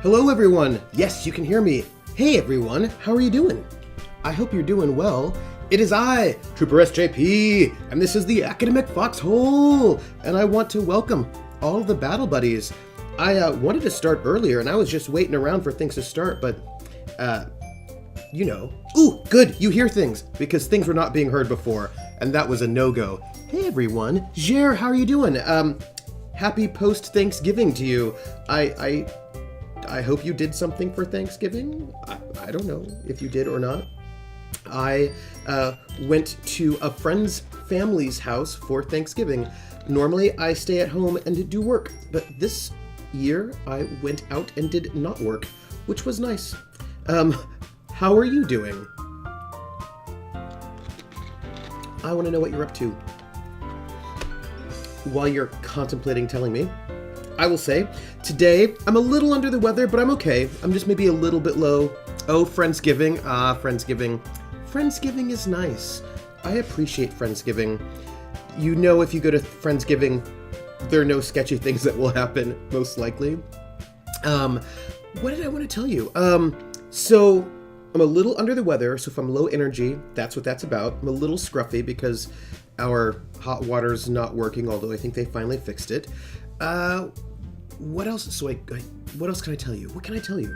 Hello everyone! Yes, you can hear me. Hey everyone, how are you doing? I hope you're doing well. It is I, Trooper SJP, and this is the Academic Foxhole, and I want to welcome all of the battle buddies. I wanted to start earlier, and I was just waiting around for things to start, but, you know. Ooh, good, you hear things, because things were not being heard before, and that was a no-go. Hey everyone, Jer, how are you doing? Happy post-Thanksgiving to you. I hope you did something for Thanksgiving. I don't know if you did or not. I went to a friend's family's house for Thanksgiving. Normally, I stay at home and do work, but this year I went out and did not work, which was nice. How are you doing? I want to know what you're up to. While you're contemplating telling me, I will say, today, I'm a little under the weather, but I'm okay. I'm just maybe a little bit low. Oh, Friendsgiving. Friendsgiving. Friendsgiving is nice. I appreciate Friendsgiving. You know, if you go to Friendsgiving, there are no sketchy things that will happen, most likely. What did I want to tell you? So, I'm a little under the weather, so if I'm low energy, that's what that's about. I'm a little scruffy because our hot water's not working, although I think they finally fixed it. What else? What else can I tell you? What can I tell you?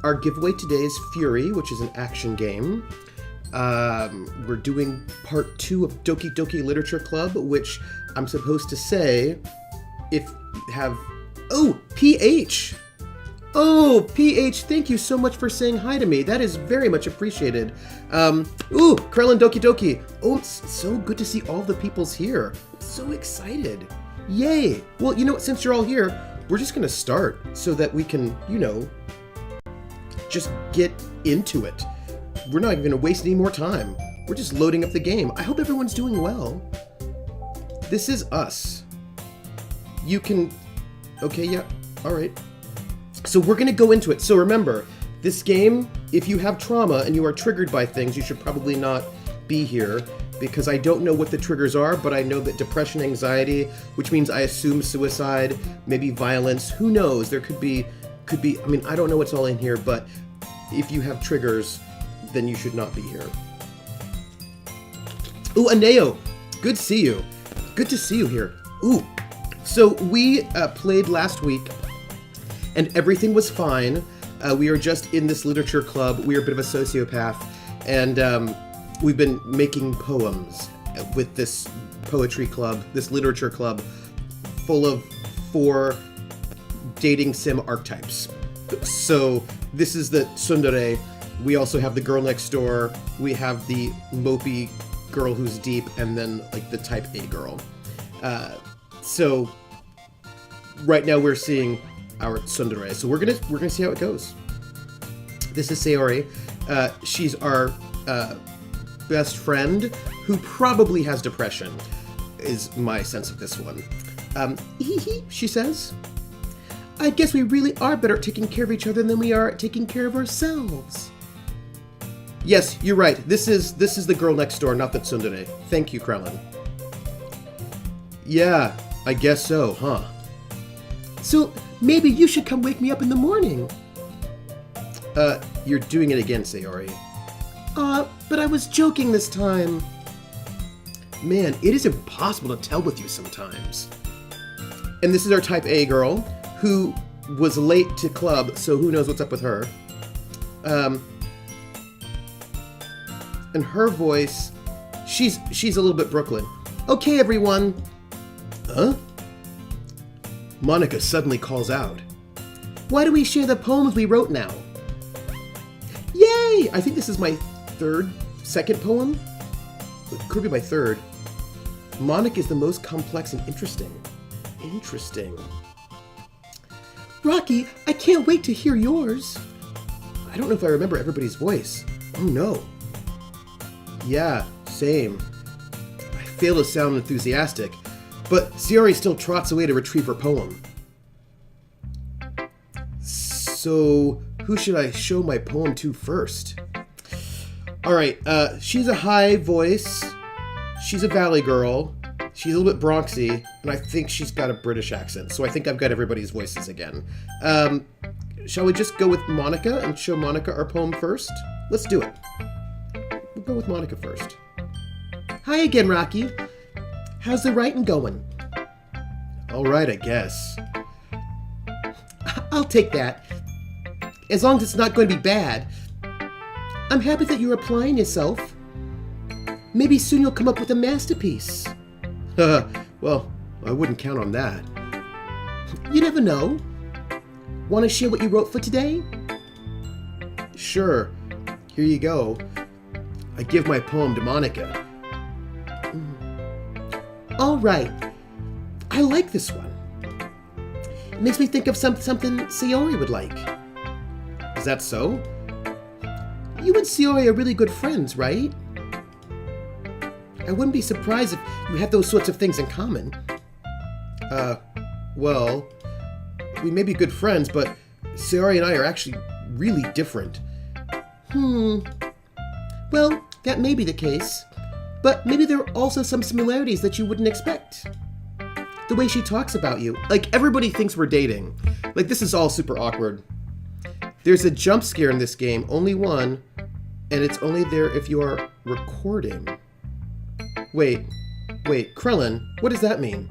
Our giveaway today is Fury, which is an action game. We're doing part 2 of Doki Doki Literature Club, which I'm supposed to say Oh, PH! Oh, PH, thank you so much for saying hi to me. That is very much appreciated. Ooh, Krellin Doki Doki. Oh, it's so good to see all the peoples here. I'm so excited. Yay! Well, you know what, since you're all here, we're just gonna start so that we can, you know, just get into it. We're not even gonna waste any more time. We're just loading up the game. I hope everyone's doing well. This is us. You can... Okay, yeah, alright. So we're gonna go into it. So remember, this game, if you have trauma and you are triggered by things, you should probably not be here, because I don't know what the triggers are, but I know that depression, anxiety, which means I assume suicide, maybe violence, who knows? There could be, I mean, I don't know what's all in here, but if you have triggers, then you should not be here. Ooh, Aneo, good to see you. Good to see you here. Ooh, so we played last week, and everything was fine. We are just in this literature club. We are a bit of a sociopath, and we've been making poems with this poetry club, this literature club, full of 4 dating sim archetypes. So this is the tsundere. We also have the girl next door. We have the mopey girl who's deep, and then like the type A girl. So right now we're seeing our tsundere. So we're gonna see how it goes. This is Sayori. She's our best friend who probably has depression, is my sense of this one. She says, I guess we really are better at taking care of each other than we are at taking care of ourselves. Yes, you're right. This is the girl next door, not the tsundere. Thank you, Krellin. Yeah, I guess so, huh? So maybe you should come wake me up in the morning. You're doing it again, Sayori. But I was joking this time. Man, it is impossible to tell with you sometimes. And this is our type A girl, who was late to club, so who knows what's up with her. And her voice, she's a little bit Brooklyn. Okay, everyone. Huh? Monica suddenly calls out. Why do we share the poems we wrote now? Yay! I think this is my second poem? It could be my third. Monica is the most complex and interesting. Interesting. Rocky, I can't wait to hear yours. I don't know if I remember everybody's voice. Oh no. Yeah, same. I fail to sound enthusiastic, but Sayori still trots away to retrieve her poem. So, who should I show my poem to first? Alright, she's a high voice. She's a valley girl. She's a little bit Bronxy, and I think she's got a British accent, so I think I've got everybody's voices again. Shall we just go with Monica and show Monica our poem first? Let's do it. We'll go with Monica first. Hi again, Rocky. How's the writing going? All right, I guess. I'll take that. As long as it's not going to be bad. I'm happy that you're applying yourself. Maybe soon you'll come up with a masterpiece. Well, I wouldn't count on that. You never know. Want to share what you wrote for today? Sure. Here you go. I give my poem to Monica. All right. I like this one. It makes me think of something Sayori would like. Is that so? You and Sayori are really good friends, right? I wouldn't be surprised if you had those sorts of things in common. Well, we may be good friends, but Sayori and I are actually really different. Well, that may be the case, but maybe there are also some similarities that you wouldn't expect. The way she talks about you. Like, everybody thinks we're dating. Like, this is all super awkward. There's a jump scare in this game, only one, and it's only there if you are recording. Wait, Krellin, what does that mean?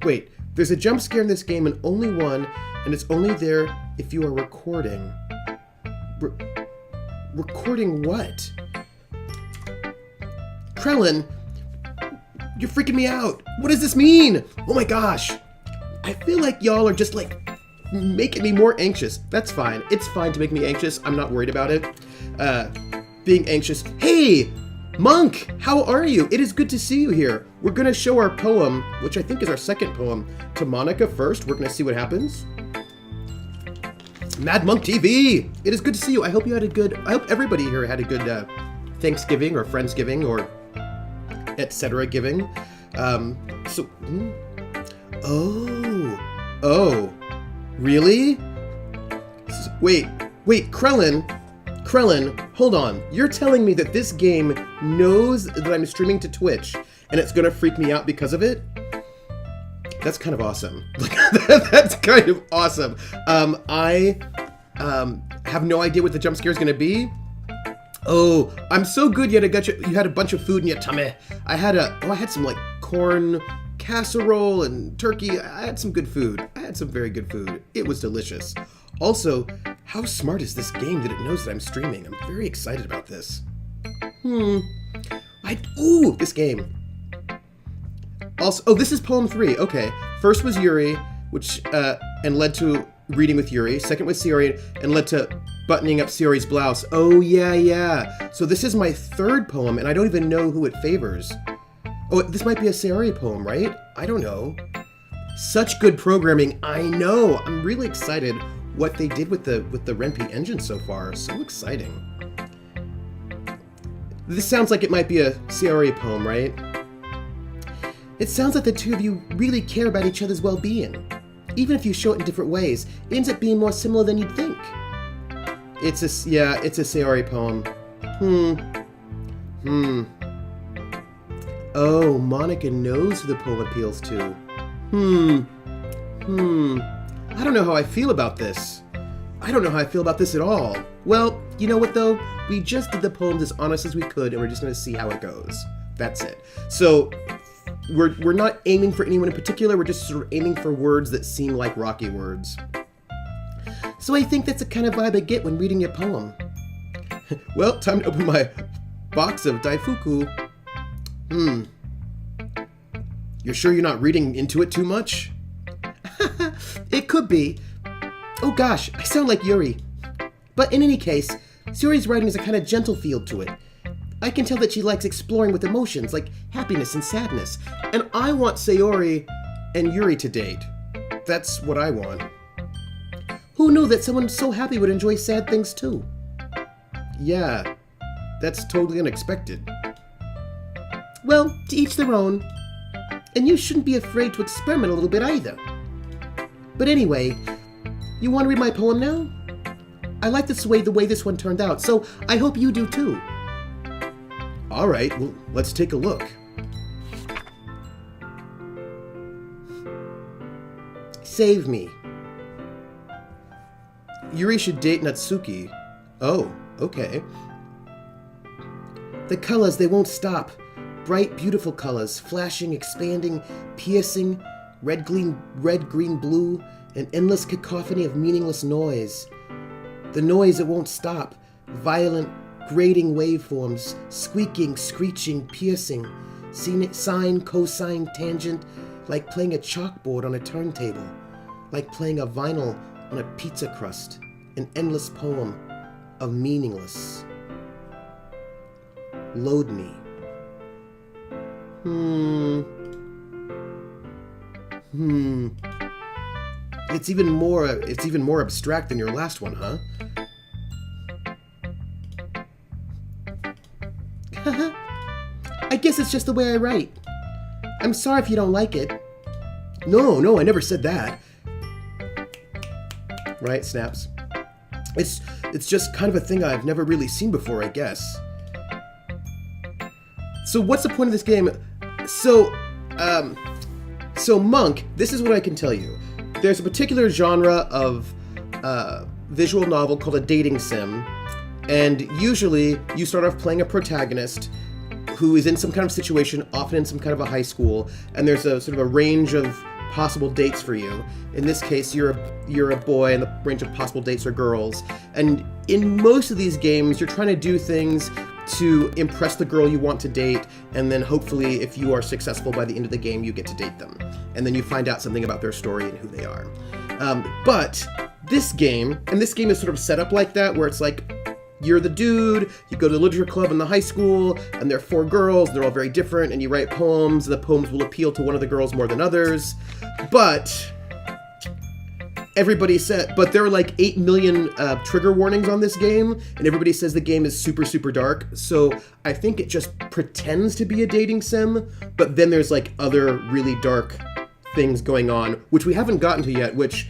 Wait, there's a jump scare in this game and only one, and it's only there if you are recording. Recording what? Krellin, you're freaking me out. What does this mean? Oh my gosh. I feel like y'all are just like making me more anxious. That's fine. It's fine to make me anxious. I'm not worried about it. Being anxious. Hey, Monk, how are you? It is good to see you here. We're going to show our poem, which I think is our second poem, to Monica first. We're going to see what happens. Mad Monk TV. It is good to see you. I hope everybody here had a good Thanksgiving or Friendsgiving or etc. giving. Oh, really? Wait, Krellin, hold on. You're telling me that this game knows that I'm streaming to Twitch and it's gonna freak me out because of it? That's kind of awesome. That's kind of awesome. I have no idea what the jump scare is gonna be. Oh, I'm so good you had a bunch of food in your tummy. I had some like corn casserole and turkey. I had some good food. I had some very good food. It was delicious. Also, how smart is this game that it knows that I'm streaming? I'm very excited about this. This game. Also, this is poem 3. Okay. First was Yuri, which and led to reading with Yuri. Second was Sayori and led to buttoning up Sayori's blouse. Oh yeah. So this is my third poem and I don't even know who it favors. Oh, this might be a Sayori poem, right? I don't know. Such good programming. I know. I'm really excited what they did with the Ren'Py engine so far. So exciting. This sounds like it might be a Sayori poem, right? It sounds like the two of you really care about each other's well-being. Even if you show it in different ways, it ends up being more similar than you'd think. It's a Sayori poem. Oh, Monica knows who the poem appeals to. I don't know how I feel about this. I don't know how I feel about this at all. Well, you know what though? We just did the poems as honest as we could and we're just gonna see how it goes. That's it. So, we're not aiming for anyone in particular, we're just sort of aiming for words that seem like Rocky words. So I think that's the kind of vibe I get when reading your poem. Well, time to open my box of Daifuku. You're sure you're not reading into it too much? It could be. Oh gosh, I sound like Yuri. But in any case, Sayori's writing has a kind of gentle feel to it. I can tell that she likes exploring with emotions like happiness and sadness. And I want Sayori and Yuri to date. That's what I want. Who knew that someone so happy would enjoy sad things too? Yeah, that's totally unexpected. Well, to each their own. And you shouldn't be afraid to experiment a little bit either. But anyway, you want to read my poem now? I like the way this one turned out, so I hope you do too. Alright, well, let's take a look. Save me. Yuri should date Natsuki. Oh, okay. The colors, they won't stop. Bright, beautiful colors, flashing, expanding, piercing, red, green, blue, an endless cacophony of meaningless noise. The noise, it won't stop. Violent, grating waveforms, squeaking, screeching, piercing, sine, cosine, tangent, like playing a chalkboard on a turntable, like playing a vinyl on a pizza crust, an endless poem of meaningless. Load me. It's even more abstract than your last one, huh? I guess it's just the way I write. I'm sorry if you don't like it. No, I never said that. Right, snaps. It's just kind of a thing I've never really seen before, I guess. So what's the point of this game? So Monk, this is what I can tell you. There's a particular genre of visual novel called a dating sim, and usually you start off playing a protagonist who is in some kind of situation, often in some kind of a high school, and there's a sort of a range of possible dates for you. In this case, you're a boy, and the range of possible dates are girls. And in most of these games, you're trying to do things to impress the girl you want to date, and then hopefully, if you are successful by the end of the game, you get to date them. And then you find out something about their story and who they are. But this game is sort of set up like that, where it's like, you're the dude, you go to the literature club in the high school, and there are 4 girls, and they're all very different, and you write poems, and the poems will appeal to one of the girls more than others. But there are like 8 million trigger warnings on this game, and everybody says the game is super, super dark. So I think it just pretends to be a dating sim, but then there's like other really dark things going on, which we haven't gotten to yet, which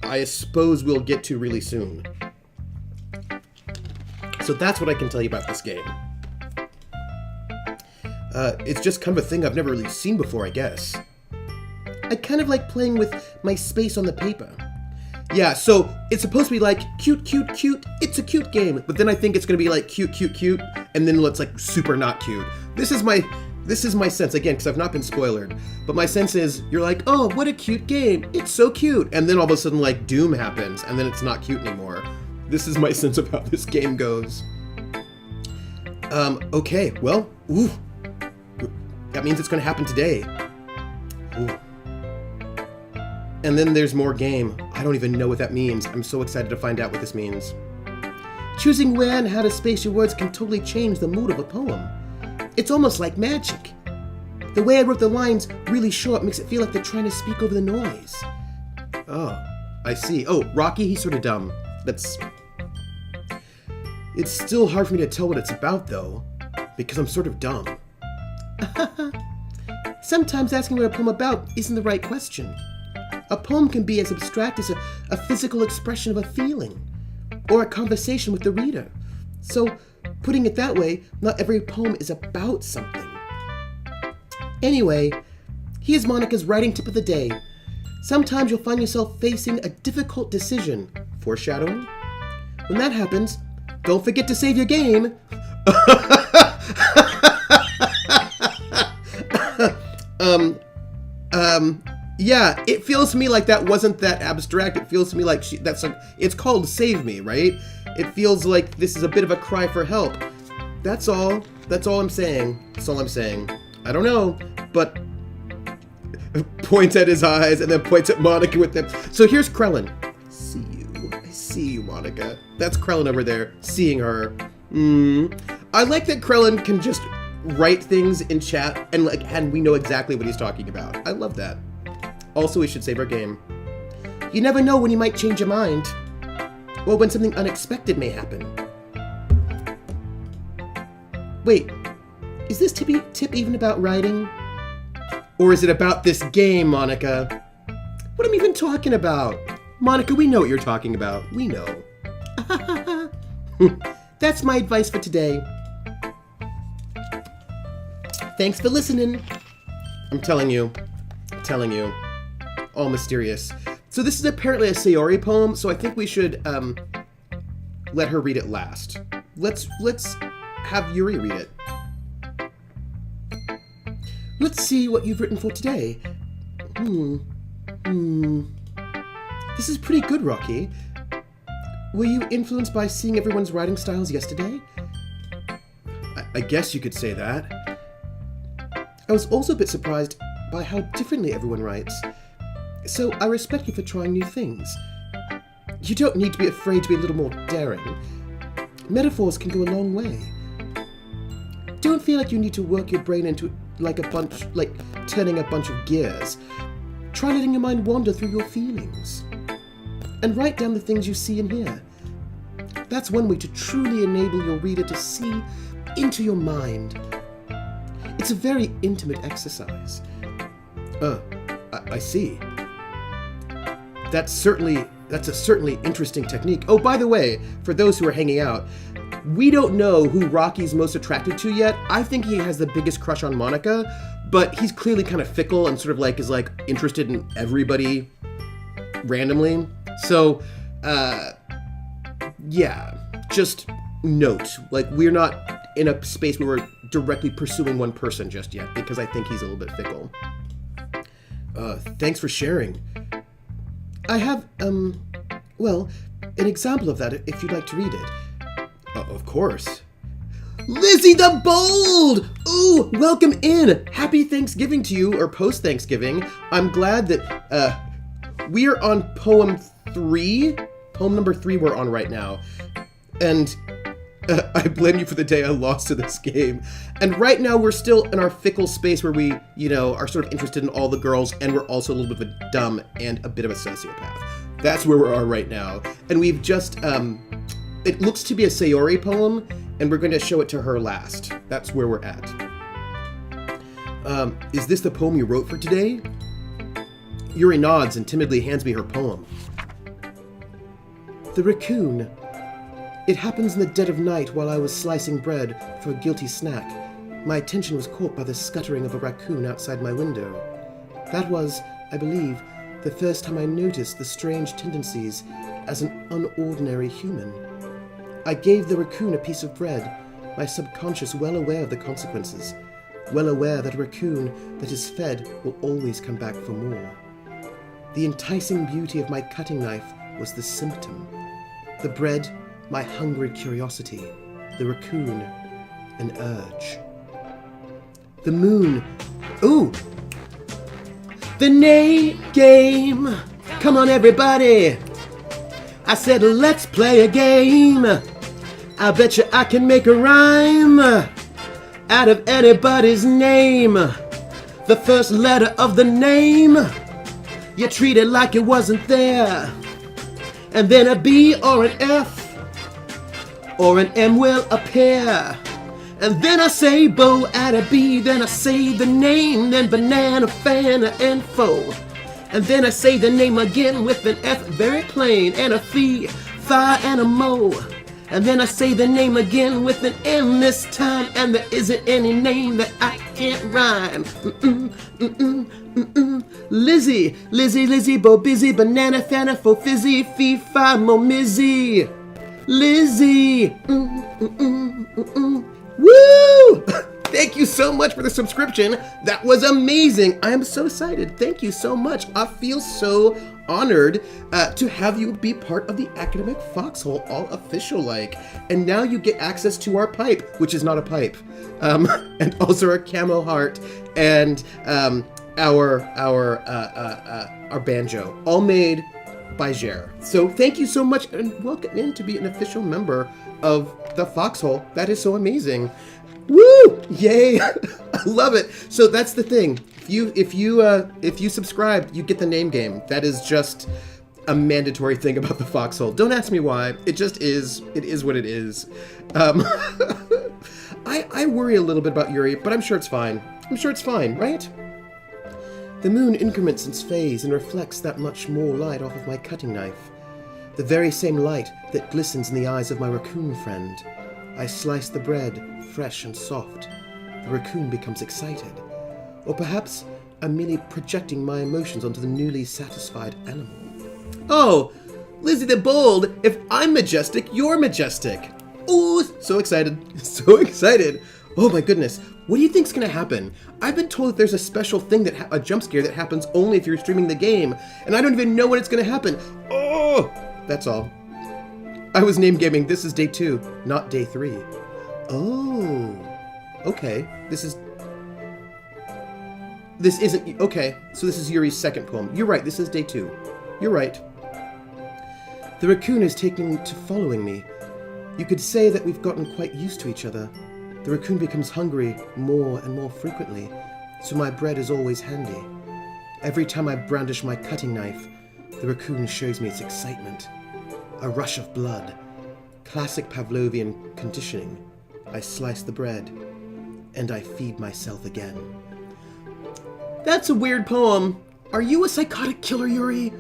I suppose we'll get to really soon. So that's what I can tell you about this game. It's just kind of a thing I've never really seen before, I guess. I kind of like playing with my space on the paper. Yeah, so it's supposed to be like, cute, cute, cute, it's a cute game. But then I think it's going to be like, cute, cute, cute, and then it's like super not cute. This is my sense, again, because I've not been spoiled. But my sense is, you're like, oh, what a cute game. It's so cute. And then all of a sudden, like, doom happens, and then it's not cute anymore. This is my sense of how this game goes. Okay, well, ooh. That means it's going to happen today. Ooh. And then there's more game. I don't even know what that means. I'm so excited to find out what this means. Choosing where and how to space your words can totally change the mood of a poem. It's almost like magic. The way I wrote the lines really short makes it feel like they're trying to speak over the noise. Oh, I see. Oh, Rocky, he's sort of dumb. It's still hard for me to tell what it's about, though, because I'm sort of dumb. Sometimes asking what a poem about isn't the right question. A poem can be as abstract as a physical expression of a feeling, or a conversation with the reader. So, putting it that way, not every poem is about something. Anyway, here's Monica's writing tip of the day. Sometimes you'll find yourself facing a difficult decision. Foreshadowing? When that happens, don't forget to save your game. Yeah, it feels to me like that wasn't that abstract. It feels to me like it's called Save Me, right? It feels like this is a bit of a cry for help. That's all. That's all I'm saying. That's all I'm saying. I don't know, but points at his eyes and then points at Monica with them. So here's Krellin. I see you, Monica. That's Krellin over there, seeing her. I like that Krellin can just write things in chat and we know exactly what he's talking about. I love that. Also, we should save our game. You never know when you might change your mind, or when something unexpected may happen. Wait, is this tip even about writing? Or is it about this game, Monica? What am I even talking about? Monica, we know what you're talking about. We know. That's my advice for today. Thanks for listening. I'm telling you. All mysterious. So this is apparently a Sayori poem, so I think we should let her read it last. Let's have Yuri read it. Let's see what you've written for today. This is pretty good, Rocky. Were you influenced by seeing everyone's writing styles yesterday? I guess you could say that. I was also a bit surprised by how differently everyone writes. So I respect you for trying new things. You don't need to be afraid to be a little more daring. Metaphors can go a long way. Don't feel like you need to work your brain into like turning a bunch of gears. Try letting your mind wander through your feelings. And write down the things you see and hear. That's one way to truly enable your reader to see into your mind. It's a very intimate exercise. I see. That's a certainly interesting technique. Oh, by the way, for those who are hanging out, we don't know who Rocky's most attracted to yet. I think he has the biggest crush on Monica, but he's clearly kind of fickle and sort of is interested in everybody randomly. So, yeah, just note, we're not in a space where we're directly pursuing one person just yet, because I think he's a little bit fickle. Thanks for sharing. I have, well, an example of that if you'd like to read it. Of course. Lizzie the Bold! Ooh, welcome in! Happy Thanksgiving to you, or post-Thanksgiving. I'm glad that, we are on poem 3. Poem number 3 we're on right now. And I blame you for the day I lost to this game. And right now we're still in our fickle space where we, are sort of interested in all the girls, and we're also a little bit of a dumb and a bit of a sociopath. That's where we are right now. And we've just, it looks to be a Sayori poem, and we're going to show it to her last. That's where we're at. Is this the poem you wrote for today? Yuri nods and timidly hands me her poem. The Raccoon. It happens in the dead of night while I was slicing bread for a guilty snack. My attention was caught by the scuttering of a raccoon outside my window. That was, I believe, the first time I noticed the strange tendencies as an unordinary human. I gave the raccoon a piece of bread, my subconscious well aware of the consequences, well aware that a raccoon that is fed will always come back for more. The enticing beauty of my cutting knife was the symptom. The bread, my hungry curiosity. The raccoon, an urge. The moon. Ooh! The name game! Come on, everybody! I said, let's play a game! I bet you I can make a rhyme out of anybody's name. The first letter of the name, you treat it like it wasn't there. And then a B or an F or an M will appear. And then I say bow at a B, then I say the name, then banana, fan, and foe. And then I say the name again with an F very plain, and a fee, fi, and a mo. And then I say the name again with an M this time, and there isn't any name that I can't rhyme. Lizzie, Lizzie, Lizzie, bo busy, banana, fana, fo fizzy, fee, fi, mo, mizzy. Lizzie. Woo! Thank you so much for the subscription. That was amazing. I am so excited. Thank you so much. I feel so honored to have you be part of the Academic Foxhole, all official-like. And now you get access to our pipe, which is not a pipe, and also our camo heart and our banjo, all made by Jer. So thank you so much, and welcome in to be an official member of the Foxhole. That is so amazing. Woo! Yay! I love it. So that's the thing. If you subscribe, you get the name game. That is just a mandatory thing about the Foxhole. Don't ask me why. It just is. It is what it is. I worry a little bit about Yuri, but I'm sure it's fine. I'm sure it's fine, right? The moon increments its phase and reflects that much more light off of my cutting knife. The very same light that glistens in the eyes of my raccoon friend. I slice the bread, fresh and soft. The raccoon becomes excited. Or perhaps I'm merely projecting my emotions onto the newly satisfied animal. Oh, Lizzie the Bold, if I'm majestic, you're majestic. Ooh, so excited. So excited. Oh my goodness. What do you think's gonna happen? I've been told that there's a special thing a jump scare that happens only if you're streaming the game, and I don't even know when it's gonna happen. Oh, that's all. I was name gaming. This is day 2, not day 3. Oh, okay. This isn't, okay, so this is Yuri's second poem. You're right, this is day 2. You're right. The raccoon is taking to following me. You could say that we've gotten quite used to each other. The raccoon becomes hungry more and more frequently, so my bread is always handy. Every time I brandish my cutting knife, the raccoon shows me its excitement. A rush of blood. Classic Pavlovian conditioning. I slice the bread, and I feed myself again. That's a weird poem. Are you a psychotic killer, Yuri?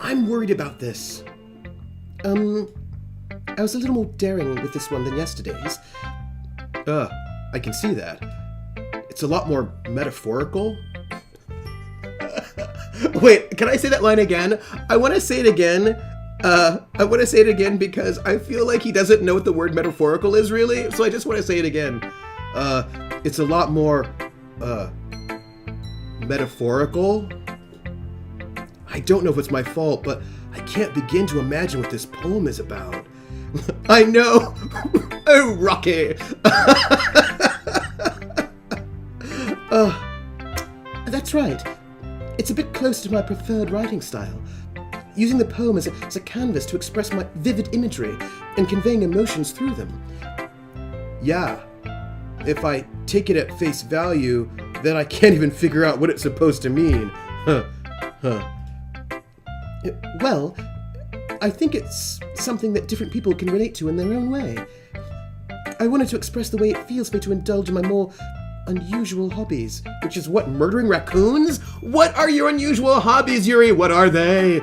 I'm worried about this. I was a little more daring with this one than yesterday's. I can see that. It's a lot more metaphorical. Wait, can I say that line again? I want to say it again. I want to say it again because I feel like he doesn't know what the word metaphorical is really, so I just want to say it again. It's a lot more, metaphorical. I don't know if it's my fault, but I can't begin to imagine what this poem is about. I know! Oh, Rocky! That's right. It's a bit close to my preferred writing style. Using the poem as a canvas to express my vivid imagery and conveying emotions through them. Yeah. If I take it at face value, then I can't even figure out what it's supposed to mean. Well, I think it's something that different people can relate to in their own way. I wanted to express the way it feels for me to indulge in my more unusual hobbies. Which is what, murdering raccoons? What are your unusual hobbies, Yuri? What are they?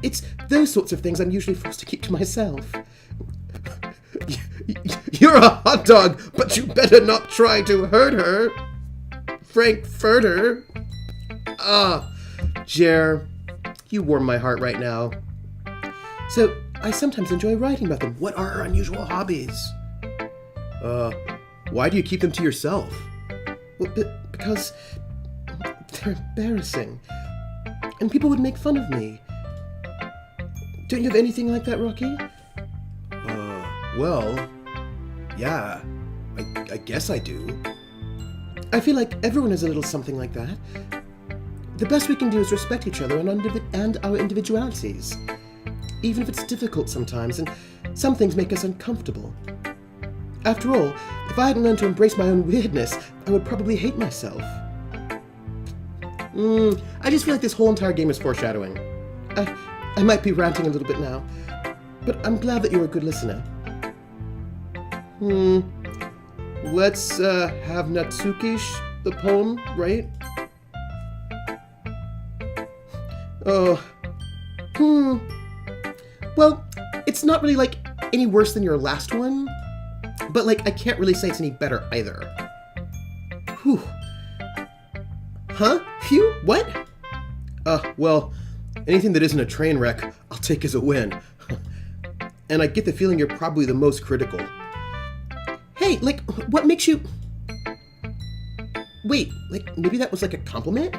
It's those sorts of things I'm usually forced to keep to myself. You're a hot dog, but you better not try to hurt her. Frankfurter. Jer, you warm my heart right now. So, I sometimes enjoy writing about them. What are her unusual hobbies? Why do you keep them to yourself? Well, because they're embarrassing. And people would make fun of me. Don't you have anything like that, Rocky? Well, yeah, I guess I do. I feel like everyone has a little something like that. The best we can do is respect each other and our individualities. Even if it's difficult sometimes, and some things make us uncomfortable. After all, if I hadn't learned to embrace my own weirdness, I would probably hate myself. I just feel like this whole entire game is foreshadowing. I might be ranting a little bit now, but I'm glad that you're a good listener. Let's have Natsuki the poem, right? Well, it's not really, like, any worse than your last one, but, like, I can't really say it's any better either. Whew. Huh? Phew? What? Well, anything that isn't a train wreck, I'll take as a win. And I get the feeling you're probably the most critical. Hey, like, what makes you... Wait, like, maybe that was like a compliment?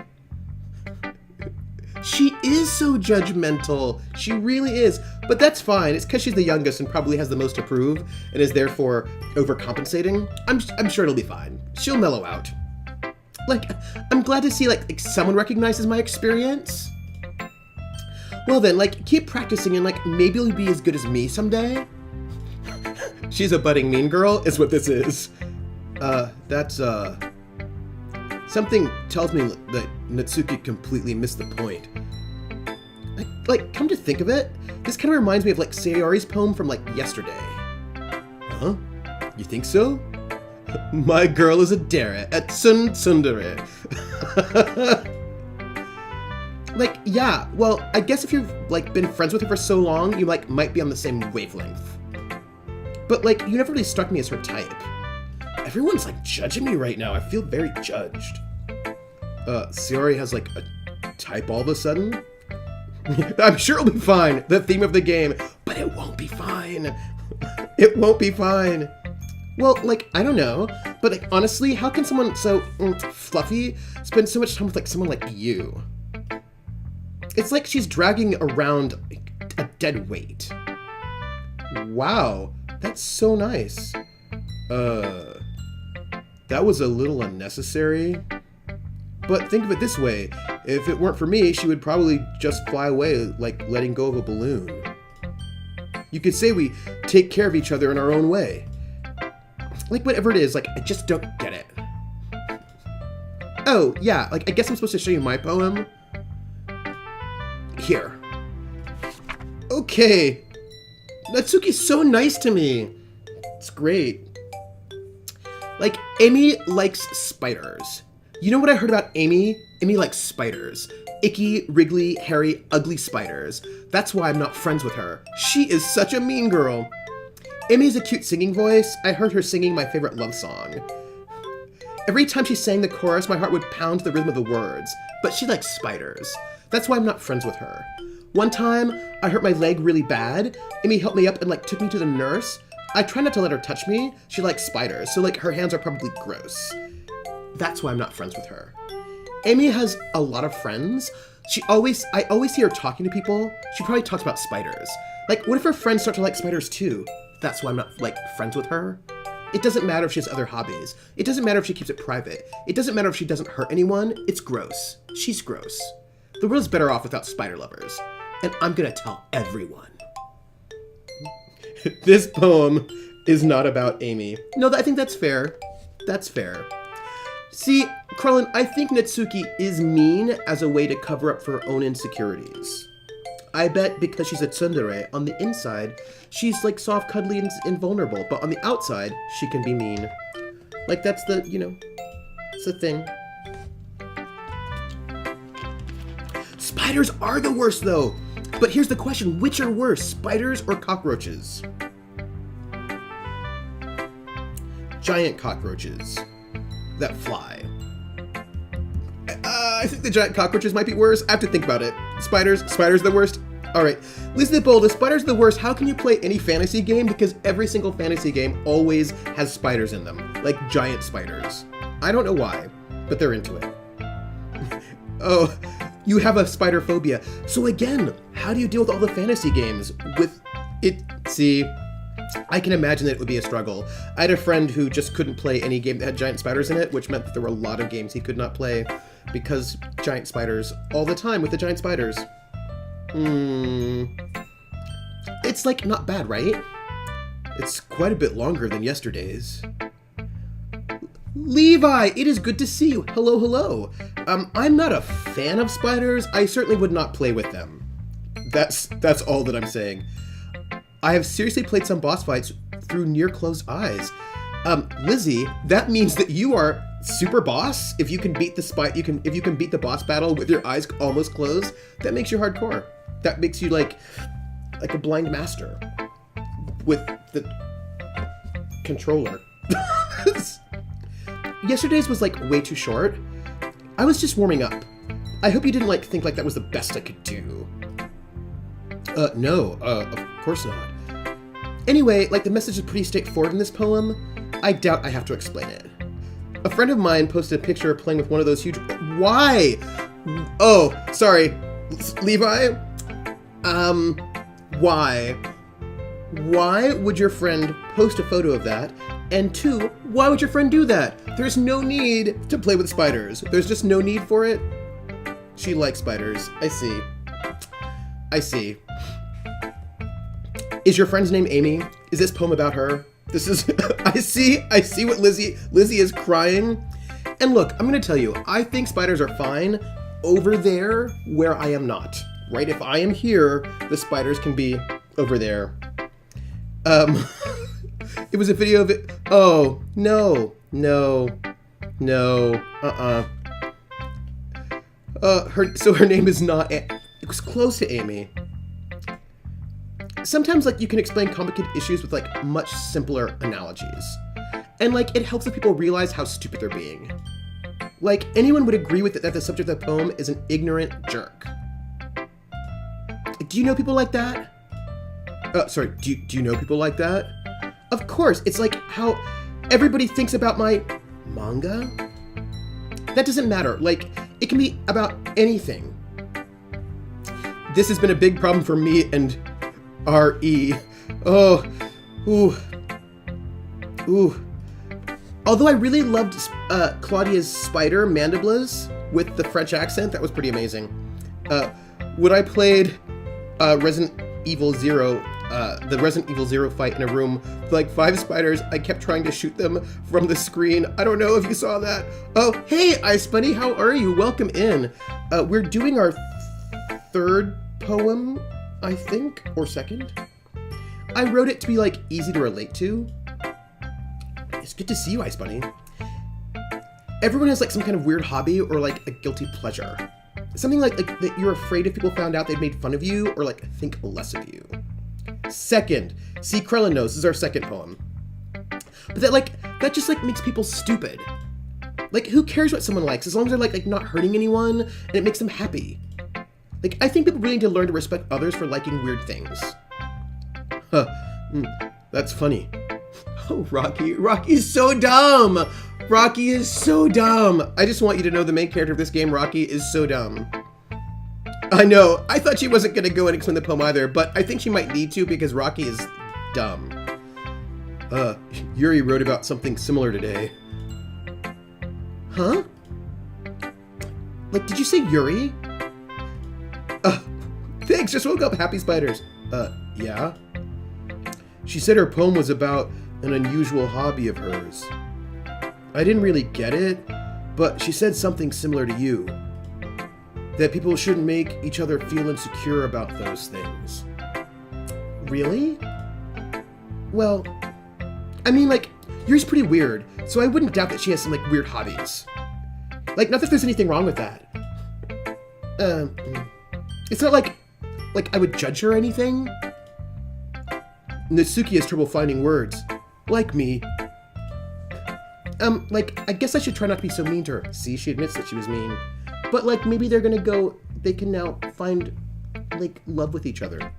She is so judgmental. She really is. But that's fine. It's because she's the youngest and probably has the most to prove and is therefore overcompensating. I'm sure it'll be fine. She'll mellow out. Like, I'm glad to see, like someone recognizes my experience. Well then, like, keep practicing and, like, maybe you'll be as good as me someday. She's a budding mean girl, is what this is. That's, something tells me that Natsuki completely missed the point. Like, come to think of it, this kind of reminds me of, like, Sayori's poem from, like, yesterday. Huh? You think so? My girl is a dare at Tsundere. Like, yeah, well, I guess if you've, like, been friends with her for so long, you, like, might be on the same wavelength. But, like, you never really struck me as her type. Everyone's, like, judging me right now. I feel very judged. Sayori has, like, a type all of a sudden? I'm sure it'll be fine, the theme of the game, but it won't be fine. It won't be fine. Well, like, I don't know, but like, honestly, how can someone so fluffy spend so much time with like someone like you? It's like she's dragging around a dead weight. Wow, that's so nice. That was a little unnecessary. But think of it this way, if it weren't for me, she would probably just fly away like letting go of a balloon. You could say we take care of each other in our own way. Like whatever it is, like I just don't get it. Oh, yeah, like I guess I'm supposed to show you my poem. Here. Okay. Natsuki's so nice to me. It's great. Like, Amy likes spiders. You know what I heard about Amy? Amy likes spiders. Icky, wriggly, hairy, ugly spiders. That's why I'm not friends with her. She is such a mean girl. Amy has a cute singing voice. I heard her singing my favorite love song. Every time she sang the chorus, my heart would pound to the rhythm of the words. But she likes spiders. That's why I'm not friends with her. One time, I hurt my leg really bad. Amy helped me up and like took me to the nurse. I try not to let her touch me. She likes spiders, so like her hands are probably gross. That's why I'm not friends with her. Amy has a lot of friends. I always see her talking to people. She probably talks about spiders. Like, what if her friends start to like spiders too? That's why I'm not like friends with her. It doesn't matter if she has other hobbies. It doesn't matter if she keeps it private. It doesn't matter if she doesn't hurt anyone. It's gross. She's gross. The world's better off without spider lovers. And I'm gonna tell everyone. This poem is not about Amy. No, I think that's fair. That's fair. See, Krellin, I think Natsuki is mean as a way to cover up for her own insecurities. I bet because she's a tsundere, on the inside, she's like soft, cuddly, and vulnerable, but on the outside, she can be mean. Like that's the, it's the thing. Spiders are the worst though! But here's the question, which are worse, spiders or cockroaches? Giant cockroaches that fly. I think the giant cockroaches might be worse. I have to think about it. Spiders the worst? Alright, listen to bold, if spiders are the worst, how can you play any fantasy game? Because every single fantasy game always has spiders in them. Like giant spiders. I don't know why, but they're into it. Oh, you have a spider phobia. So again, how do you deal with all the fantasy games? With it, see, I can imagine that it would be a struggle. I had a friend who just couldn't play any game that had giant spiders in it, which meant that there were a lot of games he could not play because giant spiders all the time with the giant spiders. It's like not bad, right? It's quite a bit longer than yesterday's. Levi, it is good to see you. Hello, hello. I'm not a fan of spiders. I certainly would not play with them. That's all that I'm saying. I have seriously played some boss fights through near closed eyes. Lizzie, that means that you are super boss. If you can beat if you can beat the boss battle with your eyes almost closed, that makes you hardcore. That makes you like a blind master with the controller. Yesterday's was like way too short. I was just warming up. I hope you didn't like think like that was the best I could do. No, of course not. Anyway, like the message is pretty straightforward in this poem. I doubt I have to explain it. A friend of mine posted a picture of playing with one of those huge... Why? Oh, sorry. Levi? Why? Why would your friend post a photo of that? And two, why would your friend do that? There's no need to play with spiders. There's just no need for it. She likes spiders. I see. I see. Is your friend's name Amy? Is this poem about her? This is... I see what Lizzie is crying. And look, I'm gonna tell you, I think spiders are fine over there where I am not. Right? If I am here, the spiders can be over there. It was a video of it. Oh, no. So her name is not... It was close to Amy. Sometimes, like, you can explain complicated issues with, like, much simpler analogies. And, like, it helps the people realize how stupid they're being. Like, anyone would agree with it that the subject of the poem is an ignorant jerk. Do you know people like that? Sorry, do you know people like that? Of course, it's like how everybody thinks about my manga. That doesn't matter. Like, it can be about anything. This has been a big problem for me and R.E. Oh, ooh. Although I really loved Claudia's spider, Mandibles, with the French accent, that was pretty amazing. When I played Resident Evil Zero, the Resident Evil Zero fight in a room with like 5 spiders, I kept trying to shoot them from the screen. I don't know if you saw that. Oh, hey, Ice Bunny, how are you? Welcome in. We're doing our 3rd poem, I think, or 2nd. I wrote it to be like easy to relate to. It's good to see you, Ice Bunny. Everyone has like some kind of weird hobby or like a guilty pleasure. Something like that you're afraid if people found out they'd made fun of you or like think less of you. 2nd, see Krellin knows, this is our 2nd poem. But that just like makes people stupid. Like, who cares what someone likes as long as they're like not hurting anyone and it makes them happy. Like, I think people really need to learn to respect others for liking weird things. That's funny. Oh, Rocky. Rocky's so dumb. Rocky is so dumb. I just want you to know the main character of this game, Rocky, is so dumb. I know. I thought she wasn't going to go and explain the poem either, but I think she might need to because Rocky is dumb. Yuri wrote about something similar today. Huh? Like, did you say Yuri? Thanks, just woke up. Happy spiders. Yeah? She said her poem was about an unusual hobby of hers. I didn't really get it, but she said something similar to you. That people shouldn't make each other feel insecure about those things. Really? Well, I mean, like, Yuri's pretty weird, so I wouldn't doubt that she has some, like, weird hobbies. Like, not that there's anything wrong with that. It's not like I would judge her or anything. Natsuki has trouble finding words. Like me. Like, I guess I should try not to be so mean to her. See, she admits that she was mean. But, like, maybe they're gonna go, they can now find, like, love with each other.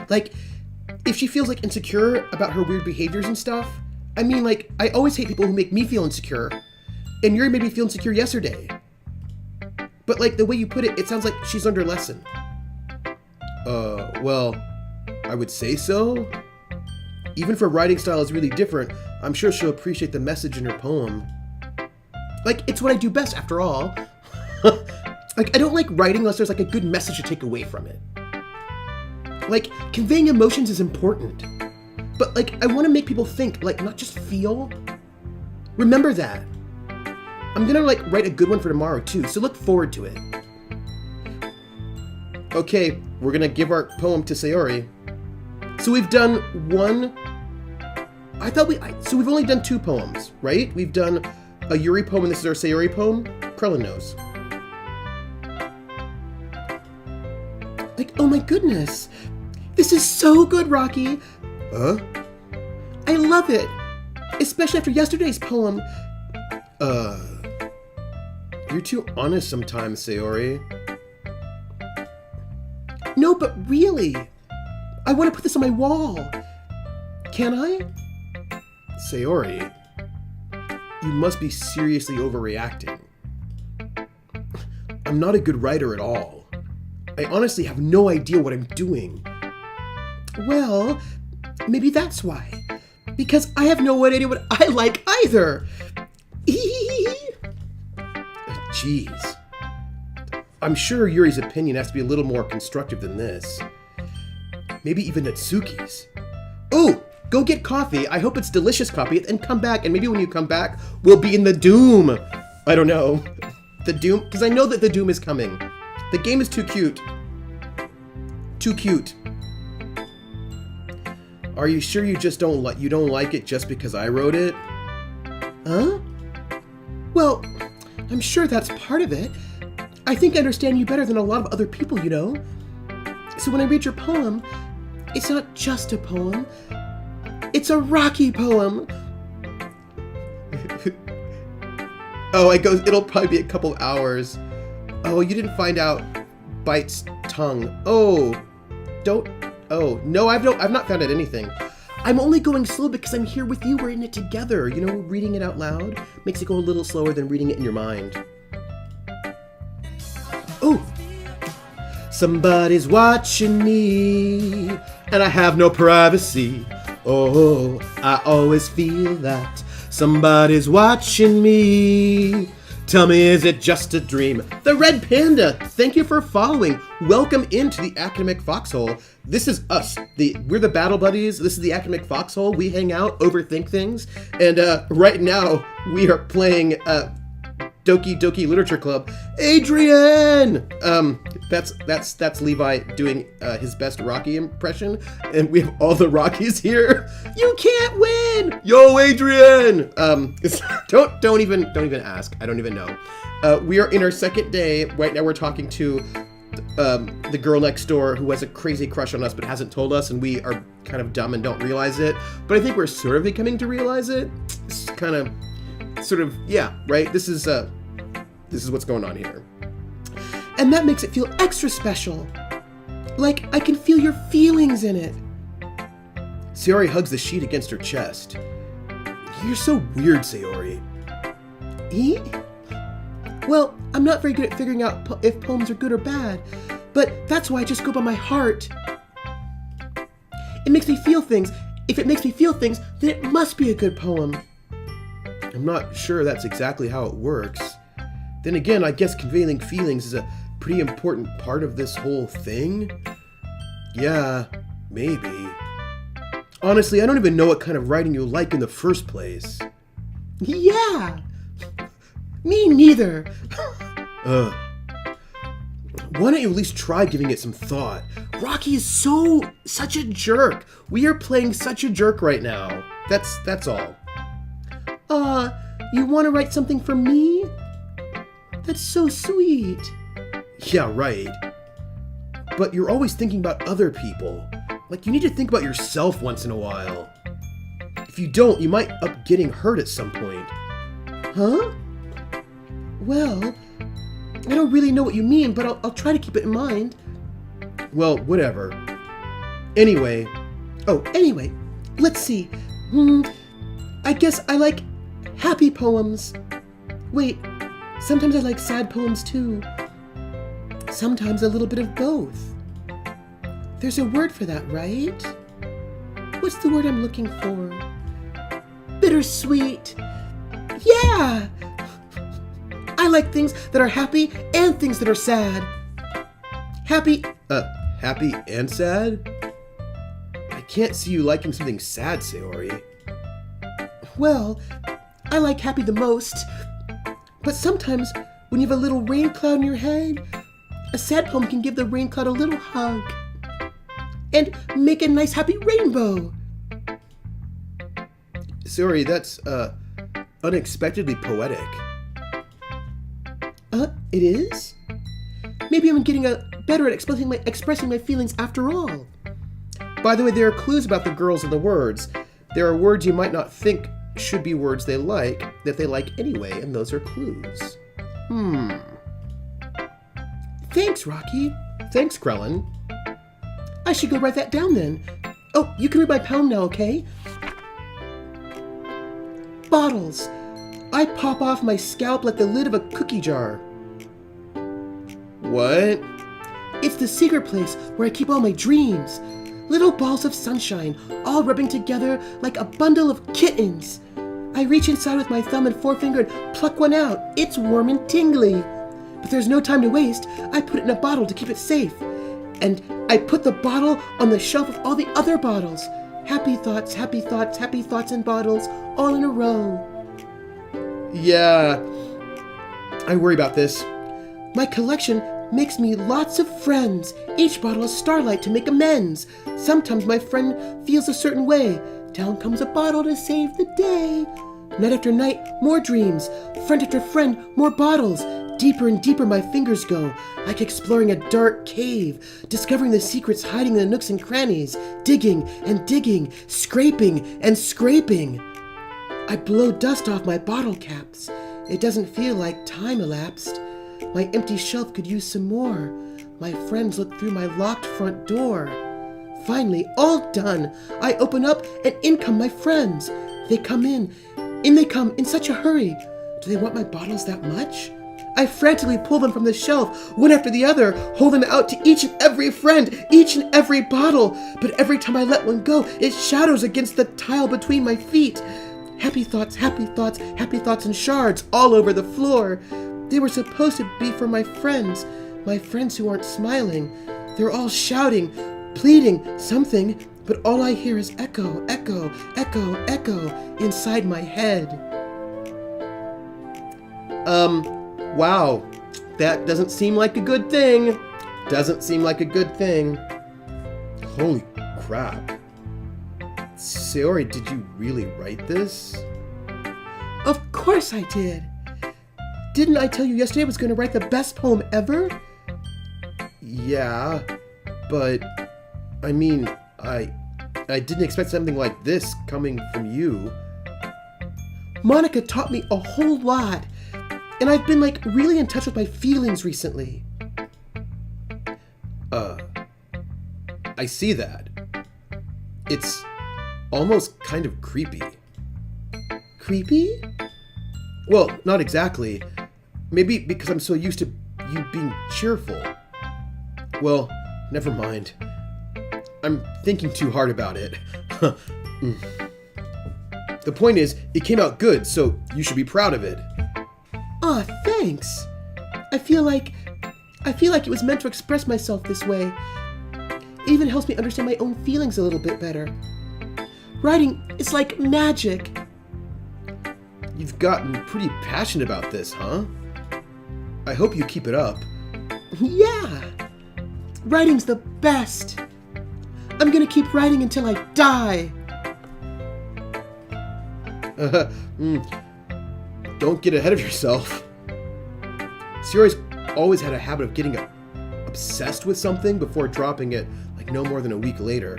Like, if she feels, like, insecure about her weird behaviors and stuff, I mean, like, I always hate people who make me feel insecure. And Yuri made me feel insecure yesterday. But, like, the way you put it, it sounds like she's learned her lesson. Well, I would say so. Even if her writing style is really different, I'm sure she'll appreciate the message in her poem. Like, it's what I do best, after all. Like, I don't like writing unless there's, like, a good message to take away from it. Like, conveying emotions is important. But, like, I want to make people think, like, not just feel. Remember that. I'm gonna, like, write a good one for tomorrow, too, so look forward to it. Okay, we're gonna give our poem to Sayori. So we've done one... So we've only done 2 poems, right? We've done a Yuri poem, and this is our Sayori poem. Krellin knows. Like, oh my goodness. This is so good, Rocky. Huh? I love it. Especially after yesterday's poem. You're too honest sometimes, Sayori. No, but really. I want to put this on my wall. Can I? Sayori, you must be seriously overreacting. I'm not a good writer at all. I honestly have no idea what I'm doing. Well, maybe that's why. Because I have no idea what I like either. Jeez. I'm sure Yuri's opinion has to be a little more constructive than this. Maybe even Natsuki's. Ooh, go get coffee. I hope it's delicious coffee, and come back, and maybe when you come back, we'll be in the Doom. I don't know. The Doom? Because I know that the Doom is coming. The game is too cute. Too cute. Are you sure you just don't like it just because I wrote it? Huh? Well, I'm sure that's part of it. I think I understand you better than a lot of other people, you know. So when I read your poem, it's not just a poem. It's a Rocky poem. Oh, it'll probably be a couple hours. Oh, you didn't find out bites tongue. Oh, don't. Oh, no, I've not found out anything. I'm only going slow because I'm here with you. We're in it together. You know, reading it out loud makes it go a little slower than reading it in your mind. Oh, somebody's watching me, and I have no privacy. Oh, I always feel that somebody's watching me. Tell me, is it just a dream? The Red Panda, thank you for following. Welcome into the Academic Foxhole. This is us. We're the Battle Buddies. This is the Academic Foxhole. We hang out, overthink things. And right now, we are playing Doki Literature Club. Adrian! That's Levi doing his best Rocky impression. And we have all the Rockies here. You can't win! Yo, Adrian! Don't even ask. I don't even know. We are in our second day. Right now we're talking to the girl next door who has a crazy crush on us but hasn't told us, and we are kind of dumb and don't realize it. But I think we're sort of becoming to realize it. It's kind of, sort of, yeah, right? This is what's going on here. And that makes it feel extra special. Like I can feel your feelings in it. Sayori hugs the sheet against her chest. You're so weird, Sayori. Well, I'm not very good at figuring out if poems are good or bad, but that's why I just go by my heart. It makes me feel things. If it makes me feel things, then it must be a good poem. I'm not sure that's exactly how it works. Then again, I guess conveying feelings is a pretty important part of this whole thing. Yeah, maybe. Honestly, I don't even know what kind of writing you like in the first place. Yeah! Me neither. Why don't you at least try giving it some thought? Rocky is such a jerk. We are playing such a jerk right now. That's all. You want to write something for me? That's so sweet. Yeah, right. But you're always thinking about other people. Like, you need to think about yourself once in a while. If you don't, you might end up getting hurt at some point. Huh? Well, I don't really know what you mean, but I'll try to keep it in mind. Well, whatever. Anyway, let's see. I guess I like happy poems. Wait, sometimes I like sad poems too. Sometimes a little bit of both. There's a word for that, right? What's the word I'm looking for? Bittersweet. Yeah! I like things that are happy and things that are sad. Happy and sad? I can't see you liking something sad, Sayori. Well, I like happy the most. But sometimes, when you have a little rain cloud in your head, a sad poem can give the rain cloud a little hug. And make a nice happy rainbow. Sayori, that's, unexpectedly poetic. It is? Maybe I'm getting better at expressing my feelings after all. By the way, there are clues about the girls in the words. There are words you might not think should be words they like, that they like anyway, and those are clues. Thanks, Rocky. Thanks, Krellin. I should go write that down then. Oh, you can read my poem now, okay? Bottles. I pop off my scalp like the lid of a cookie jar. What? It's the secret place where I keep all my dreams. Little balls of sunshine, all rubbing together like a bundle of kittens. I reach inside with my thumb and forefinger and pluck one out. It's warm and tingly. But there's no time to waste. I put it in a bottle to keep it safe. And I put the bottle on the shelf with all the other bottles. Happy thoughts, happy thoughts, happy thoughts in bottles, all in a row. Yeah, I worry about this. My collection makes me lots of friends. Each bottle is starlight to make amends. Sometimes my friend feels a certain way. Down comes a bottle to save the day. Night after night, more dreams. Friend after friend, more bottles. Deeper and deeper my fingers go, like exploring a dark cave, discovering the secrets hiding in the nooks and crannies, digging and digging, scraping and scraping. I blow dust off my bottle caps. It doesn't feel like time elapsed. My empty shelf could use some more. My friends look through my locked front door. Finally, all done. I open up and in come my friends. They come in. In they come in such a hurry. Do they want my bottles that much? I frantically pull them from the shelf, one after the other, hold them out to each and every friend, each and every bottle. But every time I let one go, it shatters against the tile between my feet. Happy thoughts, and shards all over the floor. They were supposed to be for my friends who aren't smiling. They're all shouting, pleading something, but all I hear is echo, echo, echo, echo inside my head. Wow. That doesn't seem like a good thing. Holy crap. Sayori, did you really write this? Of course I did. Didn't I tell you yesterday I was going to write the best poem ever? Yeah, but I mean, I didn't expect something like this coming from you. Monica taught me a whole lot, and I've been really in touch with my feelings recently. I see that. It's almost kind of creepy. Creepy? Well, not exactly. Maybe because I'm so used to you being cheerful. Well, never mind. I'm thinking too hard about it. The point is, it came out good, so you should be proud of it. Aw, thanks. I feel like it was meant to express myself this way. It even helps me understand my own feelings a little bit better. Writing is like magic. You've gotten pretty passionate about this, huh? I hope you keep it up. Yeah. Writing's the best. I'm gonna keep writing until I die. Don't get ahead of yourself. Sayori's always had a habit of getting obsessed with something before dropping it no more than a week later.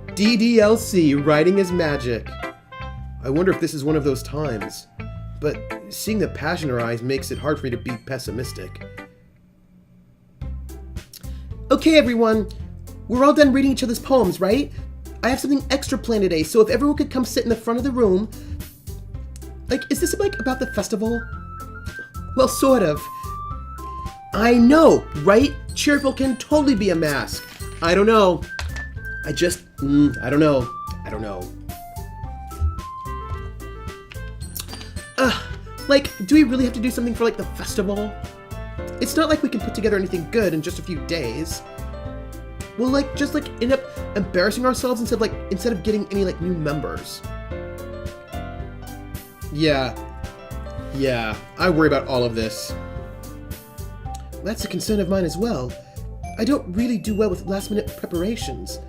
DDLC, writing is magic. I wonder if this is one of those times. But seeing the passion in her eyes makes it hard for me to be pessimistic. Okay, everyone. We're all done reading each other's poems, right? I have something extra planned today, so if everyone could come sit in the front of the room. Is this about the festival? Well, sort of. I know, right? Cheerful can totally be a mask. I don't know. I don't know. Do we really have to do something for, the festival? It's not like we can put together anything good in just a few days. We'll, just end up embarrassing ourselves instead of getting any, new members. Yeah, I worry about all of this. That's a concern of mine as well. I don't really do well with last-minute preparations.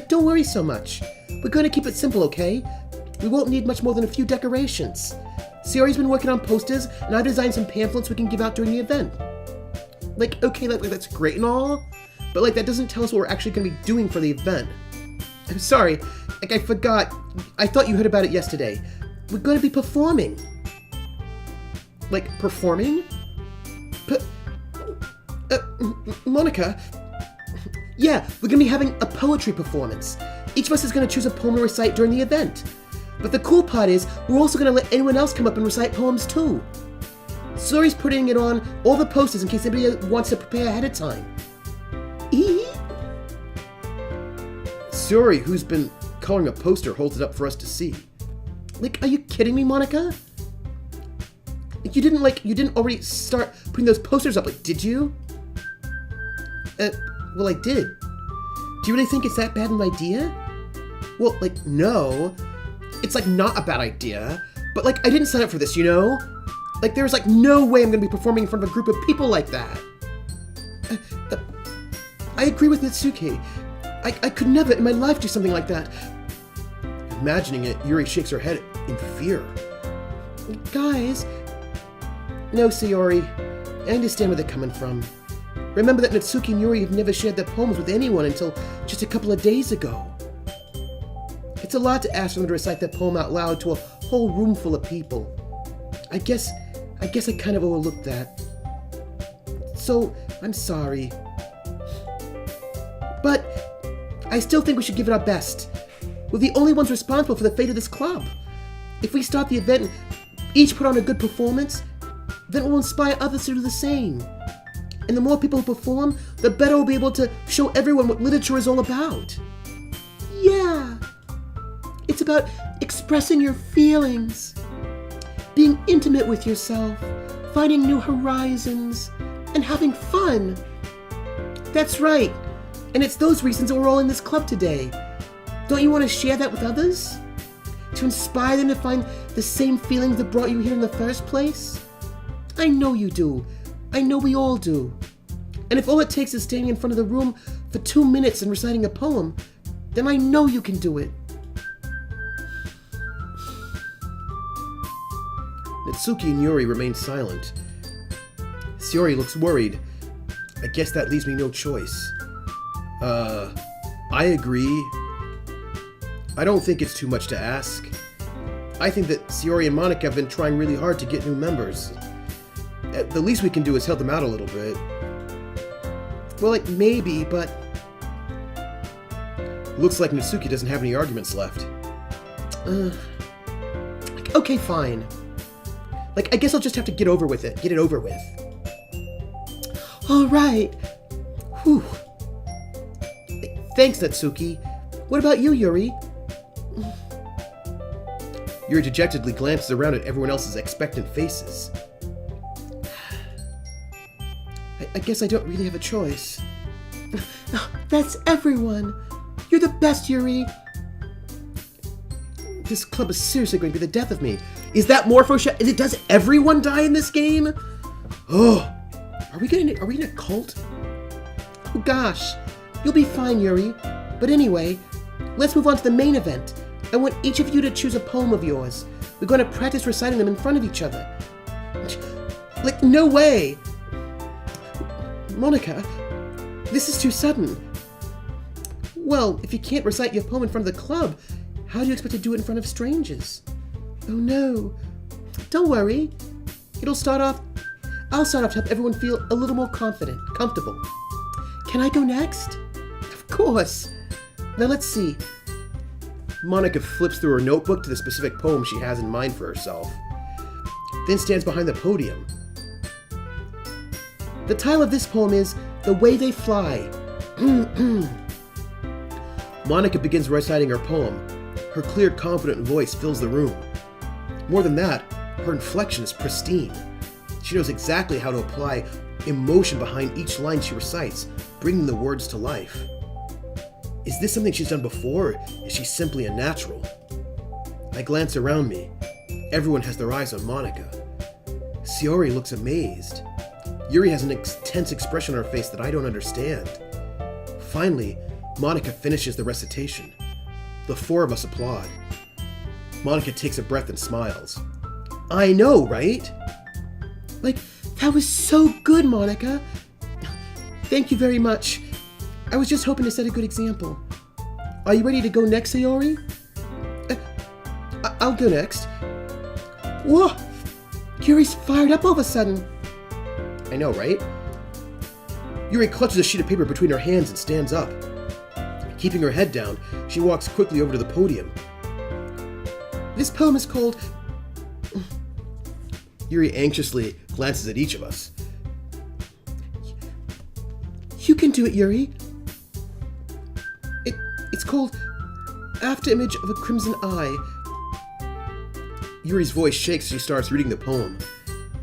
Don't worry so much. We're going to keep it simple, okay? We won't need much more than a few decorations. Sayori's been working on posters, and I've designed some pamphlets we can give out during the event. Okay, that's great and all, but that doesn't tell us what we're actually going to be doing for the event. I'm sorry, I forgot. I thought you heard about it yesterday. We're going to be performing. Performing? Monica? Yeah, we're going to be having a poetry performance. Each of us is going to choose a poem to recite during the event. But the cool part is, we're also going to let anyone else come up and recite poems too. Sayori's putting it on all the posters in case anybody wants to prepare ahead of time. Sayori, who's been coloring a poster, holds it up for us to see. Are you kidding me, Monica? You didn't already start putting those posters up, did you? Well, I did. Do you really think it's that bad an idea? Well, no. It's, not a bad idea. But, I didn't sign up for this, you know? There's, no way I'm gonna be performing in front of a group of people like that. I agree with Mitsuki. I could never in my life do something like that. Imagining it, Yuri shakes her head in fear. Guys. No, Sayori. I understand where they're coming from. Remember that Natsuki and Yuri have never shared their poems with anyone until just a couple of days ago. It's a lot to ask them to recite their poem out loud to a whole room full of people. I guess I kind of overlooked that. So, I'm sorry. But I still think we should give it our best. We're the only ones responsible for the fate of this club. If we start the event and each put on a good performance, then it will inspire others to do the same. And the more people who perform, the better we'll be able to show everyone what literature is all about. Yeah. It's about expressing your feelings, being intimate with yourself, finding new horizons, and having fun. That's right. And it's those reasons that we're all in this club today. Don't you want to share that with others? To inspire them to find the same feelings that brought you here in the first place? I know you do. I know we all do. And if all it takes is standing in front of the room for 2 minutes and reciting a poem, then I know you can do it. Natsuki and Yuri remain silent. Sayori looks worried. I guess that leaves me no choice. I agree. I don't think it's too much to ask. I think that Sayori and Monica have been trying really hard to get new members. The least we can do is help them out a little bit. Well, maybe, but... Looks like Natsuki doesn't have any arguments left. Okay, fine. I guess I'll just have to get it over with. All right. Whew. Thanks, Natsuki. What about you, Yuri? Yuri dejectedly glances around at everyone else's expectant faces. I guess I don't really have a choice. That's everyone. You're the best, Yuri. This club is seriously going to be the death of me. Is that Morpho? Does everyone die in this game? Oh, are we in a cult? Oh gosh, you'll be fine, Yuri. But anyway, let's move on to the main event. I want each of you to choose a poem of yours. We're going to practice reciting them in front of each other. No way! Monica, this is too sudden. Well, if you can't recite your poem in front of the club, how do you expect to do it in front of strangers? Oh no. Don't worry. I'll start off to help everyone feel a little more comfortable. Can I go next? Of course. Now let's see. Monica flips through her notebook to the specific poem she has in mind for herself, then stands behind the podium. The title of this poem is The Way They Fly. Monica begins reciting her poem. Her clear, confident voice fills the room. More than that, her inflection is pristine. She knows exactly how to apply emotion behind each line she recites, bringing the words to life. Is this something she's done before, or is she simply a natural? I glance around me. Everyone has their eyes on Monica. Sayori looks amazed. Yuri has an intense expression on her face that I don't understand. Finally, Monica finishes the recitation. The four of us applaud. Monica takes a breath and smiles. I know, right? That was so good, Monica. Thank you very much. I was just hoping to set a good example. Are you ready to go next, Sayori? I'll go next. Whoa! Yuri's fired up all of a sudden. I know, right? Yuri clutches a sheet of paper between her hands and stands up. Keeping her head down, she walks quickly over to the podium. This poem is called... Yuri anxiously glances at each of us. You can do it, Yuri. It's called Afterimage of a Crimson Eye. Yuri's voice shakes as she starts reading the poem.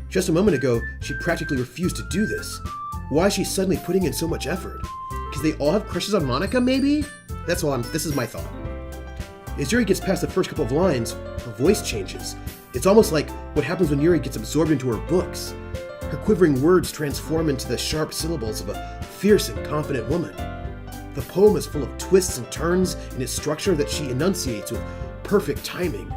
Just a moment ago, she practically refused to do this. Why is she suddenly putting in so much effort? Because they all have crushes on Monica, maybe? This is my thought. As Yuri gets past the first couple of lines, her voice changes. It's almost like what happens when Yuri gets absorbed into her books. Her quivering words transform into the sharp syllables of a fierce and confident woman. The poem is full of twists and turns in its structure that she enunciates with perfect timing.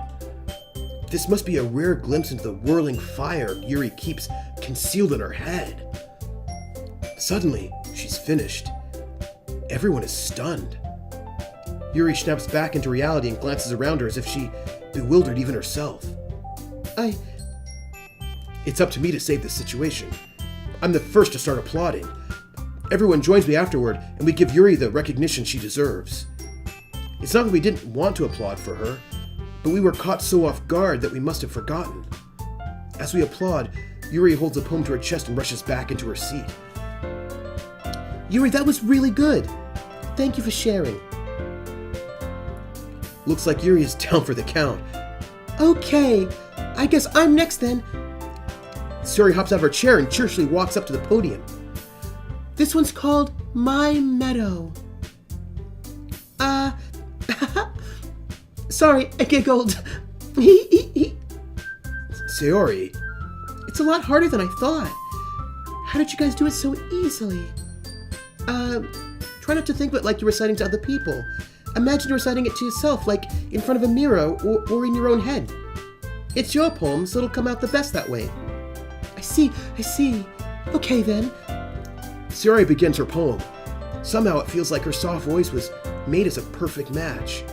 This must be a rare glimpse into the whirling fire Yuri keeps concealed in her head. Suddenly, she's finished. Everyone is stunned. Yuri snaps back into reality and glances around her as if she bewildered even herself. It's up to me to save this situation. I'm the first to start applauding. everyone joins me afterward, and we give Yuri the recognition she deserves. It's not that we didn't want to applaud for her, but we were caught so off guard that we must have forgotten. As we applaud, Yuri holds a poem to her chest and rushes back into her seat. Yuri, that was really good. Thank you for sharing. Looks like Yuri is down for the count. Okay, I guess I'm next then. Sayori hops out of her chair and cheerfully walks up to the podium. This one's called My Meadow. Sorry, I giggled. Sayori, it's a lot harder than I thought. How did you guys do it so easily? Try not to think of it like you're reciting to other people. Imagine you're reciting it to yourself, like in front of a mirror or in your own head. It's your poem, so it'll come out the best that way. I see. Okay then. Sayori begins her poem. Somehow it feels like her soft voice was made as a perfect match.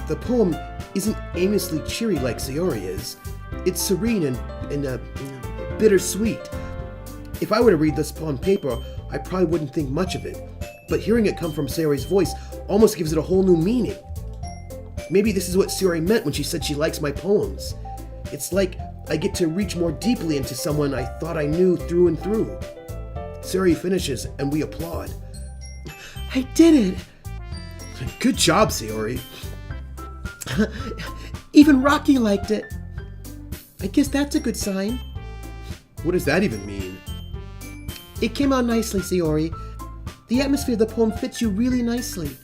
The poem isn't aimlessly cheery like Sayori is. It's serene and bittersweet. If I were to read this on paper, I probably wouldn't think much of it. But hearing it come from Sayori's voice almost gives it a whole new meaning. Maybe this is what Sayori meant when she said she likes my poems. It's like I get to reach more deeply into someone I thought I knew through and through. Sayori finishes and we applaud. I did it! Good job, Sayori. Even Rocky liked it. I guess that's a good sign. What does that even mean? It came out nicely, Sayori. The atmosphere of the poem fits you really nicely.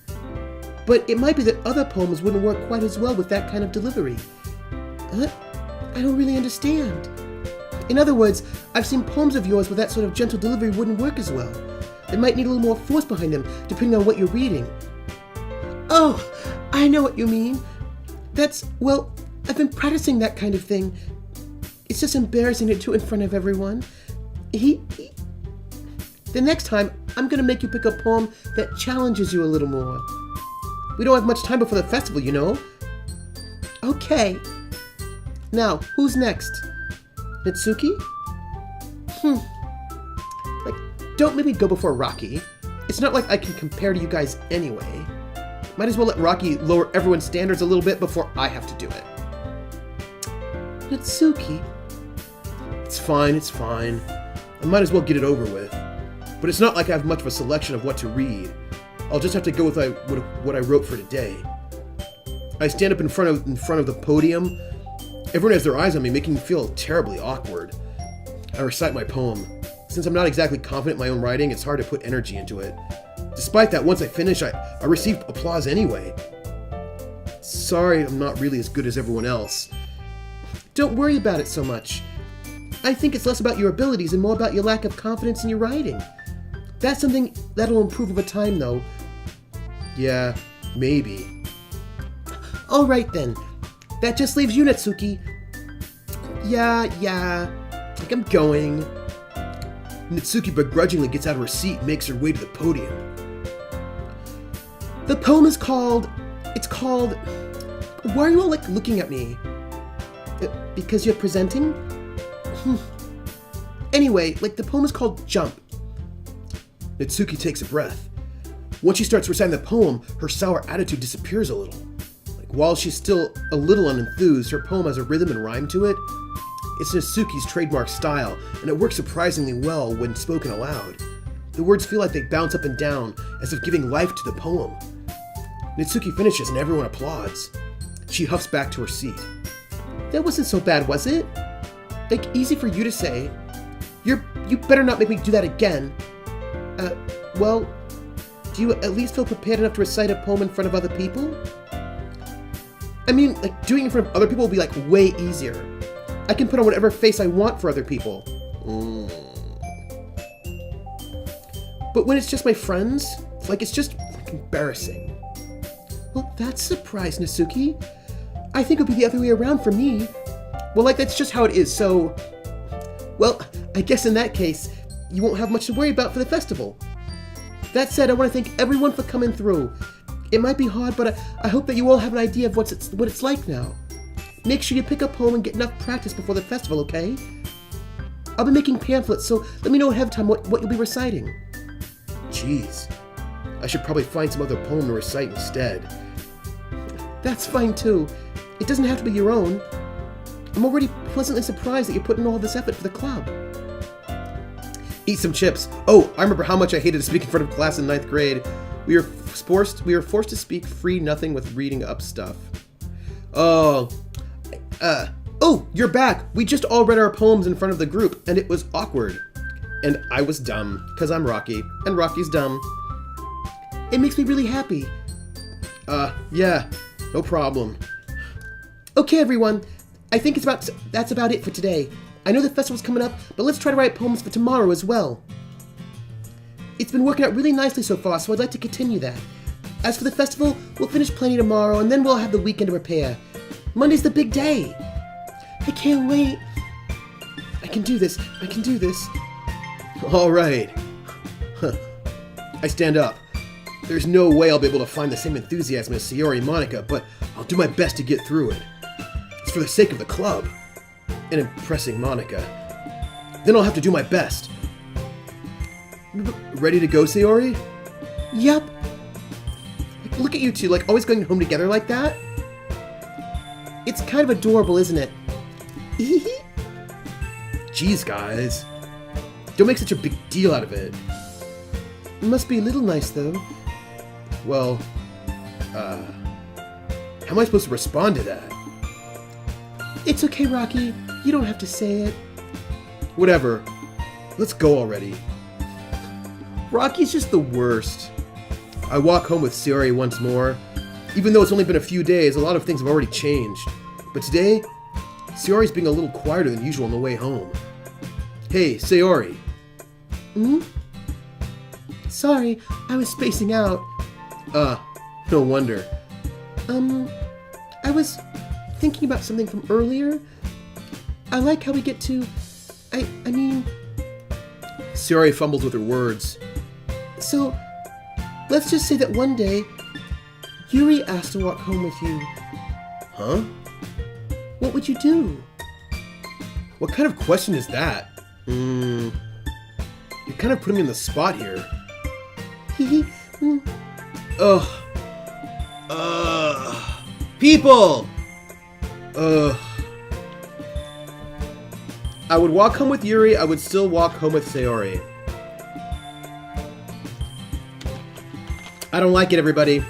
But it might be that other poems wouldn't work quite as well with that kind of delivery. I don't really understand. In other words, I've seen poems of yours where that sort of gentle delivery wouldn't work as well. They might need a little more force behind them, depending on what you're reading. Oh, I know what you mean. Well, I've been practicing that kind of thing. It's just embarrassing to do in front of everyone. The next time, I'm going to make you pick a poem that challenges you a little more. We don't have much time before the festival, you know. Okay. Now, who's next? Natsuki? Don't maybe go before Rocky. It's not like I can compare to you guys anyway. Might as well let Rocky lower everyone's standards a little bit before I have to do it. Natsuki? It's fine. I might as well get it over with. But it's not like I have much of a selection of what to read. I'll just have to go with what I wrote for today. I stand up in front of the podium. Everyone has their eyes on me, making me feel terribly awkward. I recite my poem. Since I'm not exactly confident in my own writing, it's hard to put energy into it. Despite that, once I finish, I received applause anyway. Sorry, I'm not really as good as everyone else. Don't worry about it so much. I think it's less about your abilities and more about your lack of confidence in your writing. That's something that'll improve over time, though. Yeah, maybe. All right, then. That just leaves you, Natsuki. Yeah. Like I'm going. Natsuki begrudgingly gets out of her seat and makes her way to the podium. The poem is called... Why are you all, looking at me? Because you're presenting? Anyway, the poem is called Jump. Natsuki takes a breath. Once she starts reciting the poem, her sour attitude disappears a little. While she's still a little unenthused, her poem has a rhythm and rhyme to it. It's Natsuki's trademark style, and it works surprisingly well when spoken aloud. The words feel like they bounce up and down, as if giving life to the poem. Natsuki finishes and everyone applauds. She huffs back to her seat. That wasn't so bad, was it? Easy for you to say. You better not make me do that again. Well, do you at least feel prepared enough to recite a poem in front of other people? I mean, doing it in front of other people will be, way easier. I can put on whatever face I want for other people. But when it's just my friends, it's just embarrassing. Well, that's a surprise, Natsuki. I think it would be the other way around for me. Well, that's just how it is, so... Well, I guess in that case, you won't have much to worry about for the festival. That said, I want to thank everyone for coming through. It might be hard, but I hope that you all have an idea of what it's like now. Make sure you pick up a poem and get enough practice before the festival, okay? I'll be making pamphlets, so let me know ahead of time what you'll be reciting. Jeez. I should probably find some other poem to recite instead. That's fine too. It doesn't have to be your own. I'm already pleasantly surprised that you put in all this effort for the club. Eat some chips. Oh, I remember how much I hated to speak in front of class in 9th grade. We were forced to speak free nothing with reading up stuff. Oh, you're back. We just all read our poems in front of the group, and it was awkward. And I was dumb, because I'm Rocky, and Rocky's dumb. It makes me really happy. Yeah, no problem. Okay, everyone. I think that's about it for today. I know the festival's coming up, but let's try to write poems for tomorrow as well. It's been working out really nicely so far, so I'd like to continue that. As for the festival, we'll finish planning tomorrow, and then we'll have the weekend to prepare. Monday's the big day. I can't wait. I can do this. All right. I stand up. There's no way I'll be able to find the same enthusiasm as Sayori and Monica, but I'll do my best to get through it. It's for the sake of the club. And impressing Monica. Then I'll have to do my best. Ready to go, Sayori? Yep. Look at you two, like always going home together like that. It's kind of adorable, isn't it? Jeez, guys. Don't make such a big deal out of it. It must be a little nice, though. Well, how am I supposed to respond to that? It's okay, Rocky. You don't have to say it. Whatever. Let's go already. Rocky's just the worst. I walk home with Sayori once more. Even though it's only been a few days, a lot of things have already changed. But today, Sayori's being a little quieter than usual on the way home. Hey, Sayori. Sorry, I was spacing out. No wonder. I was thinking about something from earlier. I like how we get to... I mean... Sayori fumbles with her words. So, let's just say that one day, Yuri asked to walk home with you. Huh? What would you do? What kind of question is that? You're kind of putting me on the spot here. People! I would walk home with Yuri, I would still walk home with Sayori. I don't like it, everybody.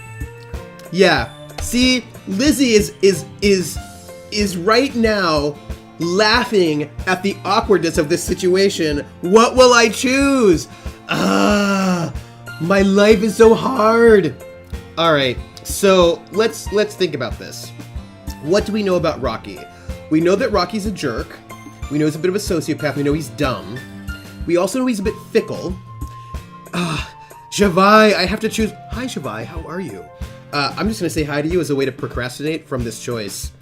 Yeah, see, Lizzie is right now laughing at the awkwardness of this situation. What will I choose? My life is so hard. All right, so let's think about this. What do we know about Rocky? We know that Rocky's a jerk. We know he's a bit of a sociopath. We know he's dumb. We also know he's a bit fickle. Javai, I have to choose. Hi, Javai, how are you? I'm just going to say hi to you as a way to procrastinate from this choice.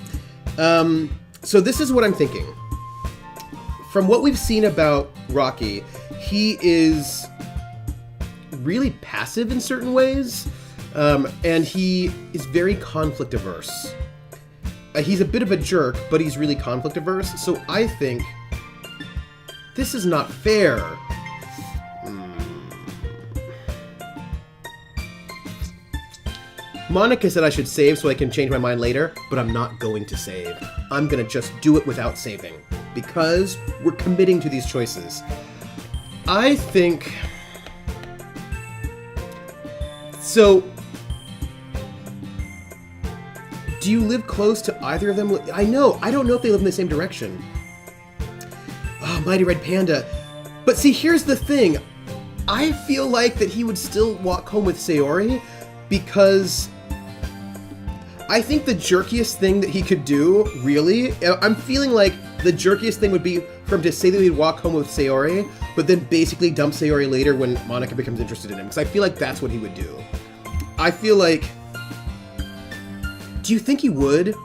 So this is what I'm thinking. From what we've seen about Rocky, he is really passive in certain ways, and he is very conflict averse. He's a bit of a jerk, but he's really conflict averse, so I think this is not fair. Monica said I should save so I can change my mind later, but I'm not going to save. I'm gonna just do it without saving, because we're committing to these choices. I think... So... Do you live close to either of them? I don't know if they live in the same direction. Oh, Mighty Red Panda. But see, here's the thing. I feel like that he would still walk home with Sayori, because I think the jerkiest thing that he could do, really, I'm feeling like the jerkiest thing would be for him to say that he'd walk home with Sayori, but then basically dump Sayori later when Monica becomes interested in him, because I feel like that's what he would do. I feel like... Do you think he would?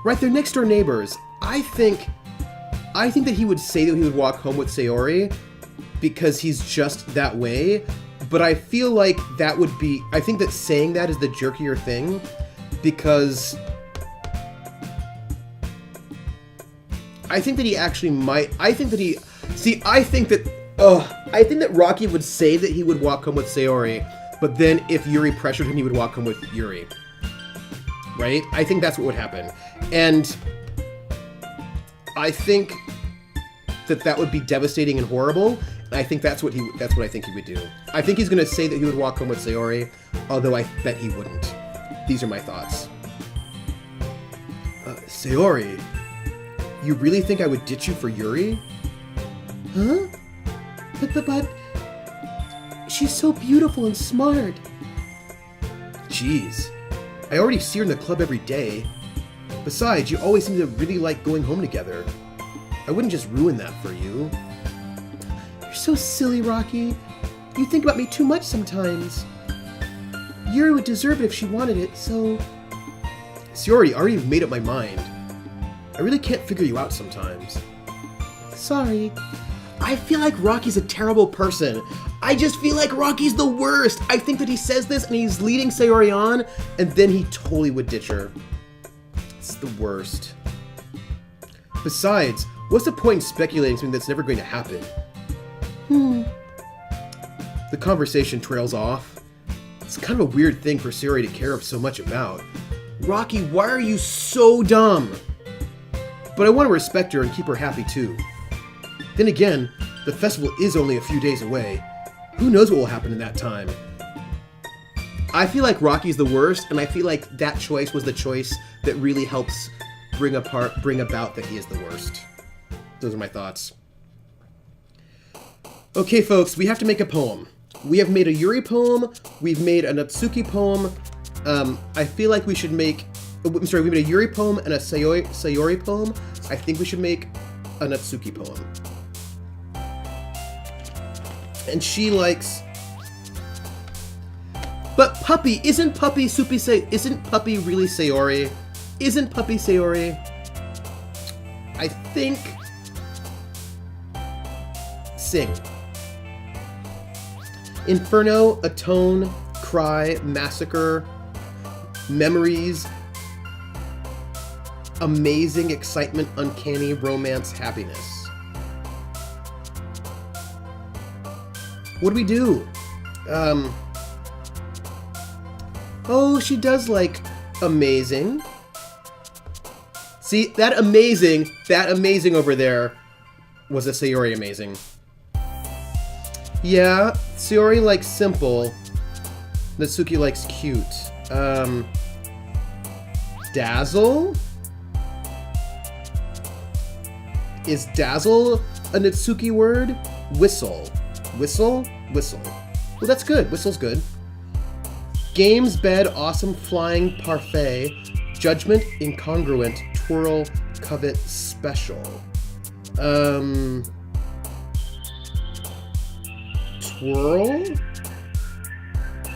Right, they're next door neighbors. I think that he would say that he would walk home with Sayori because he's just that way, but I feel like that would be... I think that saying that is the jerkier thing, because I think that he actually might... I think that he... See, I think that Oh, I think that Rocky would say that he would walk home with Sayori, but then if Yuri pressured him, he would walk home with Yuri. Right? I think that's what would happen. And I think that would be devastating and horrible. And I think that's what I think he would do. I think he's going to say that he would walk home with Sayori, although I bet he wouldn't. These are my thoughts. Sayori, you really think I would ditch you for Yuri? Huh? But, she's so beautiful and smart. Jeez, I already see her in the club every day. Besides, you always seem to really like going home together. I wouldn't just ruin that for you. You're so silly, Rocky. You think about me too much sometimes. Yuri would deserve it if she wanted it, so... Sayori, I already made up my mind. I really can't figure you out sometimes. Sorry. I feel like Rocky's a terrible person. I just feel like Rocky's the worst. I think that he says this and he's leading Sayori on, and then he totally would ditch her. It's the worst. Besides, what's the point in speculating something that's never going to happen? The conversation trails off. It's kind of a weird thing for Sayori to care so much about. Rocky, why are you so dumb? But I want to respect her and keep her happy too. Then again, the festival is only a few days away. Who knows what will happen in that time? I feel like Rocky's the worst, and I feel like that choice was the choice that really helps bring about that he is the worst. Those are my thoughts. Okay, folks, we have to make a poem. We have made a Yuri poem. We've made a Natsuki poem. I feel like we should make... I'm sorry, we made a Yuri poem and a Sayori poem. I think we should make a Natsuki poem. And she likes... But Puppy, isn't Puppy really Sayori? Isn't Puppy Sayori? I think... Sing. Inferno, Atone, Cry, Massacre, Memories, Amazing, Excitement, Uncanny, Romance, Happiness. What do we do? Oh, she does like Amazing. See, that amazing over there was a Sayori Amazing. Yeah, Sayori likes Simple. Natsuki likes Cute. Dazzle? Is Dazzle a Natsuki word? Whistle. Whistle? Whistle. Well, that's good. Whistle's good. Games, Bed, Awesome, Flying, Parfait, Judgment, Incongruent, Twirl, Covet, Special. Twirl?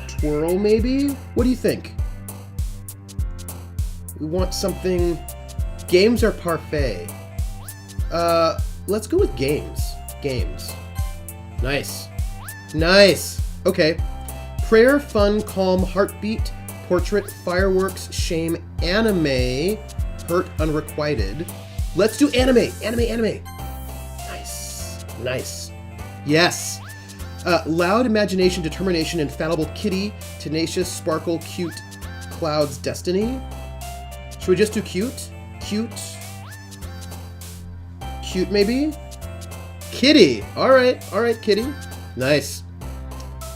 Twirl, maybe? What do you think? We want something... Games or Parfait? Let's go with games. Games. Nice. Nice! Okay. Prayer, Fun, Calm, Heartbeat, Portrait, Fireworks, Shame, Anime, Hurt, Unrequited. Let's do anime! Anime! Nice. Nice. Yes! Loud, Imagination, Determination, Infallible, Kitty, Tenacious, Sparkle, Cute, Clouds, Destiny. Should we just do cute? Cute, maybe? Kitty! Alright, Kitty. Nice.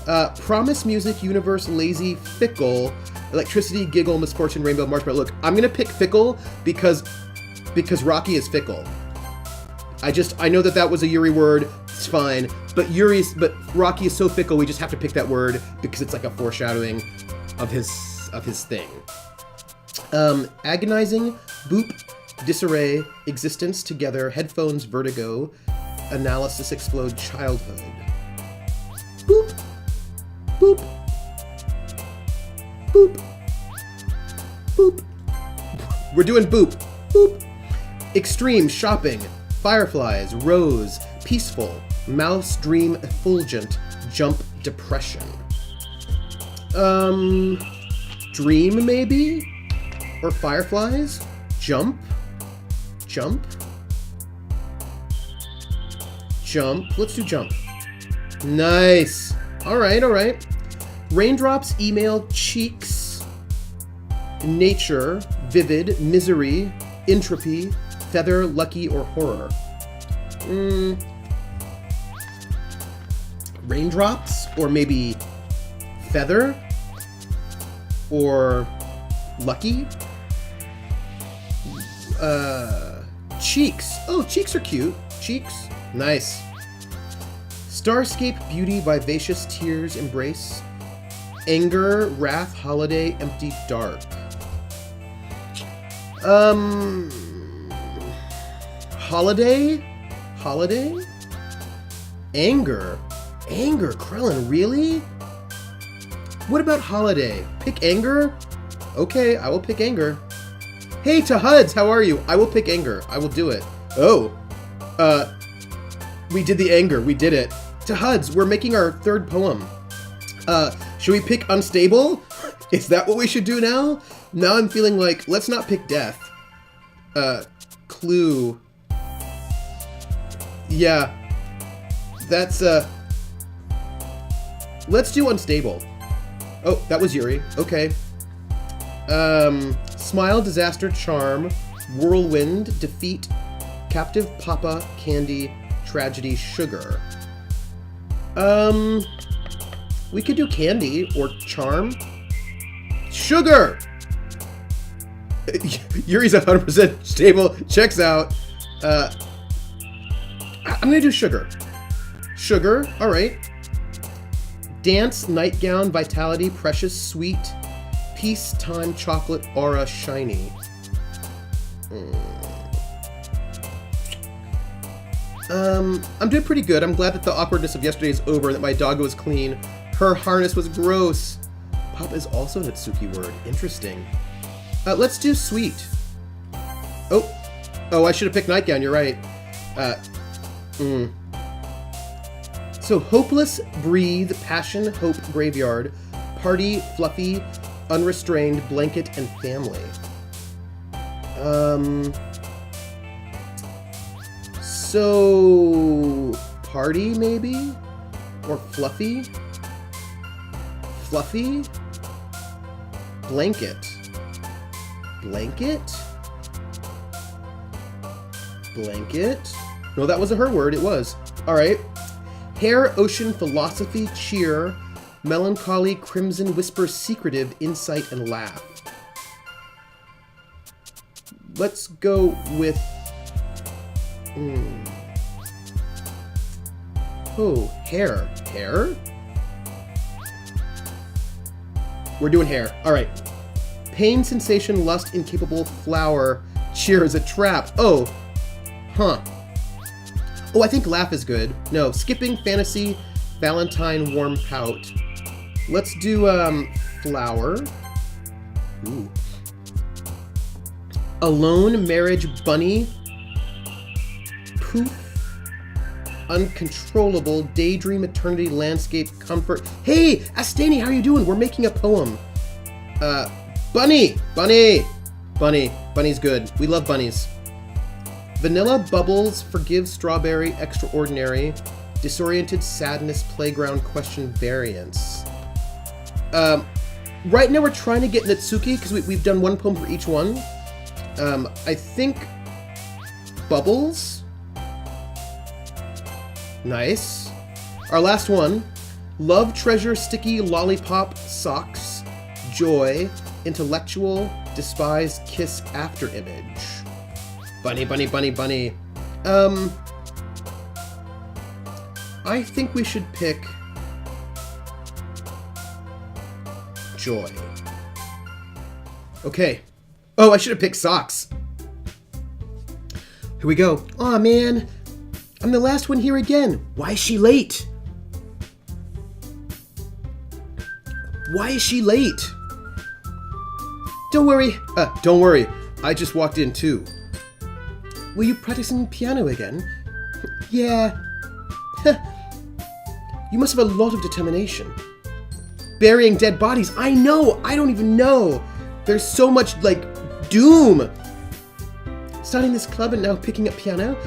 Promise, Music, Universe, Lazy, Fickle, Electricity, Giggle, Misfortune, Rainbow, Marshmallow. Look, I'm gonna pick Fickle because Rocky is fickle. I know that was a Yuri word. It's fine. But Rocky is so fickle, we just have to pick that word because it's like a foreshadowing of his thing. Agonizing, Boop, Disarray, Existence, Together, Headphones, Vertigo, Analysis, Explode, Childhood. Boop. Boop. Boop. Boop. We're doing boop. Boop. Extreme, Shopping, Fireflies, Rose, Peaceful, Mouse, Dream, Effulgent, Jump, Depression. Dream, maybe? Or Fireflies? Jump? Jump? Let's do Jump. Nice. All right, all right. Raindrops, email, cheeks, nature, vivid, misery, entropy, feather, lucky, or horror. Raindrops, or maybe feather, or lucky. Cheeks. Oh, cheeks are cute. Cheeks. Nice. Starscape, beauty, vivacious, tears, embrace. Anger, wrath, holiday, empty, dark. Holiday? Holiday? Anger? Anger, Krellin, really? What about holiday? Pick anger? Okay, I will pick anger. Hey, Tahuds, how are you? I will pick anger. I will do it. Oh. We did the anger. We did it. Tahuds, we're making our third poem. Should we pick unstable? Is that what we should do now? Now I'm feeling like, let's not pick death. Clue. Yeah. That's, let's do unstable. Oh, that was Yuri. Okay. Smile, disaster, charm, whirlwind, defeat, captive, papa, candy, tragedy, sugar. We could do candy or charm. Sugar! Yuri's 100% stable. Checks out. I'm gonna do sugar. Sugar, alright. Dance, nightgown, vitality, precious, sweet, peace, time, chocolate, aura, shiny. I'm doing pretty good. I'm glad that the awkwardness of yesterday is over and that my doggo is clean. Her harness was gross. Pop is also an Natsuki word. Interesting. Let's do sweet. Oh, I should have picked nightgown. You're right. So hopeless, breathe, passion, hope, graveyard, party, fluffy, unrestrained, blanket, and family. So party maybe? Or fluffy? Fluffy? Blanket. Blanket? Blanket? No, that wasn't her word. It was. All right. Hair, ocean, philosophy, cheer, melancholy, crimson, whisper, secretive, insight, and laugh. Let's go with... Oh, hair. Hair? We're doing hair. All right. Pain, sensation, lust, incapable, flower, cheer is a trap. Oh. Huh. Oh, I think laugh is good. No, skipping, fantasy, Valentine, warm pout. Let's do, flower. Ooh. Alone, marriage, bunny. Poof. Uncontrollable, daydream, eternity, landscape, comfort. Hey, Astani, how are you doing? We're making a poem. Bunny. Bunny. Bunny. Bunny's good. We love bunnies. Vanilla, bubbles, forgive, strawberry, extraordinary, disoriented, sadness, playground, question, variance. Right now we're trying to get Natsuki because we've done one poem for each one. I think bubbles. Nice. Our last one. Love, treasure, sticky, lollipop, socks, joy, intellectual, despise, kiss, after image. Bunny, bunny, bunny, bunny. I think we should pick joy. Okay. Oh, I should have picked socks. Here we go. Aw, man. I'm the last one here again. Why is she late? Why is she late? Don't worry. Don't worry. I just walked in too. Were you practicing piano again? Yeah. You must have a lot of determination. Burying dead bodies. I know. I don't even know. There's so much, like, doom. Starting this club and now picking up piano?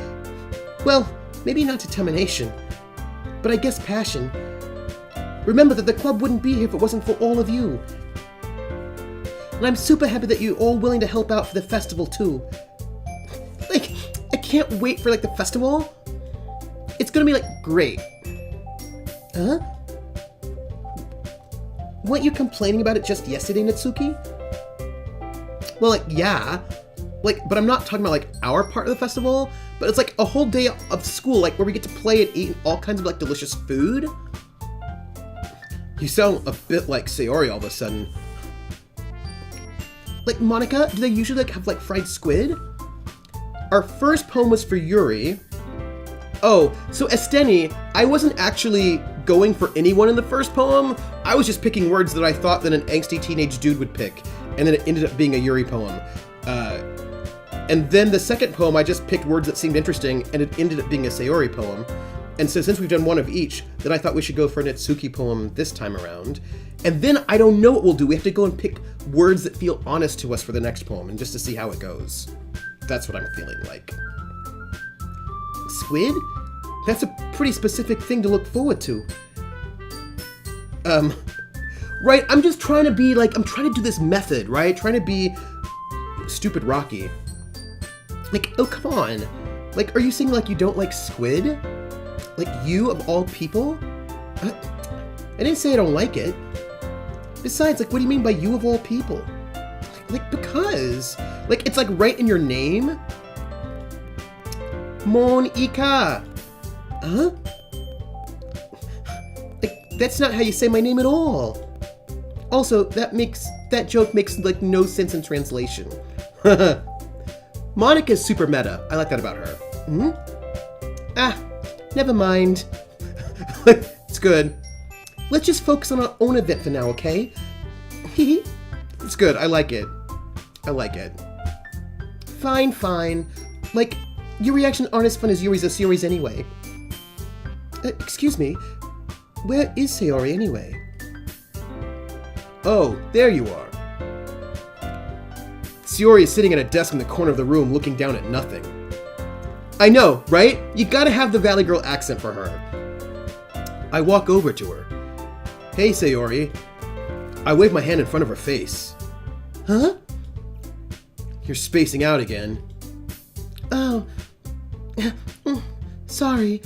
Well, maybe not determination. but I guess passion. Remember that the club wouldn't be here if it wasn't for all of you. And I'm super happy that you're all willing to help out for the festival, too. Like, I can't wait for, like, the festival. It's gonna be, like, great. Huh? Weren't you complaining about it just yesterday, Natsuki? Well, like, yeah. Like, but I'm not talking about, like, our part of the festival, but it's, like, a whole day of school, like, where we get to play and eat all kinds of, like, delicious food. You sound a bit like Sayori all of a sudden. Like, Monica, do they usually, like, have, like, fried squid? Our first poem was for Yuri. Oh, so Esteni, I wasn't actually going for anyone in the first poem. I was just picking words that I thought that an angsty teenage dude would pick, and then it ended up being a Yuri poem. And then the second poem, I just picked words that seemed interesting, and it ended up being a Sayori poem. And so since we've done one of each, then I thought we should go for a Natsuki poem this time around. And then I don't know what we'll do. We have to go and pick words that feel honest to us for the next poem, and just to see how it goes. That's what I'm feeling like. Squid? That's a pretty specific thing to look forward to. Right, I'm just trying to be like, I'm trying to do this method, right? Trying to be stupid Rocky. Like, oh, come on. Like, are you saying, like, you don't like squid? Like, you, of all people? I didn't say I don't like it. Besides, like, what do you mean by you of all people? Like, because. Like, it's, like, right in your name. Monika. Huh? Like, that's not how you say my name at all. Also, that joke makes, like, no sense in translation. Monica's super meta. I like that about her. Hmm? Ah, never mind. It's good. Let's just focus on our own event for now, okay? It's good. I like it. I like it. Fine, fine. Like, your reactions aren't as fun as Yuri's or Sayori's anyway. Excuse me. Where is Sayori anyway? Oh, there you are. Sayori is sitting at a desk in the corner of the room looking down at nothing. I know, right? You gotta have the Valley Girl accent for her. I walk over to her. Hey, Sayori. I wave my hand in front of her face. Huh? You're spacing out again. Oh. Sorry.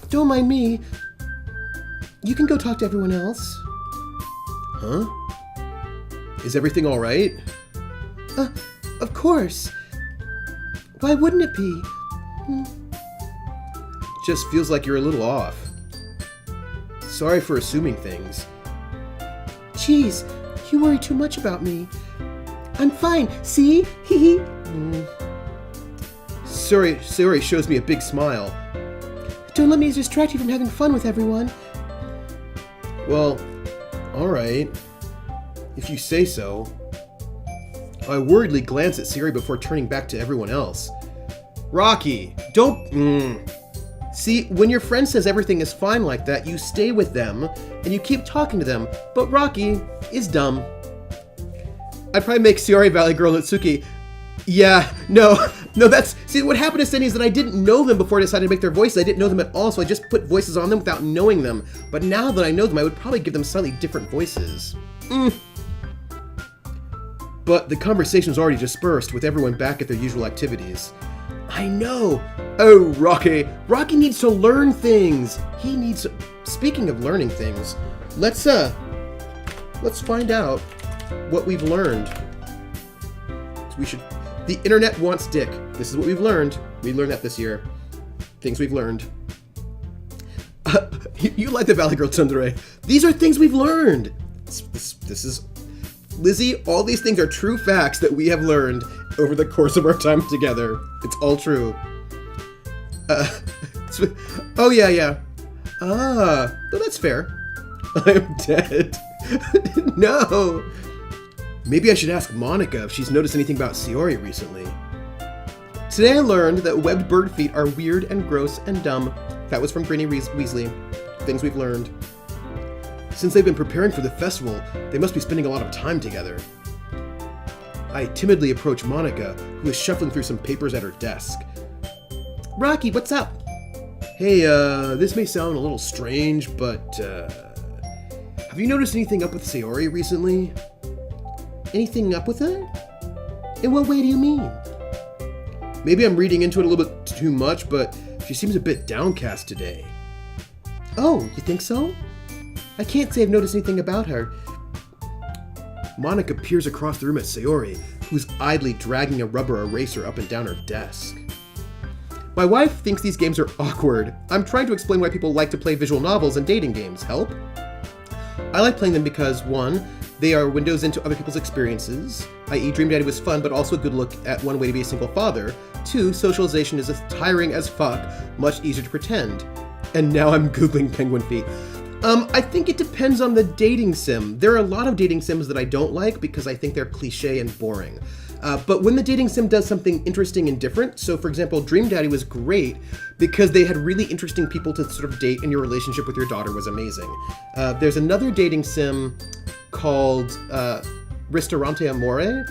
Don't mind me. You can go talk to everyone else. Huh? Is everything all right? Of course. Why wouldn't it be? Just feels like you're a little off. Sorry for assuming things. Jeez, you worry too much about me. I'm fine, see? Hee hee. Sayori shows me a big smile. Don't let me distract you from having fun with everyone. Well, alright. If you say so. I worriedly glance at Sayori before turning back to everyone else. Rocky, don't... See, when your friend says everything is fine like that, you stay with them, and you keep talking to them, but Rocky is dumb. I'd probably make Sayori Valley Girl Natsuki. Yeah, no, that's... See, what happened to Senni is that I didn't know them before I decided to make their voices. I didn't know them at all, so I just put voices on them without knowing them. But now that I know them, I would probably give them slightly different voices. But the conversation was already dispersed, with everyone back at their usual activities. I know! Oh, Rocky! Rocky needs to learn things! He needs... Speaking of learning things, let's find out what we've learned. We should... The internet wants dick. This is what we've learned. We learned that this year. Things we've learned. You like the Valley Girl Tsundere. These are things we've learned! This is... Lizzie, all these things are true facts that we have learned over the course of our time together. It's all true. Oh, yeah. Ah, well, that's fair. I'm dead. No. Maybe I should ask Monica if she's noticed anything about Sayori recently. Today I learned that webbed bird feet are weird and gross and dumb. That was from Granny Weasley. Things we've learned. Since they've been preparing for the festival, they must be spending a lot of time together. I timidly approach Monica, who is shuffling through some papers at her desk. Rocky, what's up? Hey, this may sound a little strange, but, have you noticed anything up with Sayori recently? Anything up with her? In what way do you mean? Maybe I'm reading into it a little bit too much, but she seems a bit downcast today. Oh, you think so? I can't say I've noticed anything about her. Monica peers across the room at Sayori, who's idly dragging a rubber eraser up and down her desk. My wife thinks these games are awkward. I'm trying to explain why people like to play visual novels and dating games. Help? I like playing them because, 1, they are windows into other people's experiences, i.e. Dream Daddy was fun, but also a good look at one way to be a single father. 2, socialization is as tiring as fuck, much easier to pretend. And now I'm Googling penguin feet. I think it depends on the dating sim. There are a lot of dating sims that I don't like because I think they're cliche and boring. But when the dating sim does something interesting and different, so for example, Dream Daddy was great because they had really interesting people to sort of date and your relationship with your daughter was amazing. There's another dating sim called Ristorante Amore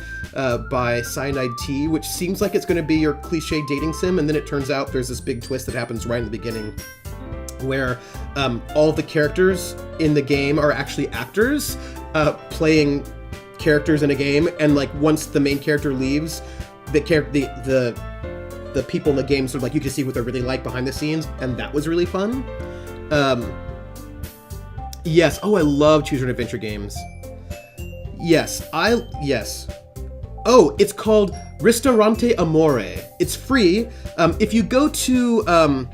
by Cyanide Tea, which seems like it's going to be your cliche dating sim, and then it turns out there's this big twist that happens right in the beginning where all the characters in the game are actually actors playing characters in a game, and like once the main character leaves, the people in the game sort of like you can see what they're really like behind the scenes, and that was really fun. Yes, oh, I love choose your own adventure games. Yes. Oh, it's called Ristorante Amore. It's free. If you go to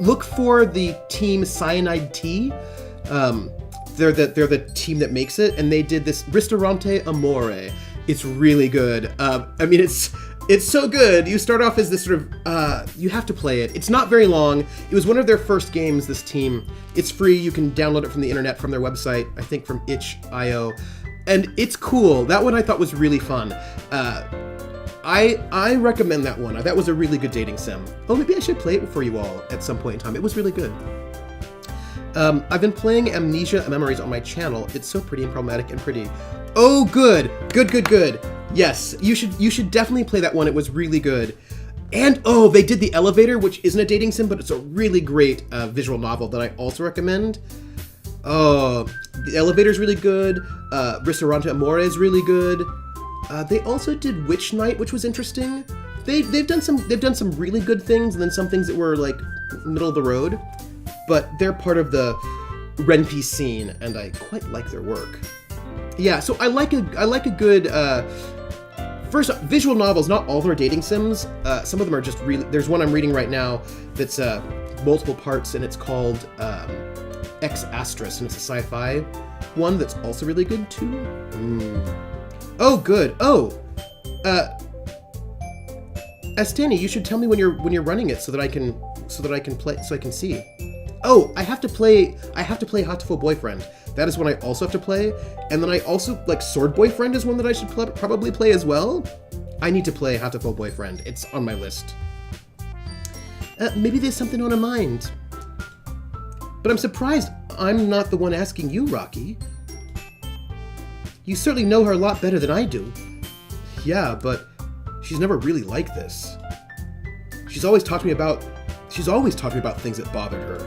look for the team Cyanide Tea. They're the team that makes it, and they did this Ristorante Amore. It's really good. I mean, it's so good. You start off as this sort of, you have to play it. It's not very long. It was one of their first games, this team. It's free. You can download it from the internet, from their website, I think from itch.io. And it's cool. That one I thought was really fun. I recommend that one. That was a really good dating sim. Oh, maybe I should play it for you all at some point in time. It was really good. I've been playing Amnesia Memories on my channel. It's so pretty and problematic and pretty. Oh, good. Good. Yes, you should definitely play that one. It was really good. And, oh, they did The Elevator, which isn't a dating sim, but it's a really great visual novel that I also recommend. Oh, The Elevator's really good. Ristorante Amore is really good. They also did Witch Night, which was interesting. They've done some really good things, and then some things that were like middle of the road. But they're part of the Renpi scene, and I quite like their work. Yeah, so I like a good first visual novels. Not all of them are dating sims. Some of them are just really. There's one I'm reading right now that's multiple parts, and it's called Ex Astris, and it's a sci-fi one that's also really good too. Oh, good. Oh, Astani, you should tell me when you're running it so that I can play, so I can see. Oh, I have to play Hatoful Boyfriend. That is one I also have to play. And then I also, like, Sword Boyfriend is one that I should probably play as well. I need to play Hatoful Boyfriend. It's on my list. Maybe there's something on her mind. But I'm surprised I'm not the one asking you, Rocky. You certainly know her a lot better than I do. Yeah, but she's never really like this. She's always talked to me about things that bothered her.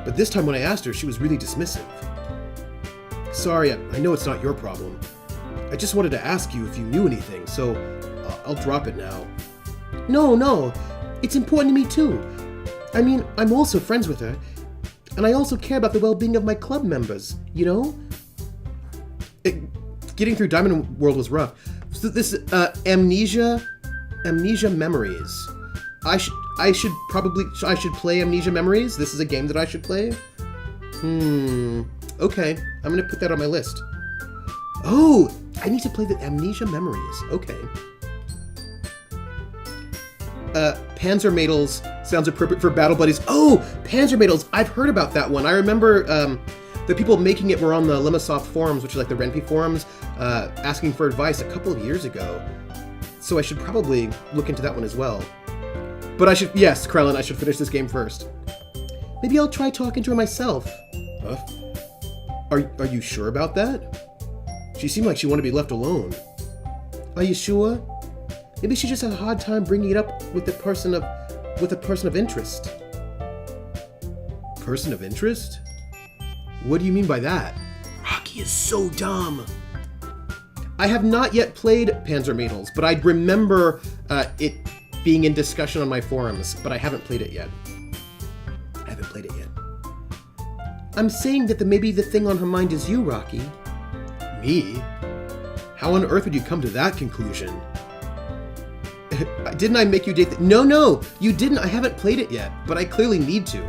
But this time when I asked her, she was really dismissive. Sorry, I know it's not your problem. I just wanted to ask you if you knew anything, so I'll drop it now. No, it's important to me too. I mean, I'm also friends with her, and I also care about the well-being of my club members, you know? Getting through Diamond World was rough. So this, Amnesia Memories. I should play Amnesia Memories. This is a game that I should play. Okay, I'm gonna put that on my list. Oh, I need to play the Amnesia Memories. Okay. Panzer Madels sounds appropriate for Battle Buddies. Oh, Panzer Madels. I've heard about that one. I remember the people making it were on the Limasoft forums, which is like the Renpi forums, asking for advice a couple of years ago. So I should probably look into that one as well. But yes, Krellin, I should finish this game first. Maybe I'll try talking to her myself. Are you sure about that? She seemed like she wanted to be left alone. Are you sure? Maybe she just had a hard time bringing it up with the person of with a person of interest. Person of interest? What do you mean by that? Rocky is so dumb. I have not yet played Panzermädels, but I remember it being in discussion on my forums, but I haven't played it yet. I'm saying that maybe the thing on her mind is you, Rocky. Me? How on earth would you come to that conclusion? Didn't I make you date No, you didn't. I haven't played it yet, but I clearly need to.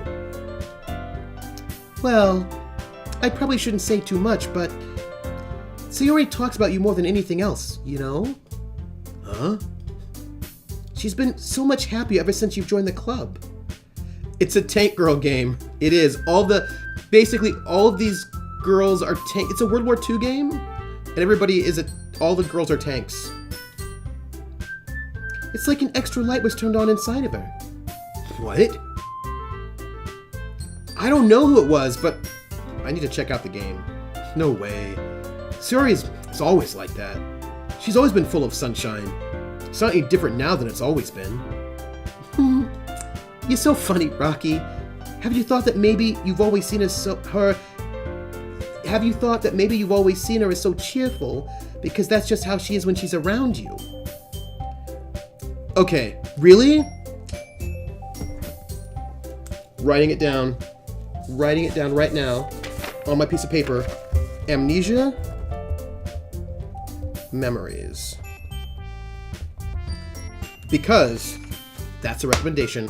Well, I probably shouldn't say too much, but Sayori talks about you more than anything else, you know? Huh? She's been so much happier ever since you've joined the club. It's a tank girl game. It is. Basically all of these girls are tank. It's a World War II game, and all the girls are tanks. It's like an extra light was turned on inside of her. What? I don't know who it was, but I need to check out the game. No way. Sayori is always like that. She's always been full of sunshine. It's not any different now than it's always been. You're so funny, Rocky. Have you thought that maybe you've always seen her as so cheerful because that's just how she is when she's around you? Okay, really? Writing it down right now on my piece of paper. Amnesia, memories. Because that's a recommendation.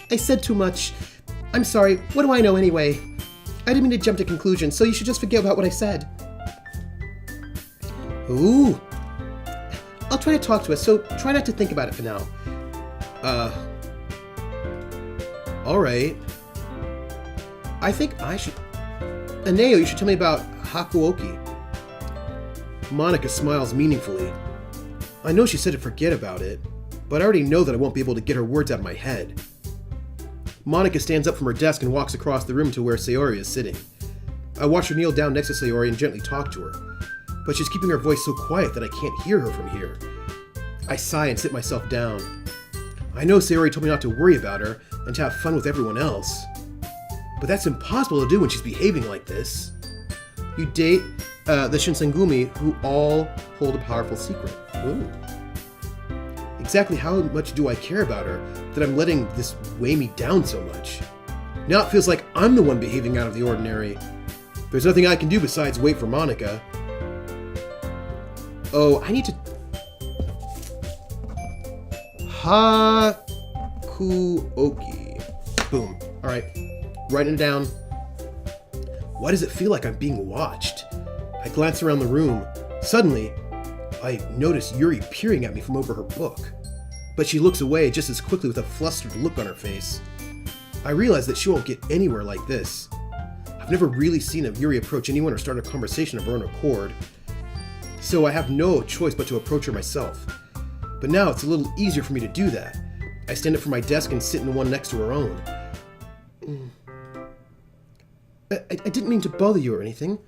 I said too much. I'm sorry. What do I know anyway? I didn't mean to jump to conclusions, so you should just forget about what I said. Ooh. I'll try to talk to her, so try not to think about it for now. Alright. I think I should... Aneo, you should tell me about Hakuoki. Monica smiles meaningfully. I know she said to forget about it, but I already know that I won't be able to get her words out of my head. Monica stands up from her desk and walks across the room to where Sayori is sitting. I watch her kneel down next to Sayori and gently talk to her, but she's keeping her voice so quiet that I can't hear her from here. I sigh and sit myself down. I know Sayori told me not to worry about her and to have fun with everyone else, but that's impossible to do when she's behaving like this. You date the Shinsengumi who all hold a powerful secret. Ooh. Exactly how much do I care about her that I'm letting this weigh me down so much? Now it feels like I'm the one behaving out of the ordinary. There's nothing I can do besides wait for Monica. Oh, I need to... Hakuoki. Boom. Alright. Writing it down. Why does it feel like I'm being watched? I glance around the room. Suddenly, I notice Yuri peering at me from over her book. But she looks away just as quickly with a flustered look on her face. I realize that she won't get anywhere like this. I've never really seen Yuri approach anyone or start a conversation of her own accord. So I have no choice but to approach her myself. But now it's a little easier for me to do that. I stand up from my desk and sit in one next to her own. I didn't mean to bother you or anything.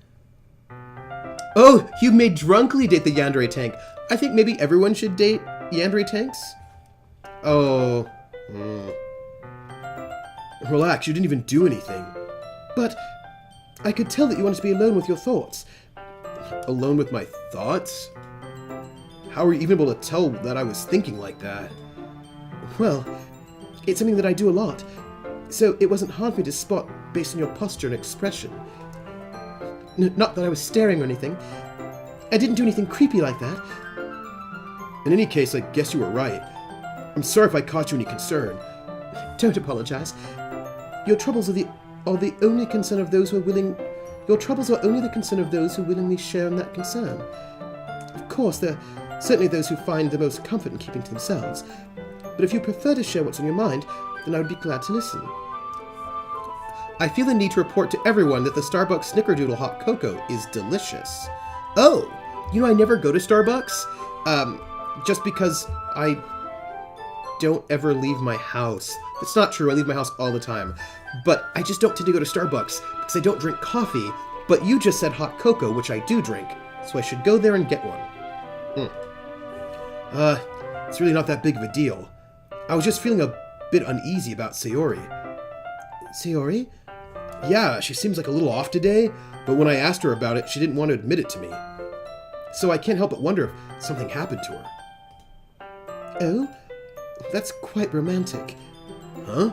Oh, you may drunkly date the Yandere tank. I think maybe everyone should date Yandere tanks. Oh. Relax, you didn't even do anything. But I could tell that you wanted to be alone with your thoughts. Alone with my thoughts? How were you even able to tell that I was thinking like that? Well, it's something that I do a lot, so it wasn't hard for me to spot based on your posture and expression. Not that I was staring or anything. I didn't do anything creepy like that. In any case, I guess you were right. I'm sorry if I caused you any concern. Don't apologize. Your troubles are the only concern of those who are willing... Your troubles are only the concern of those who willingly share in that concern. Of course, there are certainly those who find the most comfort in keeping to themselves. But if you prefer to share what's on your mind, then I would be glad to listen. I feel the need to report to everyone that the Starbucks Snickerdoodle Hot Cocoa is delicious. Oh, you know I never go to Starbucks? Just because I don't ever leave my house. It's not true, I leave my house all the time. But I just don't tend to go to Starbucks because I don't drink coffee. But you just said hot cocoa, which I do drink, so I should go there and get one. It's really not that big of a deal. I was just feeling a bit uneasy about Sayori. Sayori? Yeah, she seems like a little off today, but when I asked her about it, she didn't want to admit it to me. So I can't help but wonder if something happened to her. Oh? That's quite romantic. Huh?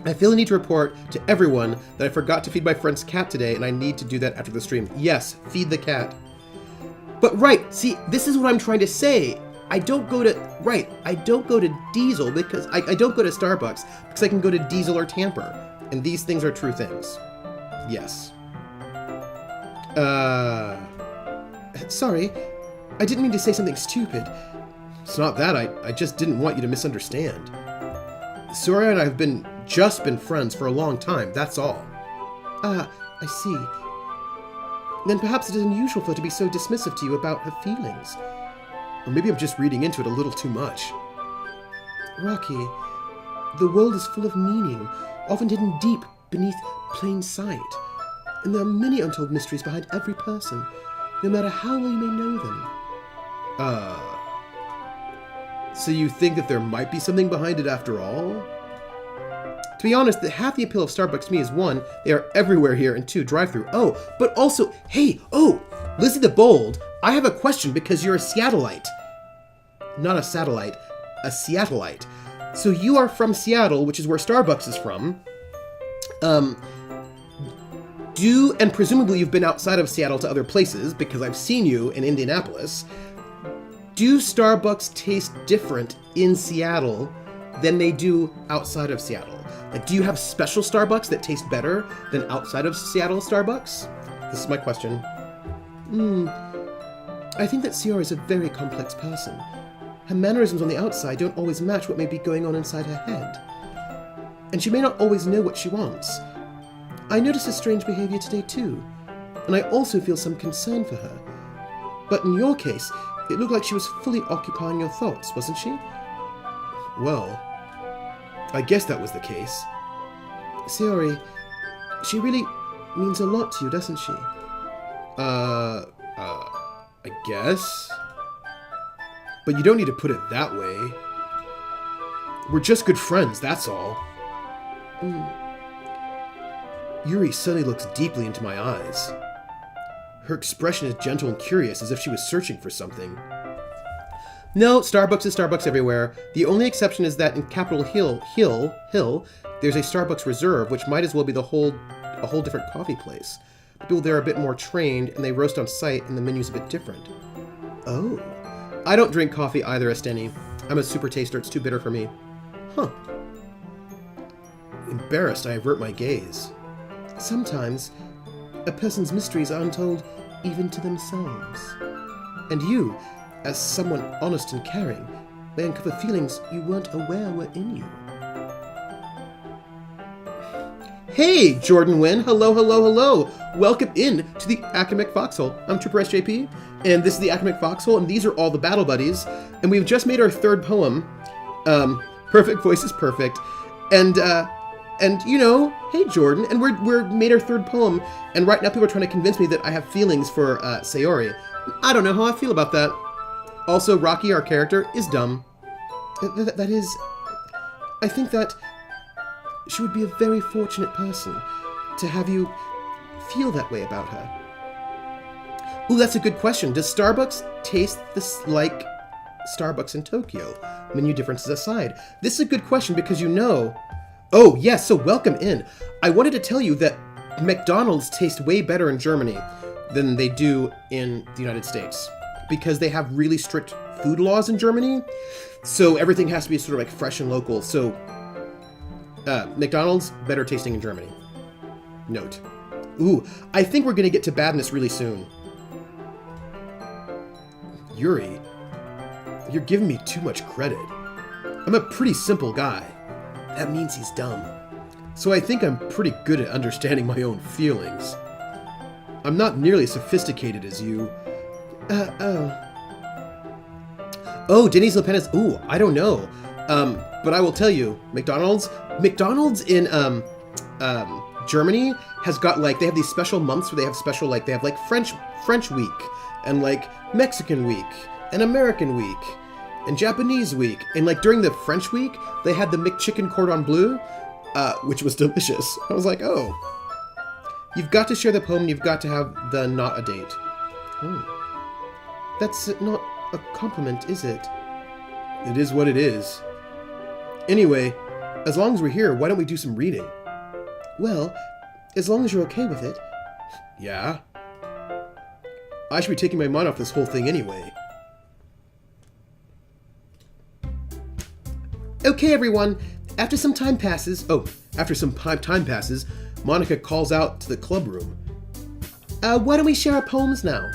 I feel the need to report to everyone that I forgot to feed my friend's cat today, and I need to do that after the stream. Yes, feed the cat. But right, see, this is what I'm trying to say. I don't go to Diesel because I don't go to Starbucks because I can go to Diesel or Tamper. And these things are true things. Yes. Sorry. I didn't mean to say something stupid. It's not that. I just didn't want you to misunderstand. Soraya and I have just been friends for a long time, that's all. Ah, I see. Then perhaps it is unusual for her to be so dismissive to you about her feelings. Or maybe I'm just reading into it a little too much. Rocky, the world is full of meaning, often hidden deep beneath plain sight. And there are many untold mysteries behind every person, no matter how well you may know them. So you think that there might be something behind it after all? To be honest, half the appeal of Starbucks to me is 1, they are everywhere here, and 2, drive-through. Oh, but also, hey, Lizzie the Bold, I have a question because you're a Seattleite. Not a satellite, a Seattleite. So you are from Seattle, which is where Starbucks is from. And presumably you've been outside of Seattle to other places, because I've seen you in Indianapolis. Do Starbucks taste different in Seattle than they do outside of Seattle? Like, do you have special Starbucks that taste better than outside of Seattle Starbucks? This is my question. I think that Sayori is a very complex person. Her mannerisms on the outside don't always match what may be going on inside her head. And she may not always know what she wants. I noticed her strange behavior today too, and I also feel some concern for her. But in your case, it looked like she was fully occupying your thoughts, wasn't she? Well, I guess that was the case. Sayori, she really means a lot to you, doesn't she? I guess? But you don't need to put it that way. We're just good friends, that's all. Yuri suddenly looks deeply into my eyes. Her expression is gentle and curious, as if she was searching for something. No, Starbucks is Starbucks everywhere. The only exception is that in Capitol Hill, there's a Starbucks Reserve, which might as well be a whole different coffee place. The people there are a bit more trained, and they roast on site, and the menu's a bit different. Oh. I don't drink coffee either, Esteni. I'm a super taster, it's too bitter for me. Huh. Embarrassed, I avert my gaze. Sometimes, a person's mysteries are untold even to themselves. And you, as someone honest and caring, may uncover feelings you weren't aware were in you. Hey, Jordan Wynn! Hello, hello, hello! Welcome in to the Academic Foxhole. I'm Trooper SJP, and this is the Academic Foxhole, and these are all the battle buddies. And we've just made our third poem. Perfect Voice is Perfect. And you know, hey Jordan, and we're made our third poem, and right now people are trying to convince me that I have feelings for Sayori. I don't know how I feel about that. Also, Rocky, our character, is dumb. That is, I think that she would be a very fortunate person to have you feel that way about her. Ooh, that's a good question. Does Starbucks taste like Starbucks in Tokyo? Menu differences aside. This is a good question because you know... Oh, yes, so welcome in. I wanted to tell you that McDonald's tastes way better in Germany than they do in the United States because they have really strict food laws in Germany. So everything has to be sort of like fresh and local. So McDonald's, better tasting in Germany. Note. Ooh, I think we're going to get to badness really soon. Yuri, you're giving me too much credit. I'm a pretty simple guy. That means he's dumb. So I think I'm pretty good at understanding my own feelings. I'm not nearly as sophisticated as you. Oh, Denny's Le Pen is... Ooh, I don't know. But I will tell you, McDonald's in Germany has got like, they have these special months where they have special, like, they have like French week and like Mexican week and American week. and Japanese week. And like during the French week, they had the McChicken cordon bleu, which was delicious. I was like, oh. You've got to share the poem and you've got to have the not a date. Oh. That's not a compliment, is it? It is what it is. Anyway, as long as we're here, why don't we do some reading? Well, as long as you're okay with it. Yeah. I should be taking my mind off this whole thing anyway. Okay, everyone. After some time passes, Monica calls out to the club room. Why don't we share our poems now?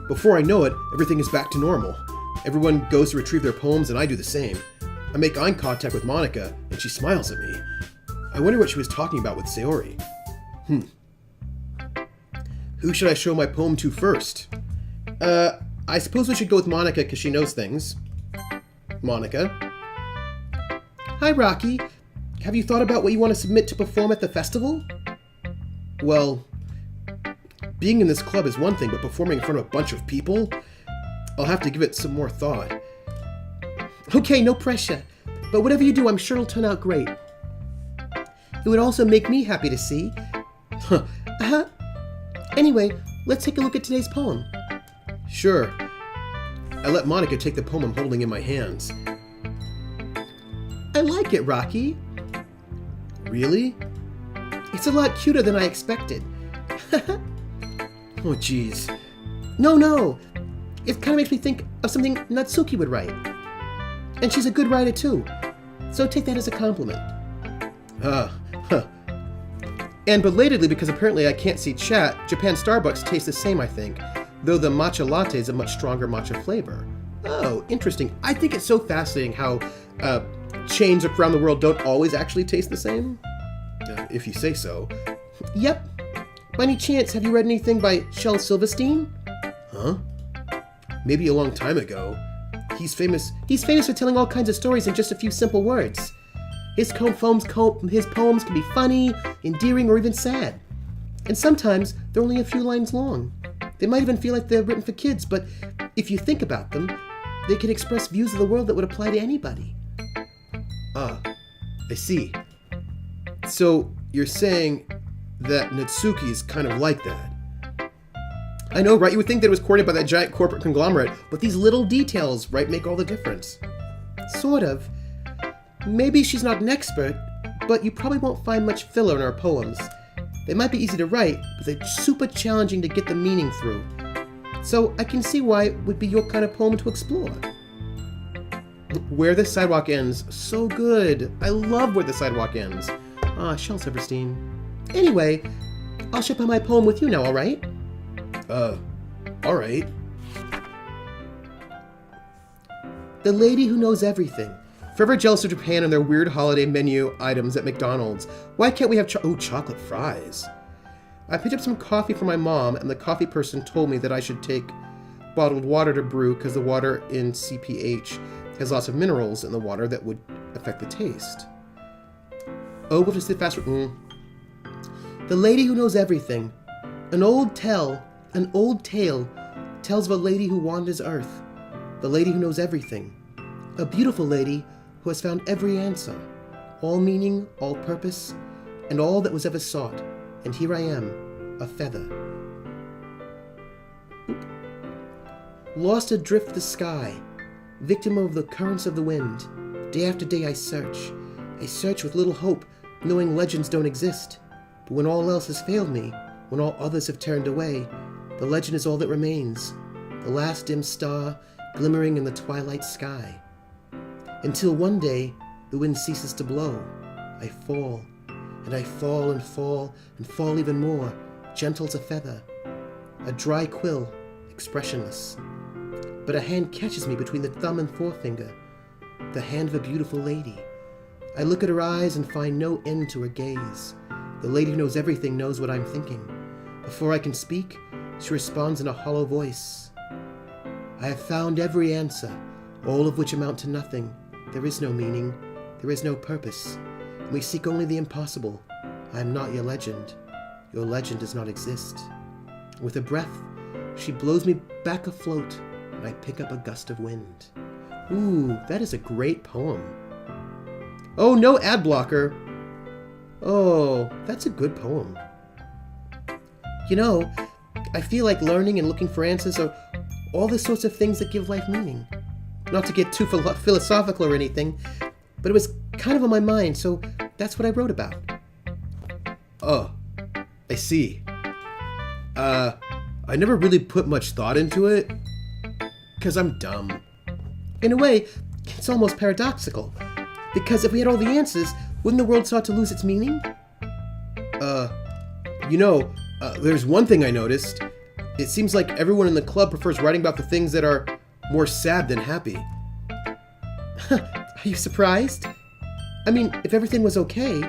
Before I know it, everything is back to normal. Everyone goes to retrieve their poems and I do the same. I make eye contact with Monica and she smiles at me. I wonder what she was talking about with Sayori. Who should I show my poem to first? I suppose we should go with Monica because she knows things. Monica. Hi, Rocky. Have you thought about what you want to submit to perform at the festival? Well, being in this club is one thing, but performing in front of a bunch of people? I'll have to give it some more thought. Okay, no pressure. But whatever you do, I'm sure it'll turn out great. It would also make me happy to see. Anyway, let's take a look at today's poem. Sure. I let Monica take the poem I'm holding in my hands. I like it, Rocky. Really? It's a lot cuter than I expected. Oh, jeez. No. It kind of makes me think of something Natsuki would write. And she's a good writer, too. So take that as a compliment. And belatedly, because apparently I can't see chat, Japan Starbucks tastes the same, I think, though the matcha latte is a much stronger matcha flavor. Oh, interesting. I think it's so fascinating how chains around the world don't always actually taste the same. If you say so. Yep. By any chance, have you read anything by Shel Silverstein? Huh? Maybe a long time ago. He's famous for telling all kinds of stories in just a few simple words. His poems can be funny, endearing, or even sad. And sometimes they're only a few lines long. They might even feel like they're written for kids, but if you think about them, they can express views of the world that would apply to anybody. I see. So you're saying that Natsuki is kind of like that. I know, right? You would think that it was courted by that giant corporate conglomerate, but these little details, right, make all the difference. Sort of. Maybe she's not an expert, but you probably won't find much filler in her poems. They might be easy to write, but they're super challenging to get the meaning through. So I can see why it would be your kind of poem to explore. Where the Sidewalk Ends. So good. I love Where the Sidewalk Ends. Shel Silverstein. Anyway, I'll ship out my poem with you now, alright? Alright. The Lady Who Knows Everything. Forever jealous of Japan and their weird holiday menu items at McDonald's. Why can't we have chocolate fries? I picked up some coffee for my mom, and the coffee person told me that I should take bottled water to brew because the water in CPH has lots of minerals in the water that would affect the taste. Oh, we'll just sit faster. The Lady Who Knows Everything. An old tale tells of a lady who wanders Earth. The lady who knows everything. A beautiful lady who has found every answer, all meaning, all purpose, and all that was ever sought. And here I am, a feather. Lost adrift the sky, victim of the currents of the wind. Day after day I search with little hope, knowing legends don't exist. But when all else has failed me, when all others have turned away, the legend is all that remains, the last dim star glimmering in the twilight sky. Until one day, the wind ceases to blow. I fall, and I fall and fall and fall even more, gentle as a feather, a dry quill, expressionless. But a hand catches me between the thumb and forefinger, the hand of a beautiful lady. I look at her eyes and find no end to her gaze. The lady who knows everything knows what I'm thinking. Before I can speak, she responds in a hollow voice. I have found every answer, all of which amount to nothing. There is no meaning, there is no purpose. We seek only the impossible. I am not your legend. Your legend does not exist. With a breath, she blows me back afloat, and I pick up a gust of wind. Ooh, that is a great poem. Oh, no ad blocker. Oh, that's a good poem. You know, I feel like learning and looking for answers are all the sorts of things that give life meaning. Not to get too philosophical or anything, but it was kind of on my mind, so that's what I wrote about. Oh, I see. I never really put much thought into it, because I'm dumb. In a way, it's almost paradoxical, because if we had all the answers, wouldn't the world start to lose its meaning? There's one thing I noticed. It seems like everyone in the club prefers writing about the things that are more sad than happy. Are you surprised? I mean, if everything was okay,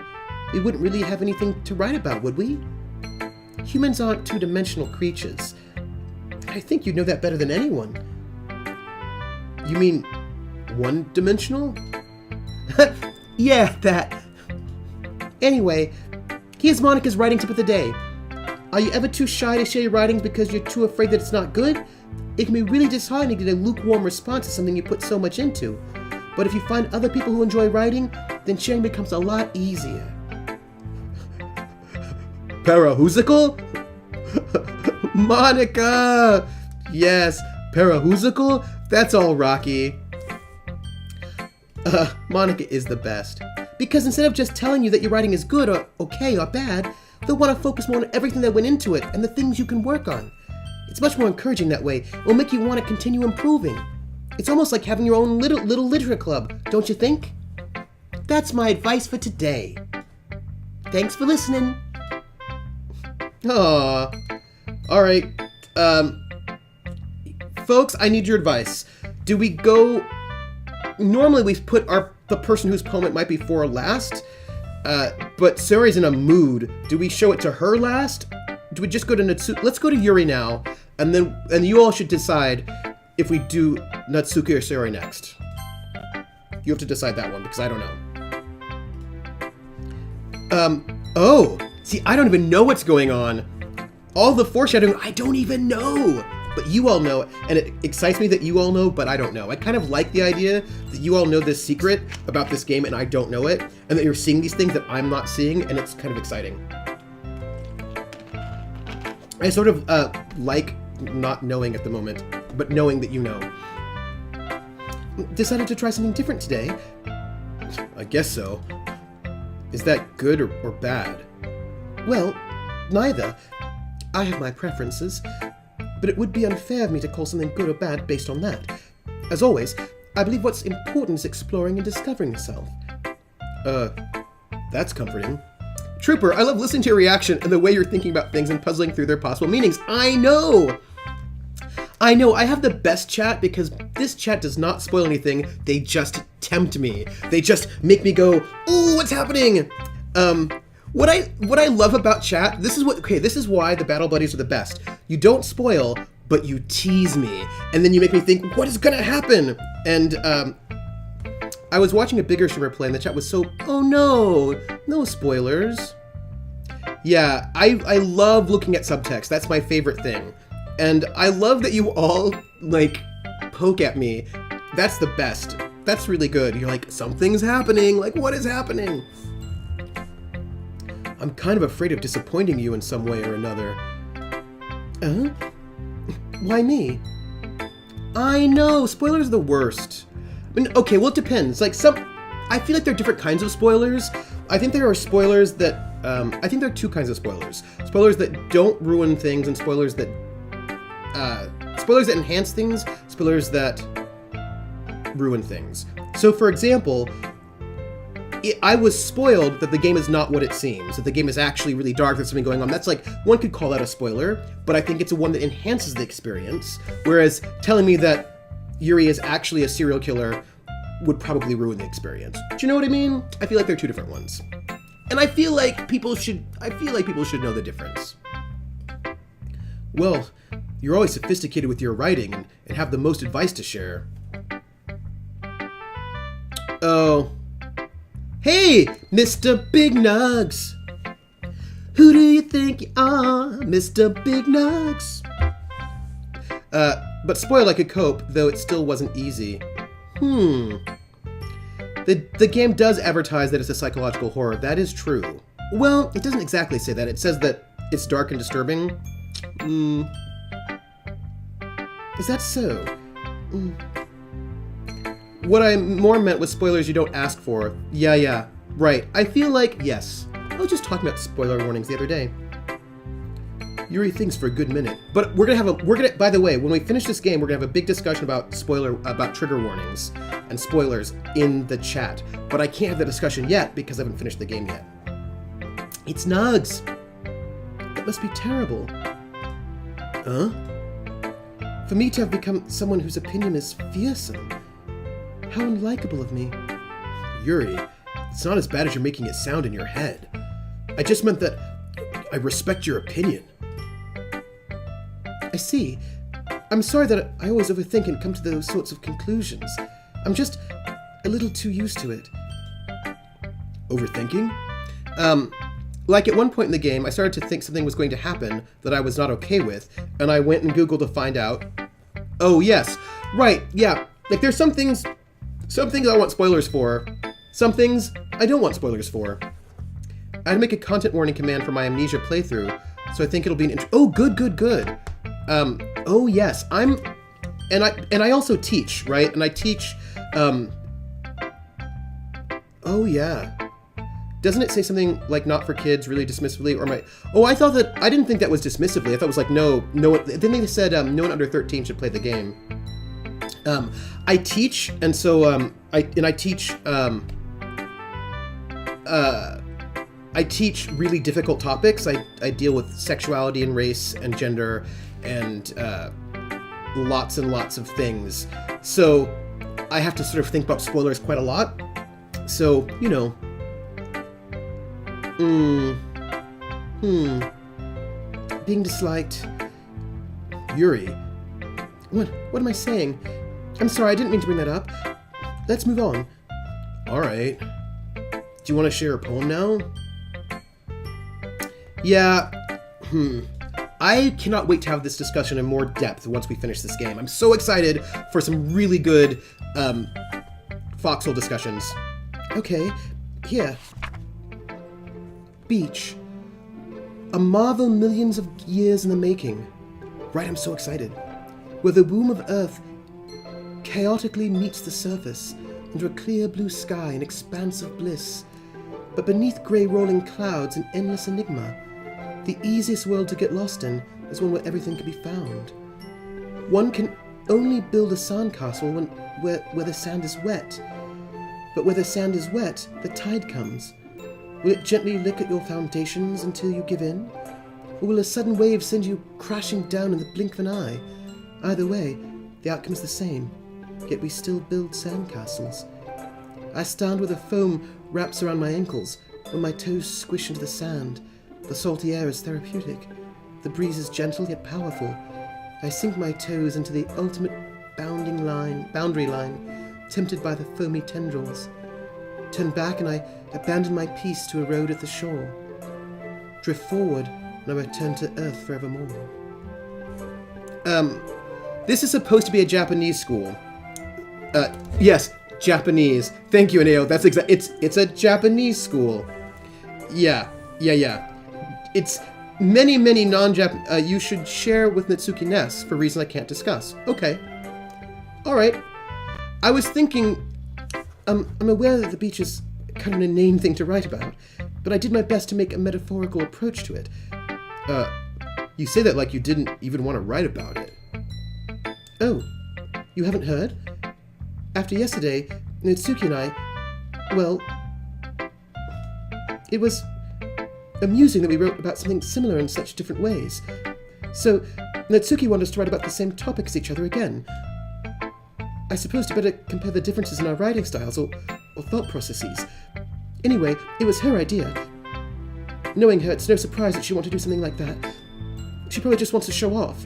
we wouldn't really have anything to write about, would we? Humans aren't two-dimensional creatures. I think you'd know that better than anyone. You mean one-dimensional? Yeah, that. Anyway, here's Monica's writing tip of the day. Are you ever too shy to share your writings because you're too afraid that it's not good? It can be really disheartening to get a lukewarm response to something you put so much into. But if you find other people who enjoy writing, then sharing becomes a lot easier. Parahoosical? Monica! Yes, parahoosical? That's all rocky. Monica is the best. Because instead of just telling you that your writing is good or okay or bad, they'll want to focus more on everything that went into it and the things you can work on. It's much more encouraging that way. It will make you want to continue improving. It's almost like having your own little literature club, don't you think? That's my advice for today. Thanks for listening. Aww. Alright. Folks, I need your advice. Do we go... Normally we put the person whose poem it might be for last, but Suri's in a mood. Do we show it to her last? Do we just go to Natsuki? Let's go to Yuri now, and you all should decide if we do Natsuki or Suri next. You have to decide that one, because I don't know. Oh! See, I don't even know what's going on. All the foreshadowing, I don't even know! But you all know, and it excites me that you all know, but I don't know. I kind of like the idea that you all know this secret about this game and I don't know it, and that you're seeing these things that I'm not seeing, and it's kind of exciting. I sort of like not knowing at the moment, but knowing that you know. Decided to try something different today. I guess so. Is that good or bad? Well, neither. I have my preferences, but it would be unfair of me to call something good or bad based on that. As always, I believe what's important is exploring and discovering yourself. That's comforting. Trooper, I love listening to your reaction and the way you're thinking about things and puzzling through their possible meanings. I know! I have the best chat because this chat does not spoil anything. They just tempt me. They just make me go, ooh, what's happening? What I love about chat, this is why the Battle Buddies are the best. You don't spoil, but you tease me. And then you make me think, what is gonna happen? And, I was watching a bigger streamer play and the chat was so, oh no spoilers. Yeah, I love looking at subtext. That's my favorite thing. And I love that you all, poke at me. That's the best. That's really good. You're like, something's happening. Like, what is happening? I'm kind of afraid of disappointing you in some way or another. Why me? I know, spoilers are the worst. I mean, okay, well, it depends. I feel like there are different kinds of spoilers. I think there are spoilers that, I think there are two kinds of spoilers. Spoilers that don't ruin things and spoilers that enhance things, spoilers that ruin things. So, for example, I was spoiled that the game is not what it seems, that the game is actually really dark, there's something going on. That's one could call that a spoiler, but I think it's one that enhances the experience, whereas telling me that Yuri is actually a serial killer would probably ruin the experience. Do you know what I mean? I feel like they're two different ones. And I feel like people should know the difference. Well, you're always sophisticated with your writing and have the most advice to share. Oh. Hey, Mr. Big Nugs! Who do you think you are, Mr. Big Nugs? But spoiled I could cope, though it still wasn't easy. The game does advertise that it's a psychological horror. That is true. Well, it doesn't exactly say that. It says that it's dark and disturbing. Is that so? What I more meant was spoilers you don't ask for. Yeah, right. I feel like, yes. I was just talking about spoiler warnings the other day. Yuri thinks for a good minute. But we're gonna by the way, when we finish this game, we're gonna have a big discussion about trigger warnings and spoilers in the chat. But I can't have the discussion yet because I haven't finished the game yet. It's Nugs! That must be terrible. Huh? For me to have become someone whose opinion is fearsome. How unlikable of me. Yuri, it's not as bad as you're making it sound in your head. I just meant that I respect your opinion. I see. I'm sorry that I always overthink and come to those sorts of conclusions. I'm just a little too used to it. Overthinking? Like at one point in the game, I started to think something was going to happen that I was not okay with, and I went and Googled to find out. Oh yes, right, yeah. Like there's some things I want spoilers for. Some things I don't want spoilers for. I had to make a content warning command for my Amnesia playthrough, so I think it'll be an oh, good. Oh yes, and I also teach, right? And I teach, oh yeah. Doesn't it say something like not for kids really dismissively, or I didn't think that was dismissively. I thought it was like, no one, then they said, no one under 13 should play the game. I teach, and so, I teach really difficult topics. I deal with sexuality and race and gender and lots and lots of things. So I have to sort of think about spoilers quite a lot. So, you know. Being disliked. Yuri. What am I saying? I'm sorry, I didn't mean to bring that up. Let's move on. Alright. Do you want to share a poem now? Yeah. I cannot wait to have this discussion in more depth once we finish this game. I'm so excited for some really good foxhole discussions. Okay, here. Beach. A marvel millions of years in the making. Right, I'm so excited. Where the womb of Earth chaotically meets the surface, under a clear blue sky, an expanse of bliss. But beneath grey rolling clouds, an endless enigma. The easiest world to get lost in is one where everything can be found. One can only build a sandcastle where the sand is wet. But where the sand is wet, the tide comes. Will it gently lick at your foundations until you give in? Or will a sudden wave send you crashing down in the blink of an eye? Either way, the outcome's the same, yet we still build sandcastles. I stand where the foam wraps around my ankles, when my toes squish into the sand. The salty air is therapeutic. The breeze is gentle yet powerful. I sink my toes into the ultimate boundary line, tempted by the foamy tendrils. Turn back and I abandon my peace to erode at the shore. Drift forward and I return to Earth forevermore. This is supposed to be a Japanese school. Yes, Japanese. Thank you, Aneo. That's it's a Japanese school. Yeah. It's many non-Jap. You should share with Natsuki Ness for reasons I can't discuss. Okay. All right. I was thinking. I'm aware that the beach is kind of an inane thing to write about, but I did my best to make a metaphorical approach to it. You say that like you didn't even want to write about it. Oh, you haven't heard? After yesterday, Natsuki and I, well, it was amusing that we wrote about something similar in such different ways. So, Natsuki wanted us to write about the same topic as each other again. I suppose to better compare the differences in our writing styles or thought processes. Anyway, it was her idea. Knowing her, it's no surprise that she wanted to do something like that. She probably just wants to show off.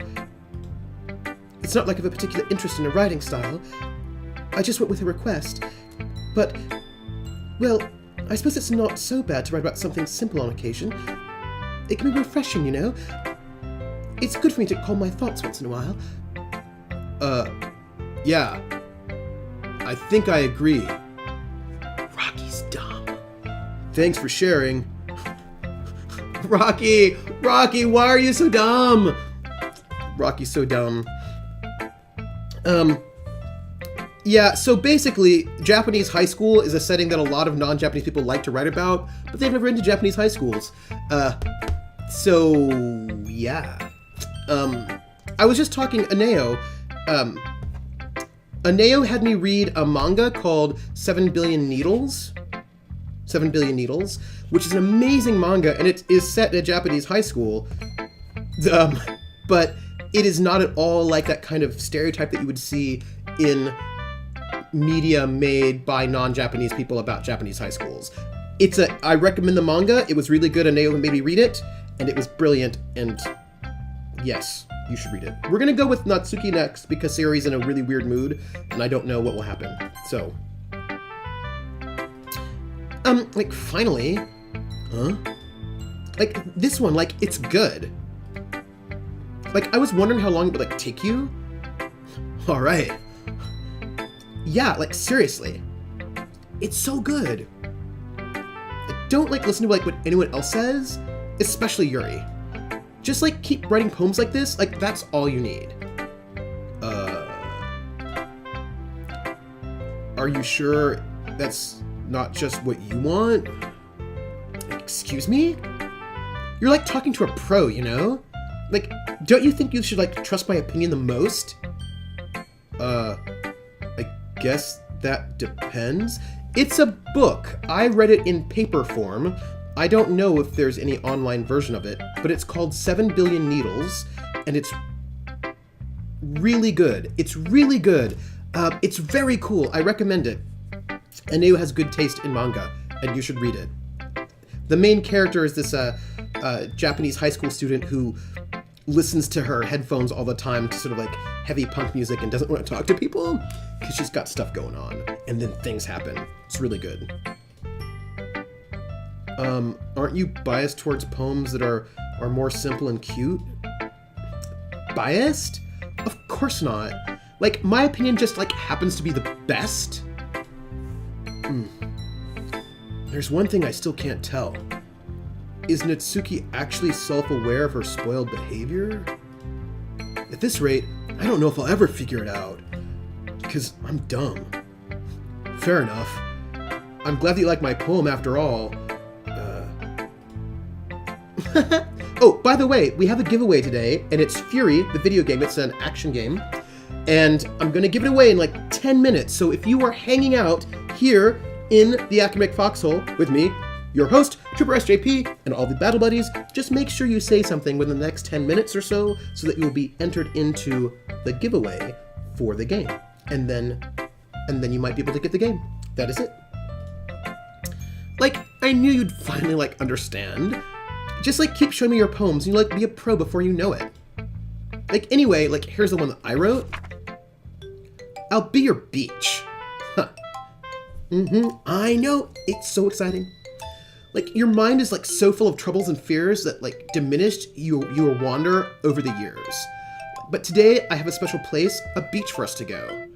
It's not like I have a particular interest in her writing style. I just went with her request. But, well, I suppose it's not so bad to write about something simple on occasion. It can be refreshing, you know? It's good for me to calm my thoughts once in a while. Yeah. I think I agree. Rocky's dumb. Thanks for sharing. Rocky, why are you so dumb? Rocky's so dumb. Yeah, so basically, Japanese high school is a setting that a lot of non-Japanese people like to write about, but they've never been to Japanese high schools. So, yeah. I was just talking Aneo. Aneo had me read a manga called 7 Billion Needles. 7 Billion Needles, which is an amazing manga, and it is set in a Japanese high school. But it is not at all like that kind of stereotype that you would see in media made by non-Japanese people about Japanese high schools. I recommend the manga. It was really good. Aneo made me read it, and it was brilliant, and yes, you should read it. We're gonna go with Natsuki next because Sayori's in a really weird mood, and I don't know what will happen. So, finally, this one, it's good. I was wondering how long it would, take you. All right. Yeah, seriously. It's so good. Don't, listen to, what anyone else says, especially Yuri. Just, keep writing poems like this. That's all you need. Are you sure that's not just what you want? Excuse me? You're, talking to a pro, you know? Don't you think you should, trust my opinion the most? I guess that depends. It's a book. I read it in paper form. I don't know if there's any online version of it, but it's called 7 Billion Needles, and it's really good. It's really good. It's very cool. I recommend it. Aneo has good taste in manga, and you should read it. The main character is this Japanese high school student who listens to her headphones all the time to sort of heavy punk music and doesn't want to talk to people because she's got stuff going on, and then things happen. It's really good. Aren't you biased towards poems that are more simple and cute? Biased? Of course not. My opinion just happens to be the best. There's one thing I still can't tell. Is Natsuki actually self-aware of her spoiled behavior? At this rate, I don't know if I'll ever figure it out. Because I'm dumb. Fair enough. I'm glad that you like my poem after all. Oh, by the way, we have a giveaway today, and it's Fury, the video game. It's an action game. And I'm going to give it away in 10 minutes. So if you are hanging out here in the Academic Foxhole with me, your host, Trooper SJP, and all the battle buddies, just make sure you say something within the next 10 minutes or so that you will be entered into the giveaway for the game. And then you might be able to get the game. That is it. I knew you'd finally, understand. Just, keep showing me your poems, and you, be a pro before you know it. Anyway, here's the one that I wrote. I'll be your beach. Huh. I know. It's so exciting. Your mind is, so full of troubles and fears that, diminished your wander over the years. But today, I have a special place, a beach for us to go.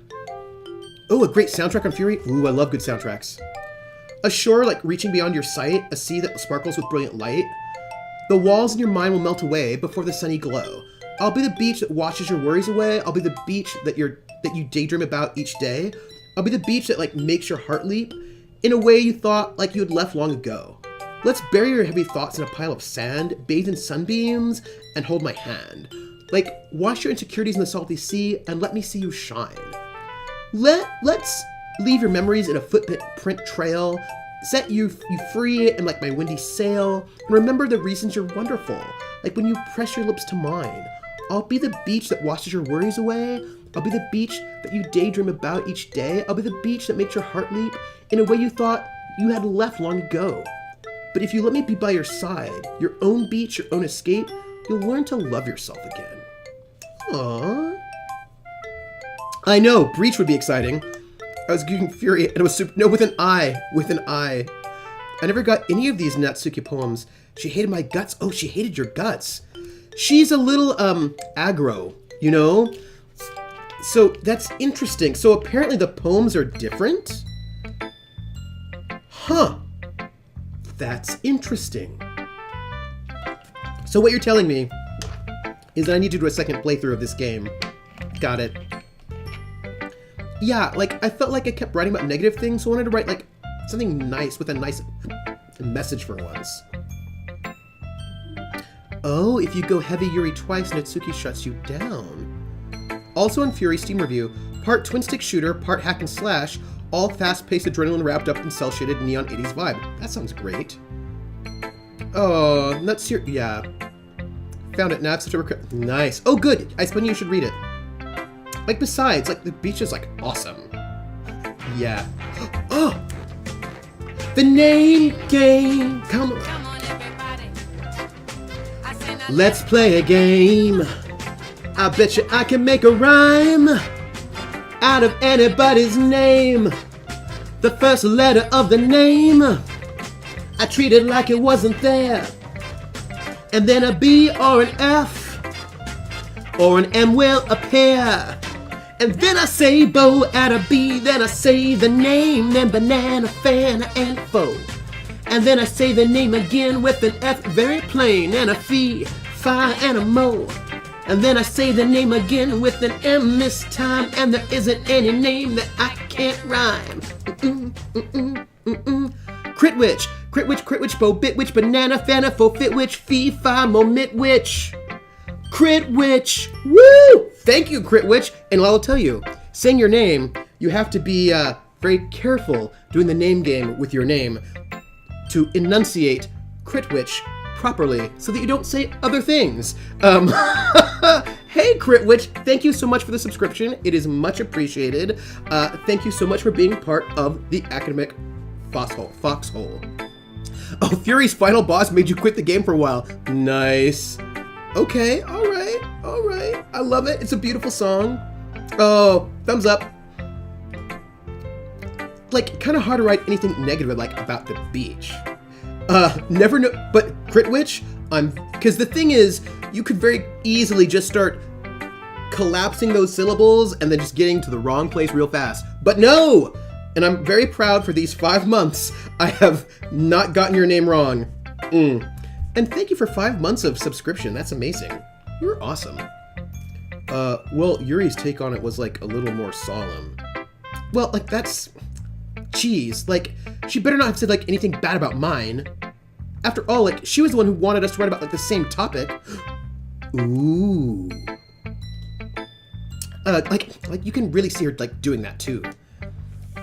Oh, a great soundtrack on Fury? Ooh, I love good soundtracks. A shore, reaching beyond your sight, a sea that sparkles with brilliant light. The walls in your mind will melt away before the sunny glow. I'll be the beach that washes your worries away. I'll be the beach that you daydream about each day. I'll be the beach that, makes your heart leap in a way you thought, you had left long ago. Let's bury your heavy thoughts in a pile of sand, bathe in sunbeams, and hold my hand. Wash your insecurities in the salty sea, and let me see you shine. Let's leave your memories in a footprint trail, set you free in my windy sail, and remember the reasons you're wonderful, when you press your lips to mine. I'll be the beach that washes your worries away. I'll be the beach that you daydream about each day. I'll be the beach that makes your heart leap in a way you thought you had left long ago. But if you let me be by your side, your own beach, your own escape, you'll learn to love yourself again. Aww. I know, Breach would be exciting. I was Googling Fury, and it was super... No, with an I. With an I. I never got any of these Natsuki poems. She hated my guts. Oh, she hated your guts. She's a little, aggro, you know? So that's interesting. So apparently the poems are different? Huh. That's interesting. So what you're telling me is that I need to do a second playthrough of this game. Got it. Yeah, like, I felt like I kept writing about negative things, so I wanted to write, like, something nice with a nice message for once. Oh, if you go heavy Yuri twice, Natsuki shuts you down. Also on Fury Steam Review, part twin-stick shooter, part hack and slash, all fast-paced adrenaline wrapped up in cel-shaded neon 80s vibe. That sounds great. Oh, that's your... yeah. Found it now. It's such a... nice. Oh, good. I suppose you should read it. Like, besides, like, the beach is, like, awesome. Yeah. Oh! The name game! Come on, everybody. Let's play a game. I bet you I can make a rhyme out of anybody's name. The first letter of the name, I treat it like it wasn't there. And then a B or an F or an M will appear. And then I say bow at a B, then I say the name, then banana, fan, and foe. And then I say the name again with an F very plain, and a fee, fi, and a mo. And then I say the name again with an M this time, and there isn't any name that I can't rhyme. Crit witch, bow, bit witch, banana, fana, fo, fit witch, fee, fi, mo, mit witch. Crit witch, woo! Thank you, Crit witch. And I'll tell you, saying your name, you have to be very careful doing the name game with your name to enunciate Crit witch properly so that you don't say other things. Hey, Crit witch, thank you so much for the subscription. It is much appreciated. Thank you so much for being part of the academic foxhole. Oh, Fury's final boss made you quit the game for a while. Nice. Okay, all right. I love it. It's a beautiful song. Oh, thumbs up. Like, kind of hard to write anything negative like about the beach. Never know, but Crit Witch, because the thing is, you could very easily just start collapsing those syllables and then just getting to the wrong place real fast. But no! And I'm very proud for these 5 months. I have not gotten your name wrong. And thank you for 5 months of subscription. That's amazing. You're awesome. Well, Yuri's take on it was, like, a little more solemn. Well, like, that's... Jeez, like, she better not have said, like, anything bad about mine. After all, like, she was the one who wanted us to write about, like, the same topic. Ooh. Like, you can really see her, like, doing that, too.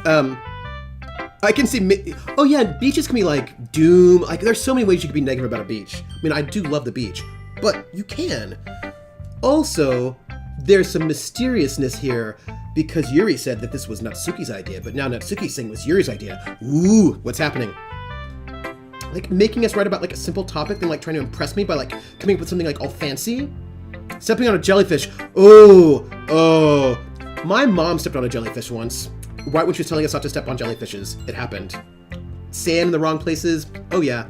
I can see... Oh, yeah, beaches can be, like, doom. Like, there's so many ways you could be negative about a beach. I mean, I do love the beach. But you can. Also, there's some mysteriousness here because Yuri said that this was Natsuki's idea, but now Natsuki's saying it was Yuri's idea. Ooh, what's happening? Like, making us write about, like, a simple topic, then, like, trying to impress me by, like, coming up with something, like, all fancy? Stepping on a jellyfish. Oh. My mom stepped on a jellyfish once. Right when she was telling us not to step on jellyfishes. It happened. Sand in the wrong places. Oh, yeah.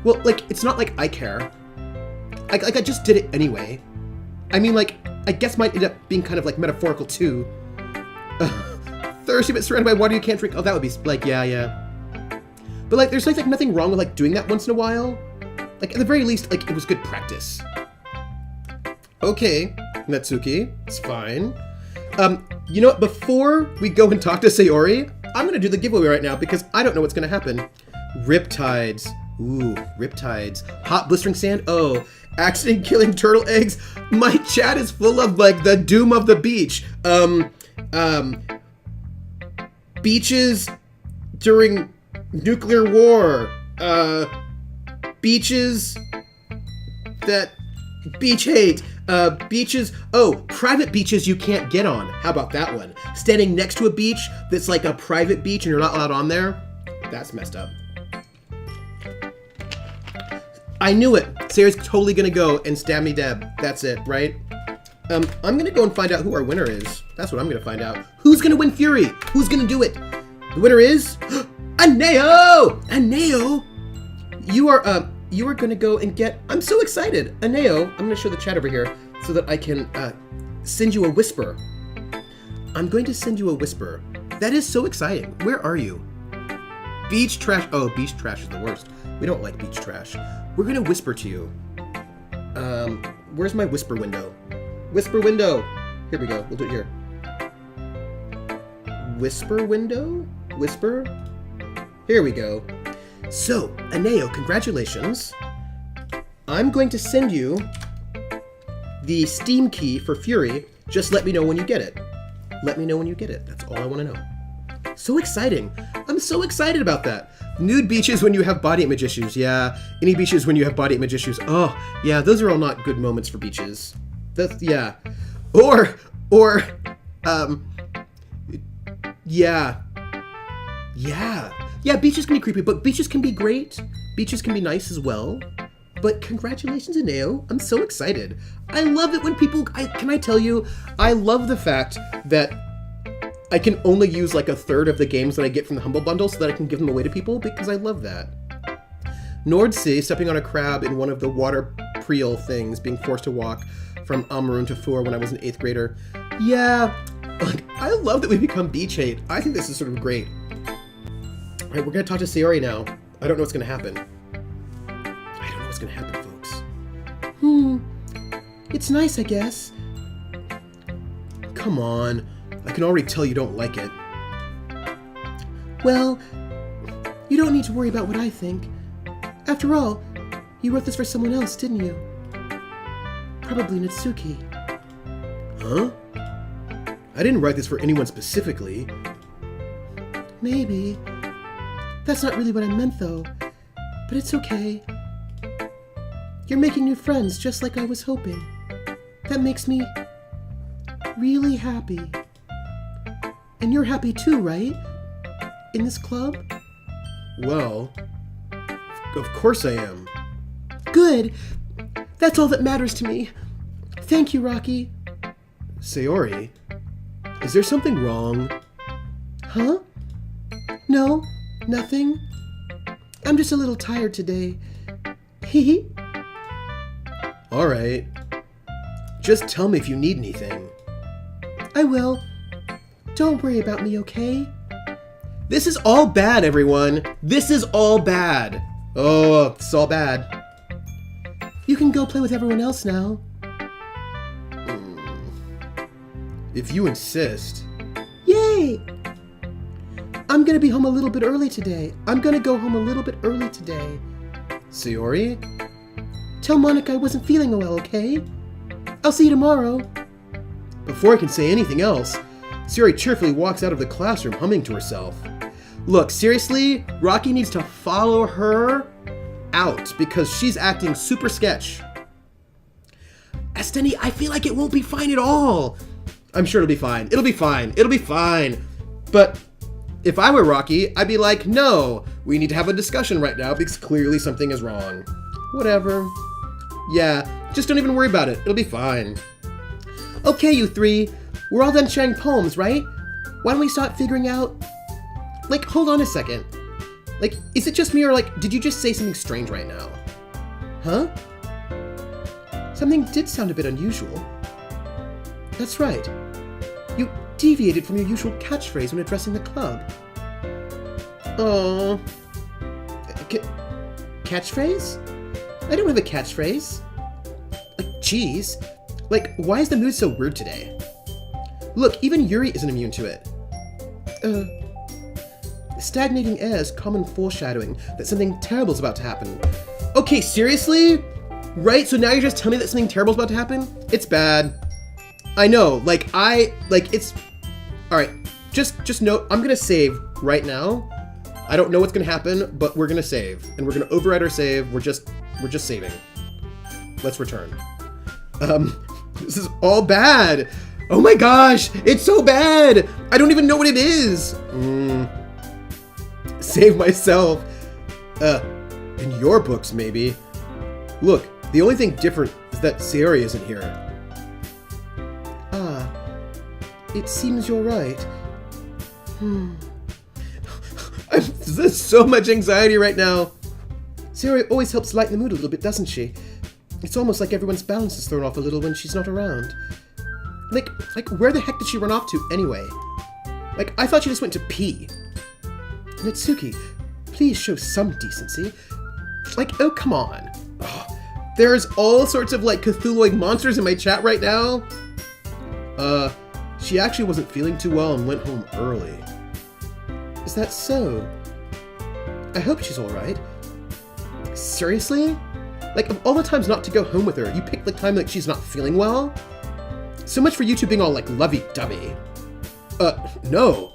Well, like, it's not like I care. I just did it anyway. I mean, like, I guess might end up being kind of, like, metaphorical, too. Thirsty but surrounded by water you can't drink. Oh, that would be, like, yeah. But, like, there's, like, nothing wrong with, like, doing that once in a while. Like, at the very least, like, it was good practice. Okay, Natsuki, it's fine. You know what, before we go and talk to Sayori, I'm gonna do the giveaway right now because I don't know what's gonna happen. Riptides. Ooh, riptides. Hot blistering sand. Oh, accident killing turtle eggs. My chat is full of, like, the doom of the beach. Beaches during nuclear war. Beaches that beach hate. Beaches. Oh, private beaches you can't get on. How about that one? Standing next to a beach that's like a private beach and you're not allowed on there? That's messed up. I knew it. Sarah's totally gonna go and stab me dead. That's it, right? I'm gonna go and find out who our winner is. That's what I'm gonna find out. Who's gonna win Fury? Who's gonna do it? The winner is... Aneo! Aneo! You are gonna go and get... I'm so excited! Aneo, I'm gonna show the chat over here so that I can send you a whisper. I'm going to send you a whisper. That is so exciting. Where are you? Beach trash. Oh, beach trash is the worst. We don't like beach trash. We're going to whisper to you. Where's my whisper window? Whisper window. Here we go. We'll do it here. Whisper window? Whisper? Here we go. So, Aneo, congratulations. I'm going to send you the Steam key for Fury. Just let me know when you get it. Let me know when you get it. That's all I want to know. So exciting. I'm so excited about that. Nude beaches when you have body image issues. Yeah. Any beaches when you have body image issues. Oh, yeah. Those are all not good moments for beaches. That's, yeah. Yeah. Yeah, beaches can be creepy, but beaches can be great. Beaches can be nice as well. But congratulations, Aneo. I'm so excited. I love it when people... Can I tell you, I love the fact that I can only use like a third of the games that I get from the Humble Bundle so that I can give them away to people, because I love that. Nordsea, stepping on a crab in one of the water preel things, being forced to walk from Amrun to Fur when I was an 8th grader. Yeah, like, I love that we become beach hate. I think this is sort of great. All right, we're going to talk to Sayori now. I don't know what's going to happen. I don't know what's going to happen, folks. It's nice, I guess. Come on. I can already tell you don't like it. Well, you don't need to worry about what I think. After all, you wrote this for someone else, didn't you? Probably Natsuki. Huh? I didn't write this for anyone specifically. Maybe. That's not really what I meant, though. But it's okay. You're making new friends, just like I was hoping. That makes me really happy. And you're happy too, right? In this club? Well, of course I am. Good. That's all that matters to me. Thank you, Rocky. Sayori, is there something wrong? Huh? No, nothing. I'm just a little tired today. Hee. All right. Just tell me if you need anything. I will. Don't worry about me, okay? This is all bad, everyone. This is all bad. Oh, it's all bad. You can go play with everyone else now. If you insist. Yay! I'm gonna be home a little bit early today. I'm gonna go home a little bit early today. Sayori? Tell Monica I wasn't feeling well, okay? I'll see you tomorrow. Before I can say anything else, Sayori cheerfully walks out of the classroom humming to herself. Look, seriously, Rocky needs to follow her out because she's acting super sketch. Esteni, I feel like it won't be fine at all. I'm sure it'll be fine. It'll be fine. It'll be fine. But if I were Rocky, I'd be like, no, we need to have a discussion right now because clearly something is wrong. Whatever. Yeah, just don't even worry about it. It'll be fine. Okay, you three. We're all done sharing poems, right? Why don't we start figuring out... Like, hold on a second. Like, is it just me or, like, did you just say something strange right now? Huh? Something did sound a bit unusual. That's right. You deviated from your usual catchphrase when addressing the club. Oh. Catchphrase? I don't have a catchphrase. Jeez. Like, why is the mood so weird today? Look, even Yuri isn't immune to it. Stagnating air is common foreshadowing that something terrible is about to happen. Okay, seriously? Right? So now you're just telling me that something terrible is about to happen? It's bad. I know. It's... Alright. Just note, I'm gonna save right now. I don't know what's gonna happen, but we're gonna save. And we're gonna override our save. We're just saving. Let's return. This is all bad. Oh my gosh, it's so bad. I don't even know what it is. Save myself. In your books, maybe. Look, the only thing different is that Sayori isn't here. Ah, it seems you're right. There's so much anxiety right now. Sayori always helps lighten the mood a little bit, doesn't she? It's almost like everyone's balance is thrown off a little when she's not around. Like, where the heck did she run off to anyway? Like, I thought she just went to pee. Natsuki, please show some decency. Like, oh, come on. Oh, there's all sorts of, like, Cthulhuoid monsters in my chat right now. She actually wasn't feeling too well and went home early. Is that so? I hope she's alright. Seriously? Like, of all the times not to go home with her, you pick the time like she's not feeling well? So much for you two being all, like, lovey-dovey. No.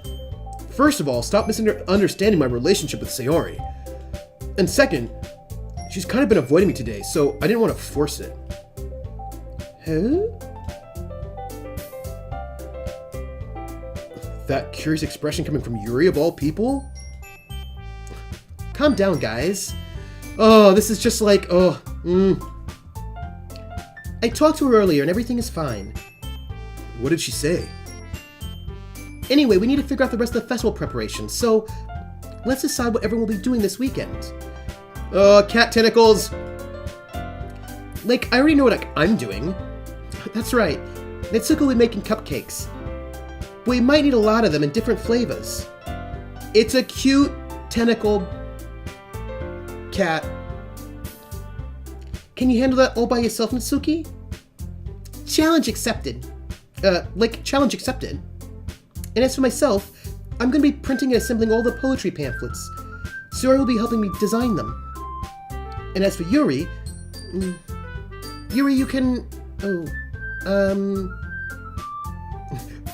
First of all, stop misunderstanding my relationship with Sayori. And second, she's kind of been avoiding me today, so I didn't want to force it. Huh? That curious expression coming from Yuri of all people? Calm down, guys. Oh, this is just like, I talked to her earlier and everything is fine. What did she say? Anyway, we need to figure out the rest of the festival preparations, so let's decide what everyone will be doing this weekend. Cat tentacles! Like, I already know what I'm doing. That's right. Natsuko will be making cupcakes. We might need a lot of them in different flavors. It's a cute tentacle cat. Can you handle that all by yourself, Natsuki? Challenge accepted. Challenge accepted. And as for myself, I'm going to be printing and assembling all the poetry pamphlets. Sayori will be helping me design them. And as for Yuri, you can...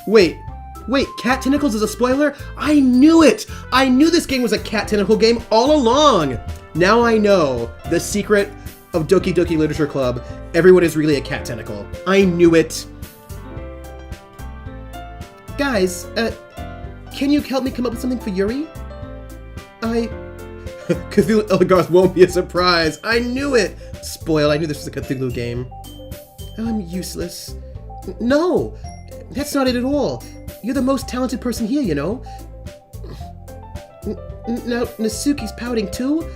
Wait, Cat Tentacles is a spoiler? I knew it! I knew this game was a cat tentacle game all along! Now I know the secret of Doki Doki Literature Club. Everyone is really a cat tentacle. I knew it. Guys, can you help me come up with something for Yuri? Cthulhu Elgarth won't be a surprise. I knew it! Spoiled. I knew this was a Cthulhu game. I'm useless. No! That's not it at all. You're the most talented person here, you know? Now, Natsuki's pouting too?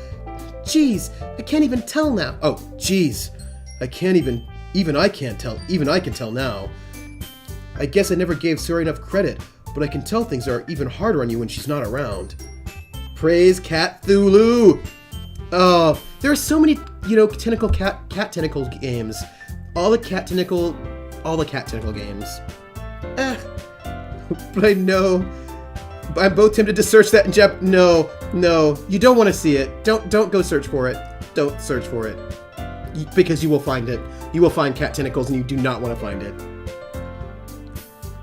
Jeez, I can't even tell now. Oh, jeez. I can't even I can't tell. Even I can tell now. I guess I never gave Sayori enough credit, but I can tell things are even harder on you when she's not around. Praise Cat Thulu! Oh, there are so many, tentacle cat tentacle games. All the cat tentacle games. But I know. I'm both tempted to search that in Jap. No, you don't want to see it. Don't go search for it. Don't search for it. Because you will find it. You will find cat tentacles and you do not want to find it.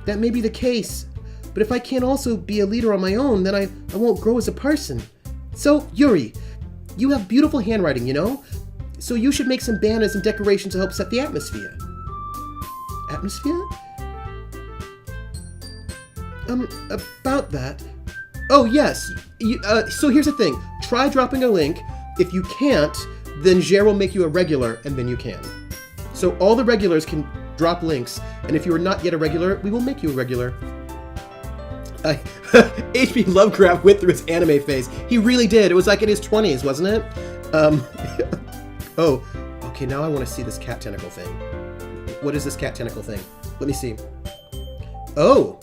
That may be the case, but if I can't also be a leader on my own, then I won't grow as a person. So, Yuri, you have beautiful handwriting, you know? So you should make some banners and decorations to help set the atmosphere. Atmosphere? About that. Oh, yes. So here's the thing. Try dropping a link. If you can't, then Jer will make you a regular, and then you can. So all the regulars can drop links, and if you are not yet a regular, we will make you a regular. H.P. Lovecraft went through his anime phase. He really did. It was like in his 20s, wasn't it? Oh, okay, now I want to see this cat tentacle thing. What is this cat tentacle thing? Let me see. Oh!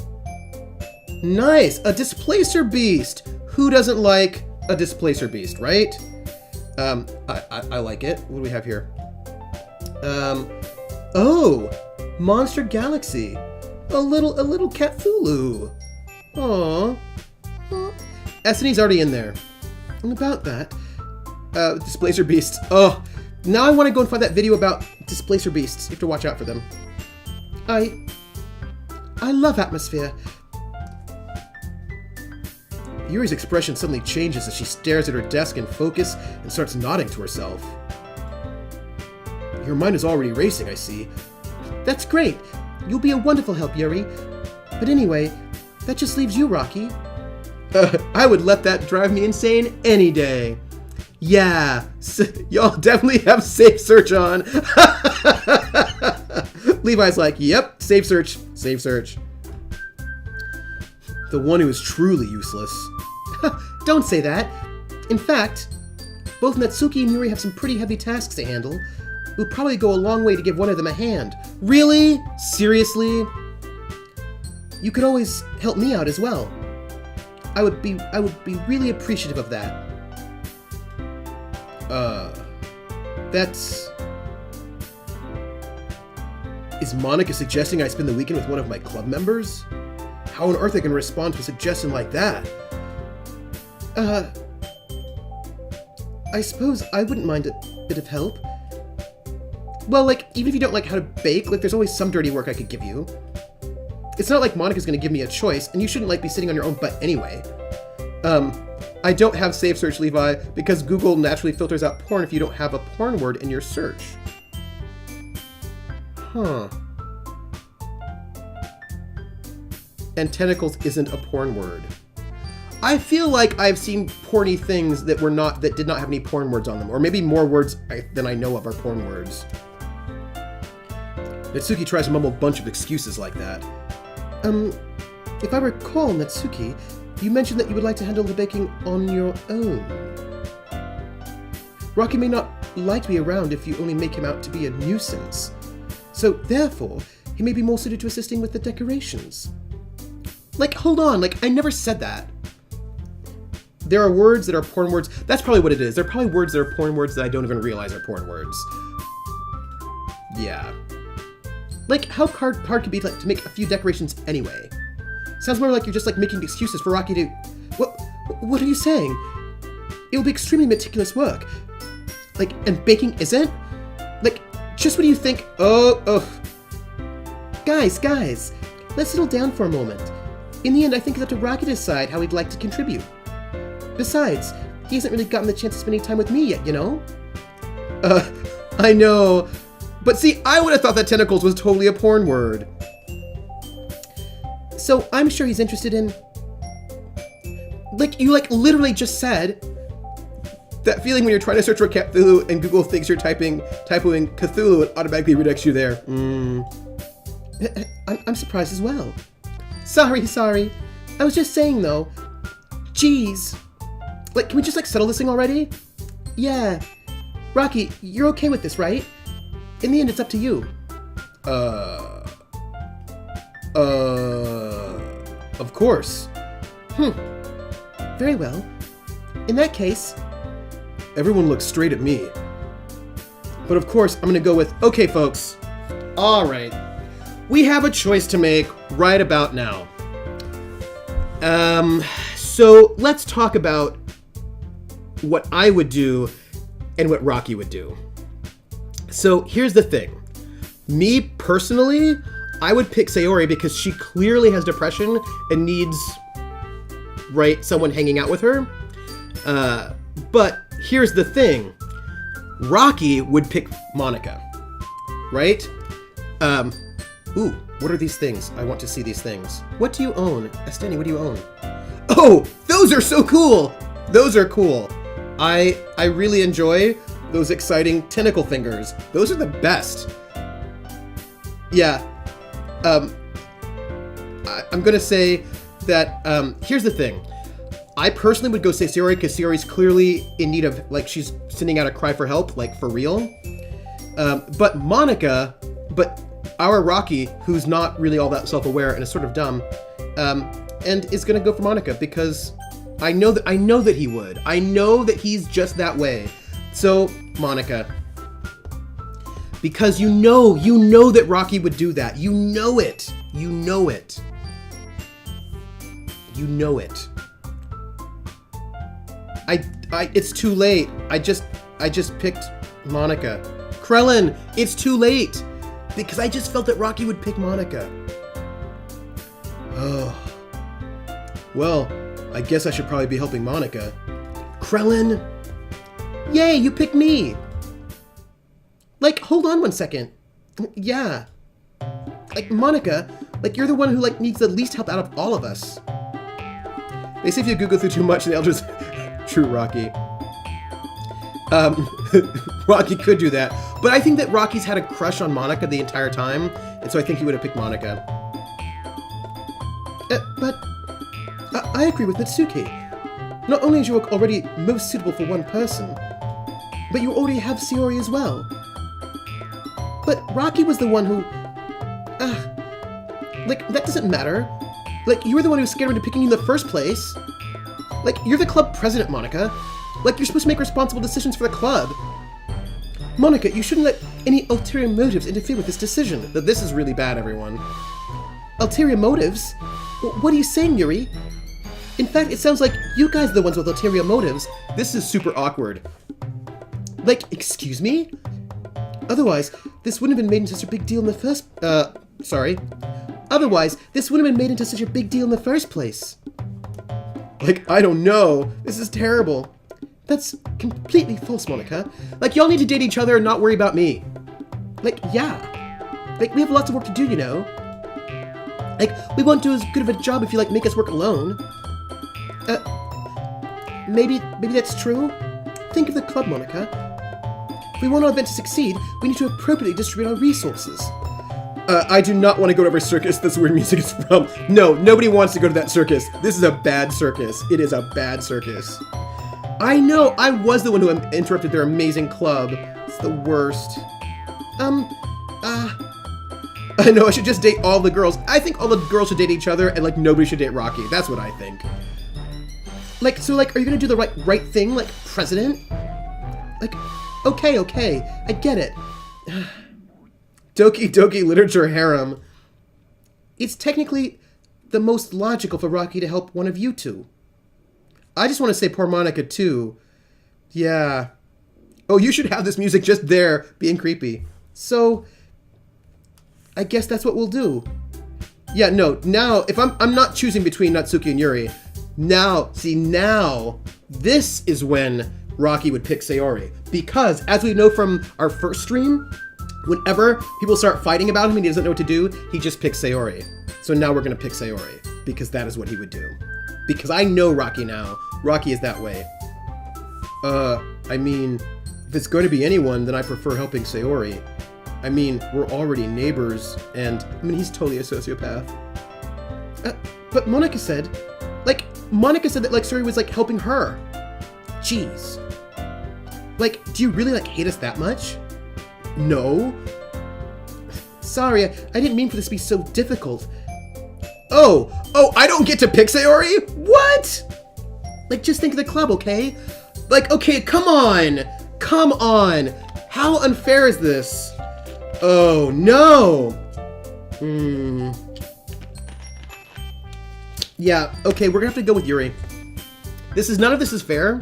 Nice! A displacer beast! Who doesn't like a displacer beast, right? I like it. What do we have here? Oh! Monster Galaxy! A little Cthulhu! Aww. Esseny's already in there. And about that, displacer beasts. Oh, now I want to go and find that video about displacer beasts. You have to watch out for them. I love atmosphere. Yuri's expression suddenly changes as she stares at her desk in focus and starts nodding to herself. Your mind is already racing, I see. That's great. You'll be a wonderful help, Yuri. But anyway, that just leaves you, Rocky. I would let that drive me insane any day. Yeah, y'all definitely have safe search on. Levi's like, yep, safe search, safe search. The one who is truly useless. Don't say that. In fact, both Natsuki and Yuri have some pretty heavy tasks to handle. It will probably go a long way to give one of them a hand. Really? Seriously? you could always help me out as well. I would be really appreciative of that. That's... Is Monica suggesting I spend the weekend with one of my club members? How on earth I can respond to a suggestion like that? I suppose I wouldn't mind a bit of help. Well, like, even if you don't like how to bake, like, there's always some dirty work I could give you. It's not like Monica's gonna give me a choice, and you shouldn't, like, be sitting on your own butt anyway. I don't have Save Search, Levi, because Google naturally filters out porn if you don't have a porn word in your search. Huh. And tentacles isn't a porn word. I feel like I've seen porny things that did not have any porn words on them, or maybe more words than I know of are porn words. Natsuki tries to mumble a bunch of excuses like that. If I recall, Natsuki, you mentioned that you would like to handle the baking on your own. Rocky may not like to be around if you only make him out to be a nuisance. So, therefore, he may be more suited to assisting with the decorations. Like, hold on, like, I never said that. There are words that are porn words. That's probably what it is. There are probably words that are porn words that I don't even realize are porn words. Yeah. Like, how hard could it be to make a few decorations anyway? Sounds more like you're just, like, making excuses for Rocky to... What are you saying? It will be extremely meticulous work. Like, and baking isn't? Like, just when you think, oh. Guys, let's settle down for a moment. In the end, I think it's up to Rocky to decide how he'd like to contribute. Besides, he hasn't really gotten the chance to spend any time with me yet, you know? I know. But see, I would have thought that tentacles was totally a porn word. So I'm sure he's interested in... Like, you, like, literally just said... That feeling when you're trying to search for Cthulhu and Google thinks you're typoing Cthulhu and automatically redirects you there. I'm surprised as well. Sorry. I was just saying, though. Jeez. Like, can we just, like, settle this thing already? Yeah. Rocky, you're okay with this, right? In the end, it's up to you. Of course. Very well. In that case... Everyone looks straight at me. But of course, I'm gonna go with, okay, folks. Alright. We have a choice to make right about now. So let's talk about what I would do and what Rocky would do. So here's the thing. Me, personally, I would pick Sayori because she clearly has depression and needs, right, someone hanging out with her. But here's the thing. Rocky would pick Monica, right? Ooh, what are these things? I want to see these things. What do you own? Esteni, what do you own? Oh, those are so cool! Those are cool. I really enjoy those exciting tentacle fingers. Those are the best. Yeah. I'm gonna say that, here's the thing. I personally would go say Sayori because Sayori's clearly in need of, like, she's sending out a cry for help, like, for real. But Monica, but our Rocky, who's not really all that self-aware and is sort of dumb, and is gonna go for Monica because I know that he would. I know that he's just that way. So, Monica. Because you know that Rocky would do that. You know it. You know it. You know it. It's too late. I just picked Monica. Krellin, it's too late. Because I just felt that Rocky would pick Monica. Oh. Well, I guess I should probably be helping Monica. Krellin! Yay, you picked me! Like, hold on one second. Yeah. Like, Monica, like, you're the one who, like, needs the least help out of all of us. They say if you Google through too much, they'll just... True, Rocky. Rocky could do that. But I think that Rocky's had a crush on Monica the entire time, and so I think he would have picked Monica. But I agree with Natsuki. Not only is you already most suitable for one person, but you already have Sayori as well. But Rocky was the one who... like, that doesn't matter. Like, you were the one who was scared into picking you in the first place. Like, you're the club president, Monica. Like, you're supposed to make responsible decisions for the club. Monica, you shouldn't let any ulterior motives interfere with this decision. This is really bad, everyone. Ulterior motives? What are you saying, Yuri? In fact, it sounds like you guys are the ones with ulterior motives. This is super awkward. Like, excuse me? Otherwise, this wouldn't have been made into such a big deal in the first... Otherwise, this wouldn't have been made into such a big deal in the first place. Like, I don't know. This is terrible. That's completely false, Monica. Like, y'all need to date each other and not worry about me. Like, yeah. Like, we have lots of work to do, you know? Like, we won't do as good of a job if you, like, make us work alone. Maybe that's true? Think of the club, Monica. If we want our event to succeed, we need to appropriately distribute our resources. I do not want to go to every circus this weird music is from. No, nobody wants to go to that circus. This is a bad circus. It is a bad circus. I know, I was the one who interrupted their amazing club. It's the worst. I know, I should just date all the girls. I think all the girls should date each other and, like, nobody should date Rocky. That's what I think. Like, so, like, are you gonna do the right thing, like, president? Like, okay, I get it. Doki literature harem. It's technically the most logical for Rocky to help one of you two. I just want to say poor Monica too. Yeah. Oh, you should have this music just there, being creepy. So, I guess that's what we'll do. Yeah, no, now, if I'm not choosing between Natsuki and Yuri, now, this is when Rocky would pick Sayori. Because, as we know from our first stream, whenever people start fighting about him and he doesn't know what to do, he just picks Sayori. So now we're going to pick Sayori, because that is what he would do. Because I know Rocky now. Rocky is that way. I mean, if it's going to be anyone, then I prefer helping Sayori. I mean, we're already neighbors, and, I mean, he's totally a sociopath. But Monica said that, like, Sayori was, like, helping her. Jeez. Like, do you really, like, hate us that much? No. Sorry, I didn't mean for this to be so difficult. Oh, I don't get to pick Sayori? What? Like, just think of the club, okay? Like, okay, come on. How unfair is this? Oh, no. Yeah, okay, we're gonna have to go with Yuri. None of this is fair.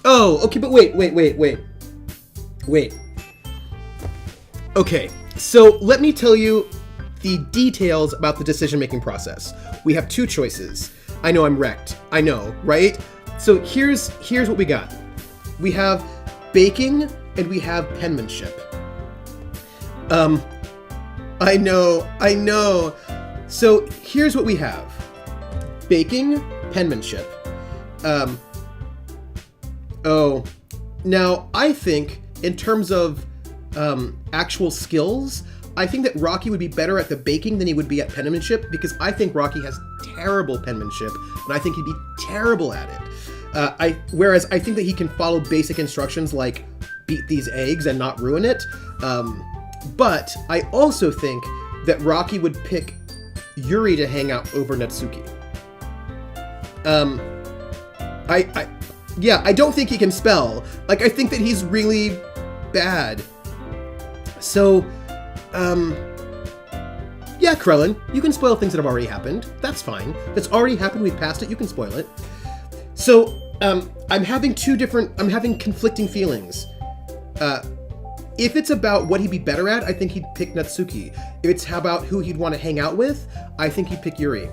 Oh, okay, but wait. Okay, so let me tell you the details about the decision-making process. We have two choices. I know I'm wrecked. I know, right? So here's what we got. We have baking and we have penmanship. I know. So here's what we have. Baking, penmanship. Now I think in terms of actual skills, I think that Rocky would be better at the baking than he would be at penmanship, because I think Rocky has terrible penmanship, and I think he'd be terrible at it. Whereas I think that he can follow basic instructions like beat these eggs and not ruin it. But I also think that Rocky would pick Yuri to hang out over Natsuki. I don't think he can spell. Like, I think that he's really bad. So, yeah, Krellin, you can spoil things that have already happened. That's fine. That's already happened, we've passed it, you can spoil it. So, I'm having conflicting feelings. If it's about what he'd be better at, I think he'd pick Natsuki. If it's about who he'd want to hang out with, I think he'd pick Yuri.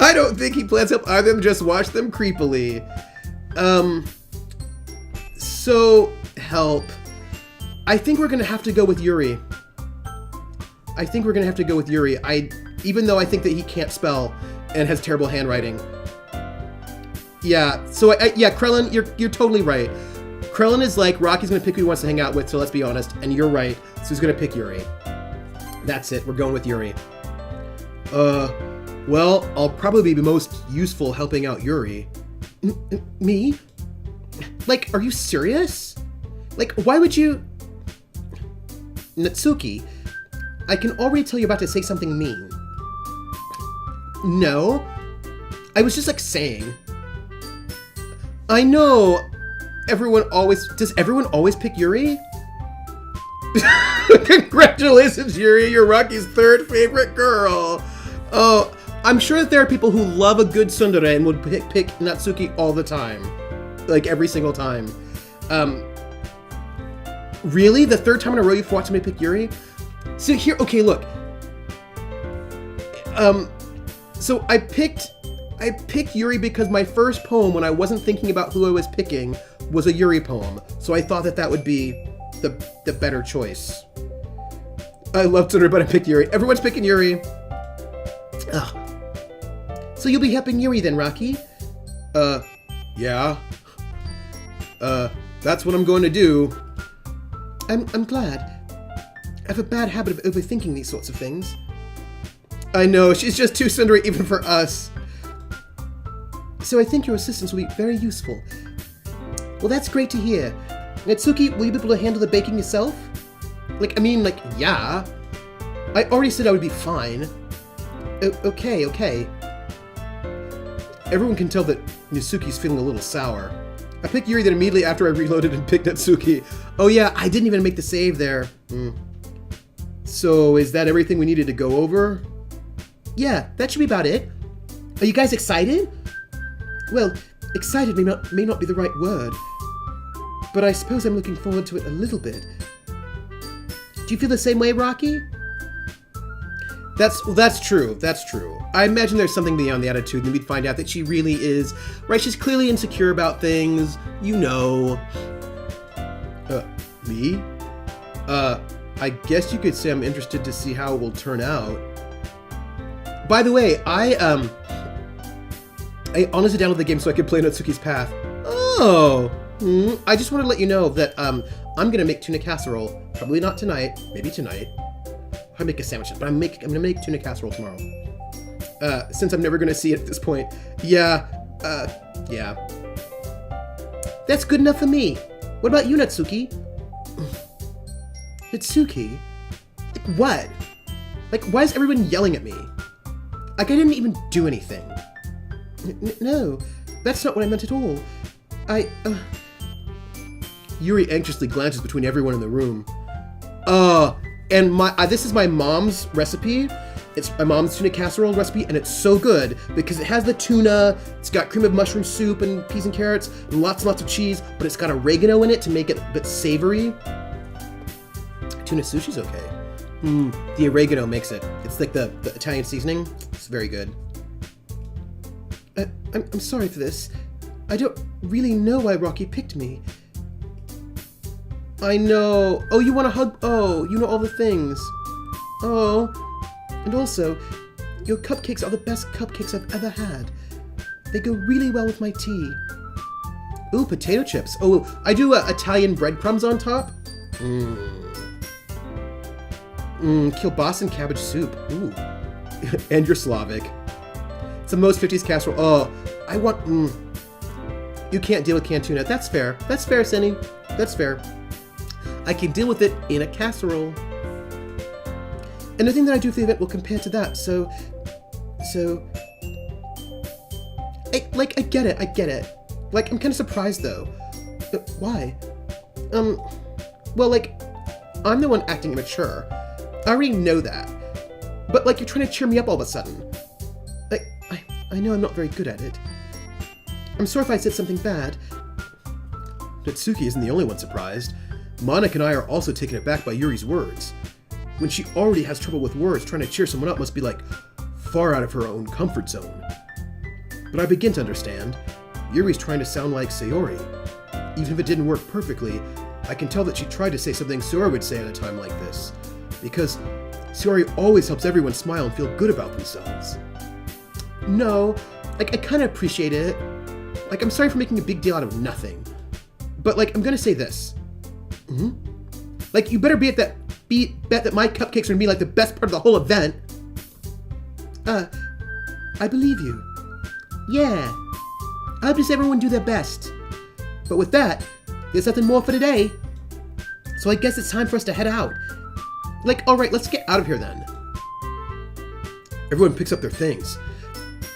I don't think he plans to help either of them, just watch them creepily. So, help. I think we're gonna have to go with Yuri. Even though I think that he can't spell and has terrible handwriting. Yeah, so yeah, Krellin, you're totally right. Krellin is like, Rocky's gonna pick who he wants to hang out with, so let's be honest, and you're right, so he's gonna pick Yuri. That's it, we're going with Yuri. Well, I'll probably be most useful helping out Yuri. Me? Like, are you serious? Like, why would you... Natsuki, I can already tell you're about to say something mean. No. I was just, like, saying. I know does everyone always pick Yuri? Congratulations, Yuri, you're Rocky's third favorite girl. Oh, I'm sure that there are people who love a good tsundere and would pick Natsuki all the time. Like, every single time. Really? The third time in a row you've watched me pick Yuri? So here, okay, look. So I picked Yuri because my first poem, when I wasn't thinking about who I was picking, was a Yuri poem. So I thought that would be the better choice. I love tsundere, but I picked Yuri. Everyone's picking Yuri. Ugh. So you'll be helping Yuri then, Rocky? Yeah. That's what I'm going to do. I'm glad. I have a bad habit of overthinking these sorts of things. I know, she's just too tsundere even for us. So I think your assistance will be very useful. Well, that's great to hear. Natsuki, will you be able to handle the baking yourself? Yeah. I already said I would be fine. Okay. Everyone can tell that Natsuki's feeling a little sour. I picked Yuri then immediately after I reloaded and picked Natsuki. Oh yeah, I didn't even make the save there. So is that everything we needed to go over? Yeah, that should be about it. Are you guys excited? Well, excited may not be the right word, but I suppose I'm looking forward to it a little bit. Do you feel the same way, Rocky? That's true. I imagine there's something beyond the attitude, and we'd find out that she really is, right? She's clearly insecure about things, you know. Me? I guess you could say I'm interested to see how it will turn out. By the way, I honestly downloaded the game so I could play Natsuki's Path. Oh! I just want to let you know that I'm gonna make tuna casserole. Probably not tonight. Maybe tonight. I make a sandwich, but I'm gonna make tuna casserole tomorrow. Since I'm never gonna see it at this point. Yeah. That's good enough for me. What about you, Natsuki? Natsuki? Like what? Like, why is everyone yelling at me? Like, I didn't even do anything. No, that's not what I meant at all. Yuri anxiously glances between everyone in the room. And this is my mom's recipe. It's my mom's tuna casserole recipe, and it's so good because it has the tuna, it's got cream of mushroom soup and peas and carrots, and lots and lots of cheese, but it's got oregano in it to make it a bit savory. Tuna sushi's okay. The oregano makes it. It's like the Italian seasoning. It's very good. I'm sorry for this. I don't really know why Rocky picked me. I know. Oh, you want a hug? Oh, you know all the things. Oh. And also, your cupcakes are the best cupcakes I've ever had. They go really well with my tea. Ooh, potato chips. Oh, I do Italian breadcrumbs on top. Kielbasa and cabbage soup. Ooh. And you're Slavic. It's the most 50s casserole. Oh, I want... You can't deal with canned tuna. That's fair. That's fair, Senny. That's fair. I can deal with it in a casserole. And the thing that I do for the event will compare to that, so... I get it. Like, I'm kind of surprised, though. But why? Well, like, I'm the one acting immature. I already know that. But, like, you're trying to cheer me up all of a sudden. I know I'm not very good at it. I'm sorry if I said something bad. Natsuki isn't the only one surprised. Monica and I are also taken aback by Yuri's words. When she already has trouble with words, trying to cheer someone up must be, like, far out of her own comfort zone. But I begin to understand. Yuri's trying to sound like Sayori. Even if it didn't work perfectly, I can tell that she tried to say something Sayori would say at a time like this. Because Sayori always helps everyone smile and feel good about themselves. No, like, I kind of appreciate it. Like, I'm sorry for making a big deal out of nothing. But, like, I'm gonna say this. Like, you better bet that my cupcakes are gonna be, like, the best part of the whole event. I believe you. Yeah. I hope to see everyone do their best. But with that, there's nothing more for today. so I guess it's time for us to head out. Like, alright, let's get out of here then. Everyone picks up their things.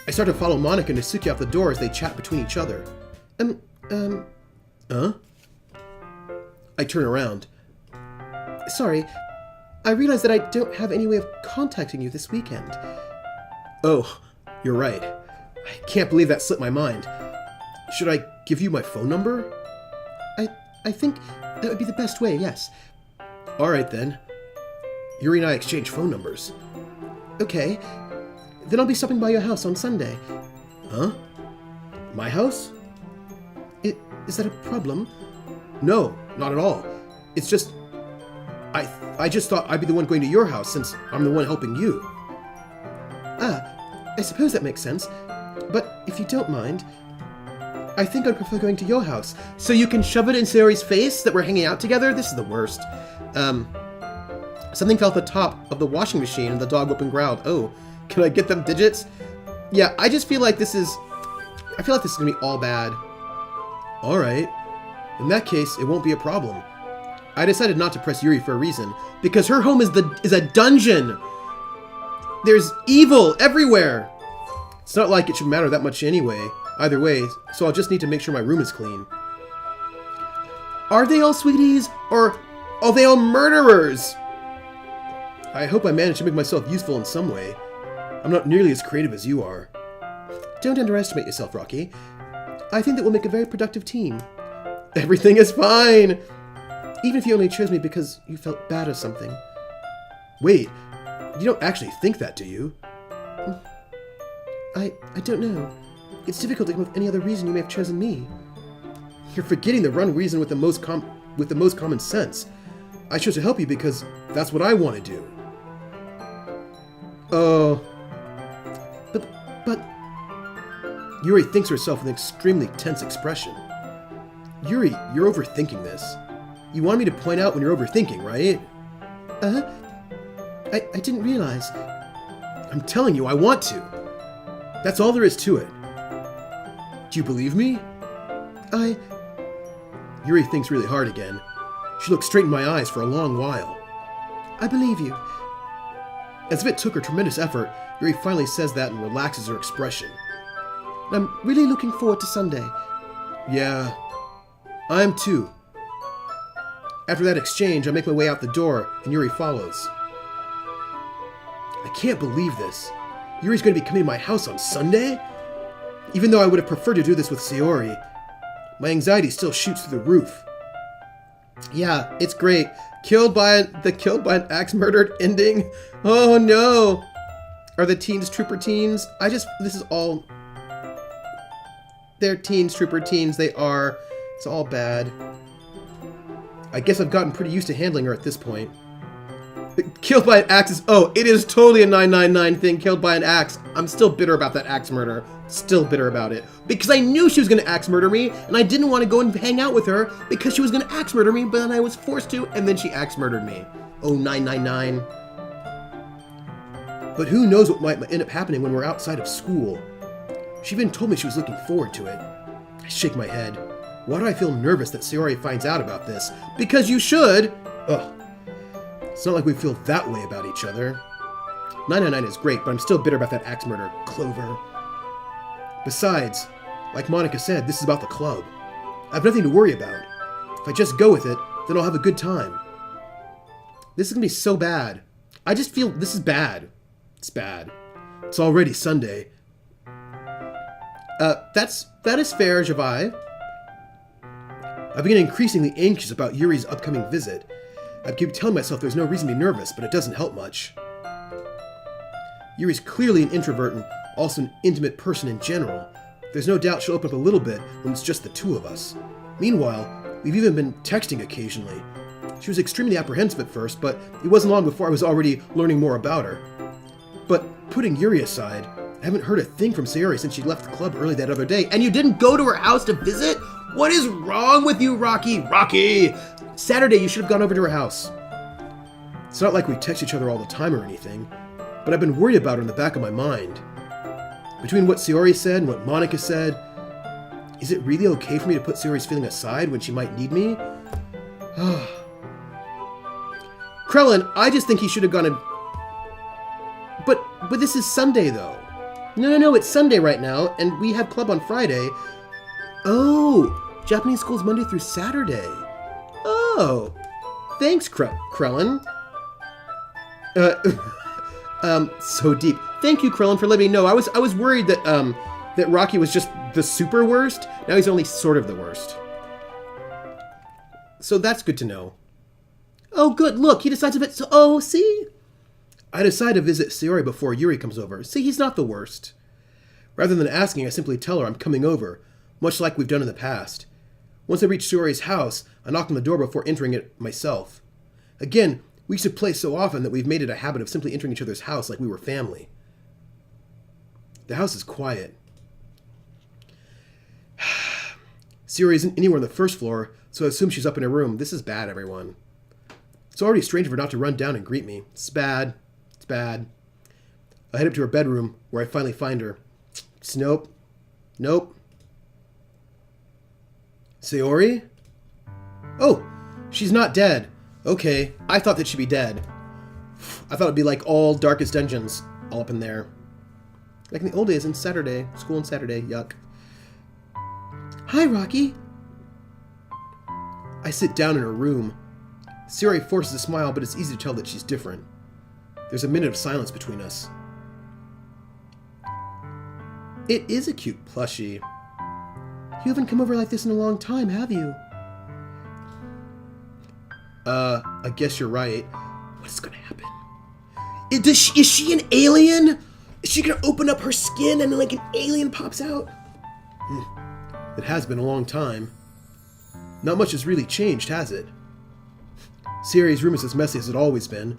I start to follow Monica and Natsuki out the door as they chat between each other. I turn around. Sorry, I realize that I don't have any way of contacting you this weekend. Oh, you're right. I can't believe that slipped my mind. Should I give you my phone number? I think that would be the best way, yes. Alright then. Yuri and I exchange phone numbers. Okay. Then I'll be stopping by your house on Sunday. Huh? My house? Is that a problem? No, not at all. It's just... I just thought I'd be the one going to your house since I'm the one helping you. I suppose that makes sense. But if you don't mind, I think I'd prefer going to your house. So you can shove it in Sayori's face that we're hanging out together? This is the worst. Something fell at the top of the washing machine and the dog up and growled. Oh, can I get them digits? Yeah, I just feel like this is... I feel like this is going to be all bad. Alright. In that case, it won't be a problem. I decided not to press Yuri for a reason. Because her home is a dungeon! There's evil everywhere! It's not like it should matter that much anyway. Either way, so I'll just need to make sure my room is clean. Are they all sweeties? Or are they all murderers? I hope I managed to make myself useful in some way. I'm not nearly as creative as you are. Don't underestimate yourself, Rocky. I think that we'll make a very productive team. Everything is fine! Even if you only chose me because you felt bad or something. Wait, you don't actually think that, do you? I don't know. It's difficult to come up with any other reason you may have chosen me. You're forgetting the one reason with the most common sense. I chose to help you because that's what I want to do. Oh. But... Yuri thinks herself with an extremely tense expression. Yuri, you're overthinking this. You wanted me to point out when you're overthinking, right? I didn't realize. I'm telling you, I want to. That's all there is to it. Do you believe me? Yuri thinks really hard again. She looks straight in my eyes for a long while. I believe you. As if it took her tremendous effort, Yuri finally says that and relaxes her expression. I'm really looking forward to Sunday. Yeah, I am too. After that exchange, I make my way out the door, and Yuri follows. I can't believe this. Yuri's going to be coming to my house on Sunday? Even though I would have preferred to do this with Sayori, my anxiety still shoots through the roof. Yeah, it's great. Killed by an axe murdered ending. Oh no! Are the teens trooper teens? This is all... They're teens, trooper teens, they are. It's all bad. I guess I've gotten pretty used to handling her at this point. Killed by an axe is... Oh, it is totally a 999 thing, killed by an axe. I'm still bitter about that axe murder. Still bitter about it. Because I knew she was going to axe murder me, and I didn't want to go and hang out with her because she was going to axe murder me, but then I was forced to, and then she axe murdered me. Oh, 999. But who knows what might end up happening when we're outside of school. She even told me she was looking forward to it. I shake my head. Why do I feel nervous that Sayori finds out about this? Because you should! Ugh. It's not like we feel that way about each other. 999 is great, but I'm still bitter about that axe murder, Clover. Besides, like Monica said, this is about the club. I have nothing to worry about. If I just go with it, then I'll have a good time. This is gonna be so bad. I just feel this is bad. It's bad. It's already Sunday. That is fair, Javai. I begin increasingly anxious about Yuri's upcoming visit. I keep telling myself there's no reason to be nervous, but it doesn't help much. Yuri's clearly an introvert and also an intimate person in general. There's no doubt she'll open up a little bit when it's just the two of us. Meanwhile, we've even been texting occasionally. She was extremely apprehensive at first, but it wasn't long before I was already learning more about her. But putting Yuri aside, I haven't heard a thing from Sayori since she left the club early that other day. And you didn't go to her house to visit? What is wrong with you, Rocky? Rocky! Saturday, you should have gone over to her house. It's not like we text each other all the time or anything, but I've been worried about her in the back of my mind. Between what Sayori said and what Monica said, is it really okay for me to put Sayori's feeling aside when she might need me? Krellin, I just think he should have gone and... But this is Sunday, though. No, it's Sunday right now, and we have club on Friday. Oh, Japanese school's Monday through Saturday. Oh, thanks, Krellin. So deep. Thank you, Krellin, for letting me know. I was worried that that Rocky was just the super worst. Now he's only sort of the worst. So that's good to know. Oh, good. Look, he decides to visit. Oh, see? I decide to visit Sayori before Yuri comes over. See, he's not the worst. Rather than asking, I simply tell her I'm coming over, much like we've done in the past. Once I reach Sayori's house, I knock on the door before entering it myself. Again, we used to play so often that we've made it a habit of simply entering each other's house like we were family. The house is quiet. Sayori isn't anywhere on the first floor, so I assume she's up in her room. This is bad, everyone. It's already strange of her not to run down and greet me. It's bad. It's bad. I head up to her bedroom, where I finally find her. Nope. Sayori? Oh, she's not dead. Okay, I thought that she'd be dead. I thought it'd be like all Darkest Dungeons, all up in there. Like in the old days in Saturday. School on Saturday, yuck. Hi, Rocky. I sit down in her room. Sayori forces a smile, but it's easy to tell that she's different. There's a minute of silence between us. It is a cute plushie. You haven't come over like this in a long time, have you? I guess you're right. What's gonna happen? Is she an alien? Is she gonna open up her skin and then like an alien pops out? It has been a long time. Not much has really changed, has it? Sayori's room is as messy as it's always been.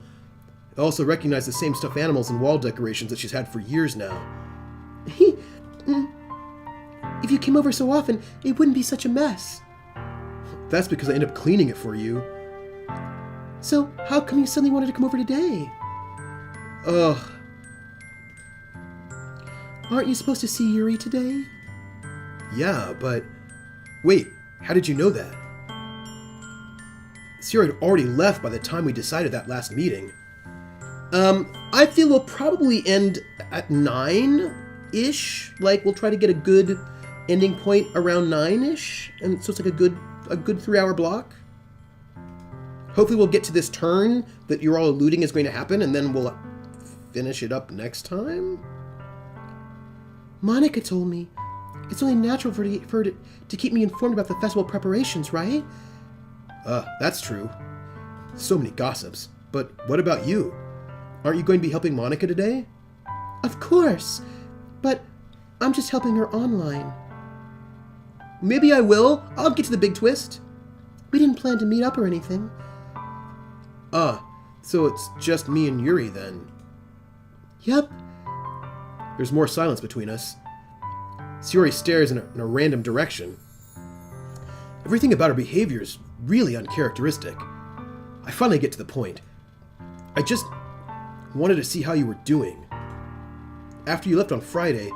I also recognize the same stuffed animals and wall decorations that she's had for years now. If you came over so often, it wouldn't be such a mess. That's because I end up cleaning it for you. So, how come you suddenly wanted to come over today? Ugh. Aren't you supposed to see Yuri today? Yeah, but... Wait, how did you know that? Sayori had already left by the time we decided that last meeting. I feel we'll probably end at 9-ish. Like, we'll try to get a good ending point around 9-ish. And so it's like a good 3-hour block. Hopefully we'll get to this turn that you're all alluding is going to happen, and then we'll finish it up next time? Monica told me. It's only natural for her to keep me informed about the festival preparations, right? That's true. So many gossips. But what about you? Aren't you going to be helping Monica today? Of course. But I'm just helping her online. Maybe I will. I'll get to the big twist. We didn't plan to meet up or anything. So it's just me and Yuri then. Yep. There's more silence between us. Sayori stares in a random direction. Everything about her behavior is really uncharacteristic. I finally get to the point. I just wanted to see how you were doing. After you left on Friday,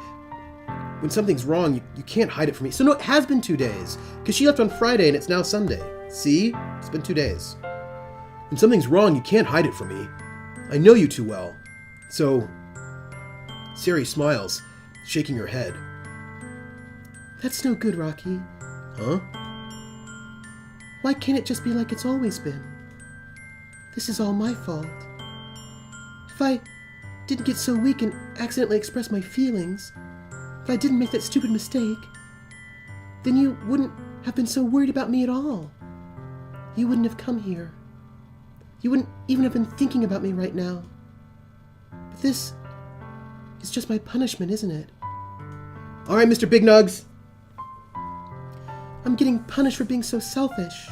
when something's wrong, you can't hide it from me. So no, it has been 2 days, because she left on Friday and it's now Sunday. See? It's been 2 days. When something's wrong, you can't hide it from me. I know you too well. So... Sayori smiles, shaking her head. That's no good, Rocky. Huh? Why can't it just be like it's always been? This is all my fault. If I didn't get so weak and accidentally express my feelings, if I didn't make that stupid mistake, then you wouldn't have been so worried about me at all. You wouldn't have come here. You wouldn't even have been thinking about me right now. But this is just my punishment, isn't it? All right, Mr. Big Nugs. I'm getting punished for being so selfish.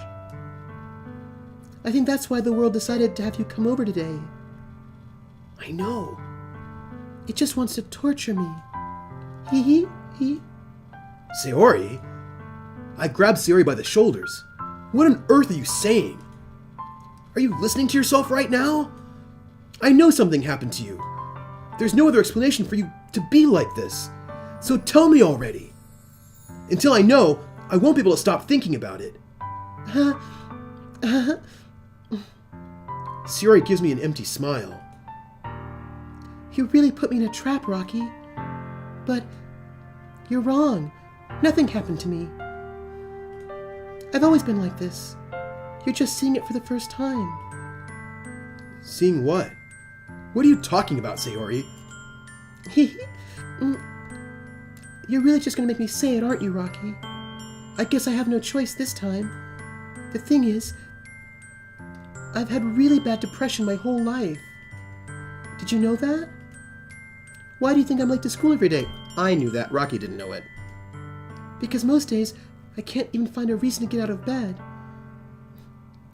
I think that's why the world decided to have you come over today. I know. It just wants to torture me. Hee. Sayori? I grabbed Sayori by the shoulders. What on earth are you saying? Are you listening to yourself right now? I know something happened to you. There's no other explanation for you to be like this. So tell me already. Until I know, I won't be able to stop thinking about it. Sayori gives me an empty smile. You really put me in a trap, Rocky. But you're wrong. Nothing happened to me. I've always been like this. You're just seeing it for the first time. Seeing what? What are you talking about, Sayori? You're really just gonna make me say it, aren't you, Rocky? I guess I have no choice this time. The thing is, I've had really bad depression my whole life. Did you know that? Why do you think I'm late to school every day? I knew that. Rocky didn't know it. Because most days, I can't even find a reason to get out of bed.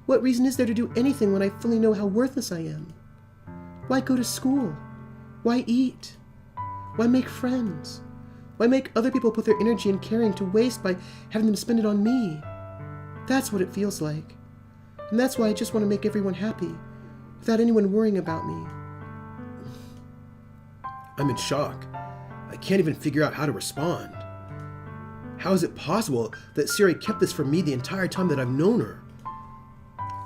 What reason is there to do anything when I fully know how worthless I am? Why go to school? Why eat? Why make friends? Why make other people put their energy and caring to waste by having them spend it on me? That's what it feels like. And that's why I just want to make everyone happy, without anyone worrying about me. I'm in shock. I can't even figure out how to respond. How is it possible that Sayori kept this from me the entire time that I've known her?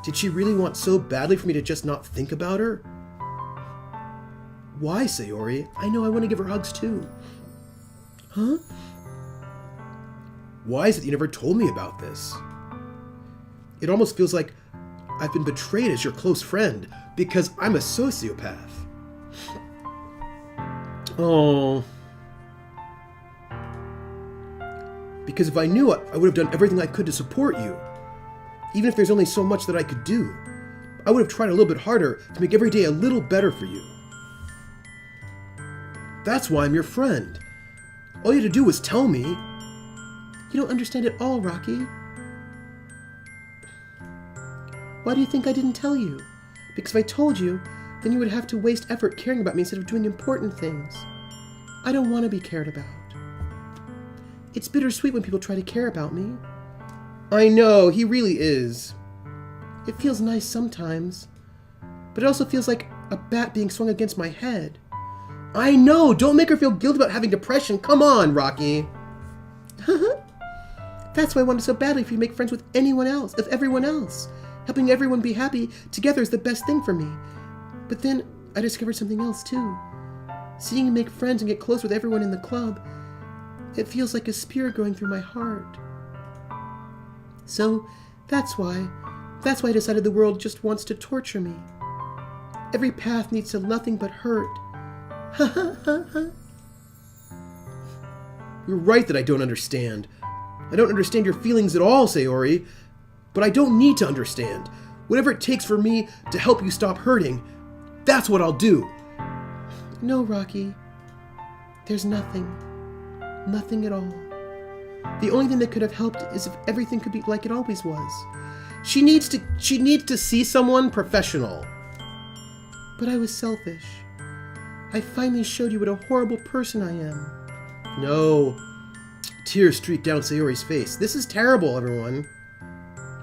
Did she really want so badly for me to just not think about her? Why, Sayori? I know I want to give her hugs too. Huh? Why is it you never told me about this? It almost feels like I've been betrayed as your close friend because I'm a sociopath. Oh. Because if I knew it, I would have done everything I could to support you. Even if there's only so much that I could do. I would have tried a little bit harder to make every day a little better for you. That's why I'm your friend. All you had to do was tell me. You don't understand at all, Rocky. Why do you think I didn't tell you? Because if I told you, then you would have to waste effort caring about me instead of doing important things. I don't want to be cared about. It's bittersweet when people try to care about me. I know, he really is. It feels nice sometimes, but it also feels like a bat being swung against my head. I know, don't make her feel guilty about having depression. Come on, Rocky. That's why I wanted so badly for you to make friends with anyone else, with everyone else. Helping everyone be happy together is the best thing for me. But then I discovered something else too. Seeing you make friends and get close with everyone in the club, it feels like a spear going through my heart. So that's why I decided the world just wants to torture me. Every path leads to nothing but hurt. You're right that I don't understand. I don't understand your feelings at all, Sayori. But I don't need to understand. Whatever it takes for me to help you stop hurting, that's what I'll do. No, Rocky. There's nothing. Nothing at all. The only thing that could have helped is if everything could be like it always was. She needs to see someone professional. But I was selfish. I finally showed you what a horrible person I am. No. Tears streaked down Sayori's face. This is terrible, everyone.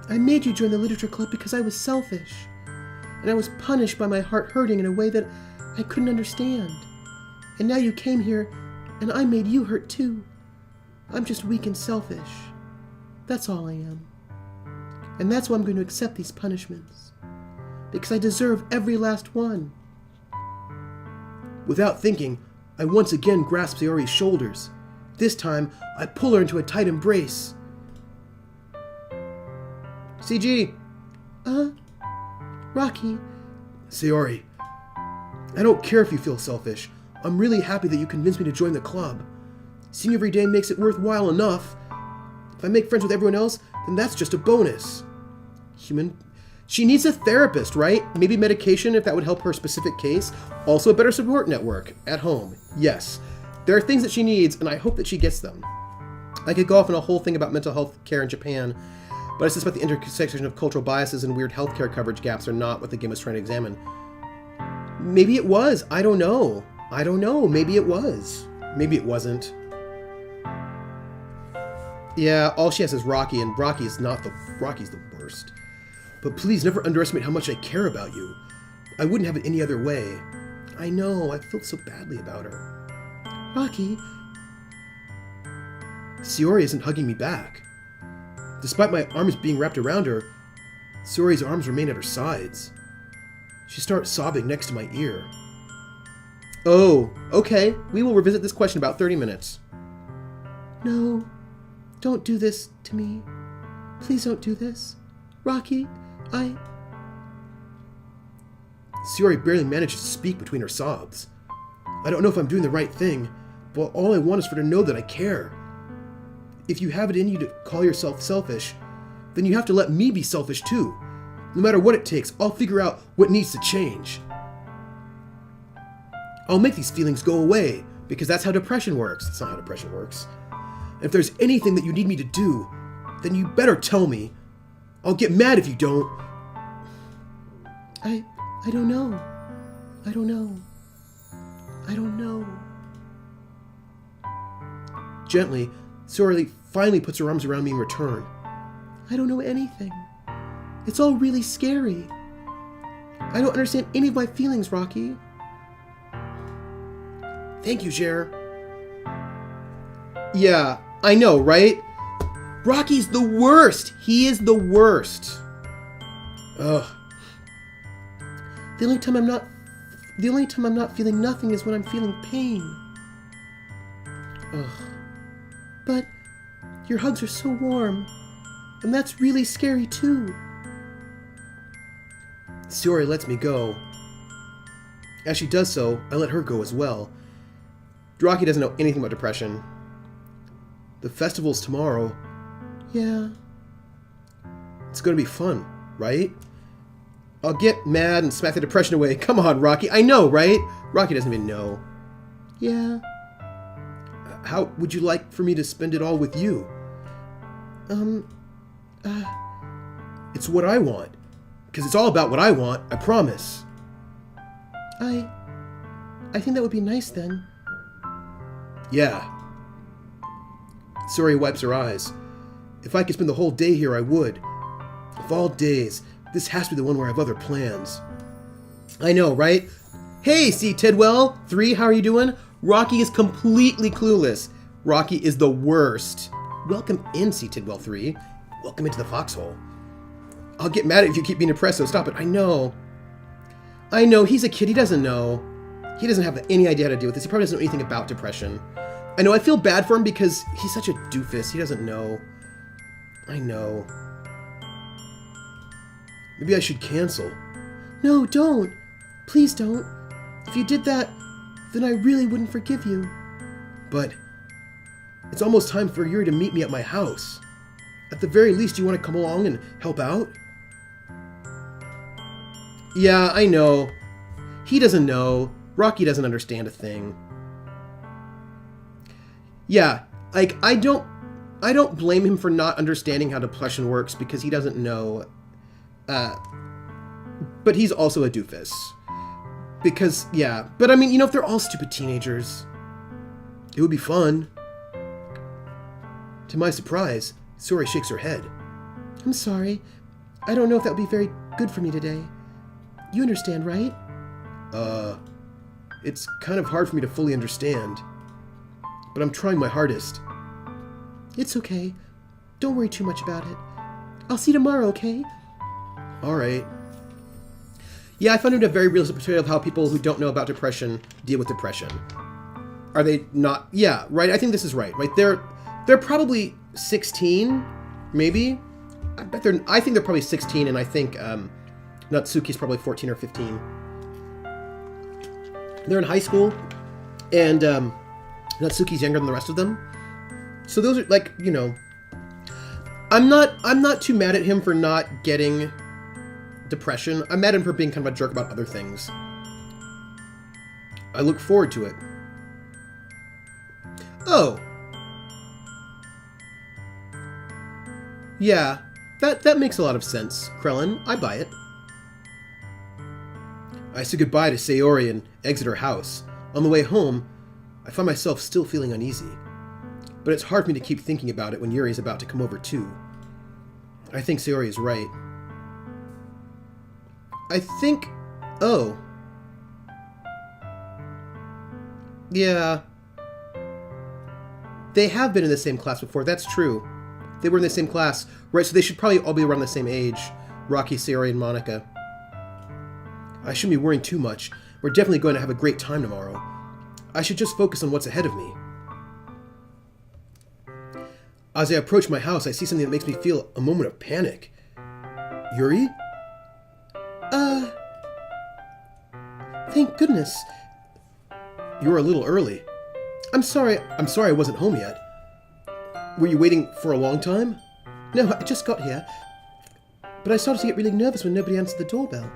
I made you join the literature club because I was selfish. And I was punished by my heart hurting in a way that I couldn't understand. And now you came here, and I made you hurt too. I'm just weak and selfish. That's all I am. And that's why I'm going to accept these punishments. Because I deserve every last one. Without thinking, I once again grasp Sayori's shoulders. This time, I pull her into a tight embrace. CG! Rocky. Sayori, I don't care if you feel selfish. I'm really happy that you convinced me to join the club. Seeing you every day makes it worthwhile enough. If I make friends with everyone else, then that's just a bonus. She needs a therapist, right? Maybe medication if that would help her specific case. Also a better support network at home. Yes, there are things that she needs, and I hope that she gets them. I could go off on a whole thing about mental health care in Japan, but I suspect the intersection of cultural biases and weird healthcare coverage gaps are not what the game was trying to examine. Maybe it was. I don't know. Maybe it was. Maybe it wasn't. Yeah, all she has is Rocky, and Rocky's the worst. But please never underestimate how much I care about you. I wouldn't have it any other way. I know, I felt so badly about her. Rocky. Sayori isn't hugging me back. Despite my arms being wrapped around her, Sayori's arms remain at her sides. She starts sobbing next to my ear. Oh, okay. We will revisit this question in about 30 minutes. No, don't do this to me. Please don't do this. Rocky, Sayori barely manages to speak between her sobs. I don't know if I'm doing the right thing, but all I want is for her to know that I care. If you have it in you to call yourself selfish, then you have to let me be selfish too. No matter what it takes, I'll figure out what needs to change. I'll make these feelings go away, because that's how depression works. That's not how depression works. And if there's anything that you need me to do, then you better tell me. I'll get mad if you don't. I don't know. I don't know. I don't know. Gently, Sayori finally puts her arms around me in return. I don't know anything. It's all really scary. I don't understand any of my feelings, Rocky. Thank you, Jer. Yeah, I know, right? Rocky's the worst. He is the worst. Ugh. The only time I'm not feeling nothing is when I'm feeling pain. Ugh. But your hugs are so warm, and that's really scary too. Sayori lets me go. As she does so, I let her go as well. Rocky doesn't know anything about depression. The festival's tomorrow. Yeah. It's gonna be fun, right? I'll get mad and smack the depression away. Come on, Rocky. I know, right? Rocky doesn't even know. Yeah. How would you like for me to spend it all with you? It's what I want. Because it's all about what I want, I promise. I think that would be nice then. Yeah. Sayori wipes her eyes. If I could spend the whole day here, I would. Of all days, this has to be the one where I have other plans. I know, right? Hey, C. Tidwell 3, how are you doing? Rocky is completely clueless. Rocky is the worst. Welcome in, C. Tidwell 3. Welcome into the foxhole. I'll get mad if you keep being depressed, so stop it. I know, he's a kid. He doesn't know. He doesn't have any idea how to deal with this. He probably doesn't know anything about depression. I know, I feel bad for him because he's such a doofus. He doesn't know. I know. Maybe I should cancel. No, don't. Please don't. If you did that, then I really wouldn't forgive you. But it's almost time for Yuri to meet me at my house. At the very least, you want to come along and help out? Yeah, I know. He doesn't know. Rocky doesn't understand a thing. Yeah, like, I don't blame him for not understanding how depression works because he doesn't know. But he's also a doofus. Because, yeah. But I mean, you know, if they're all stupid teenagers, it would be fun. To my surprise, Sayori shakes her head. I'm sorry. I don't know if that would be very good for me today. You understand, right? It's kind of hard for me to fully understand. But I'm trying my hardest. It's okay. Don't worry too much about it. I'll see you tomorrow, okay? Alright. Yeah, I found it a very realistic portrayal of how people who don't know about depression deal with depression. Are they not? Yeah, right? I think this is right, right? They're probably 16, maybe? I think they're probably 16, and I think Natsuki's probably 14 or 15. They're in high school, and Natsuki's younger than the rest of them. So those are, like, you know, I'm not too mad at him for not getting depression. I'm mad at him for being kind of a jerk about other things. I look forward to it. Oh. Yeah, that makes a lot of sense, Krellin. I buy it. I say goodbye to Sayori and exit her house. On the way home, I find myself still feeling uneasy. But it's hard for me to keep thinking about it when Yuri's about to come over too. I think Sayori is right. I think... Oh. Yeah. They have been in the same class before, that's true. They were in the same class, right? So they should probably all be around the same age. Rocky, Sayori, and Monica. I shouldn't be worrying too much. We're definitely going to have a great time tomorrow. I should just focus on what's ahead of me. As I approach my house, I see something that makes me feel a moment of panic. Yuri? Thank goodness. You were a little early. I'm sorry I wasn't home yet. Were you waiting for a long time? No, I just got here. But I started to get really nervous when nobody answered the doorbell.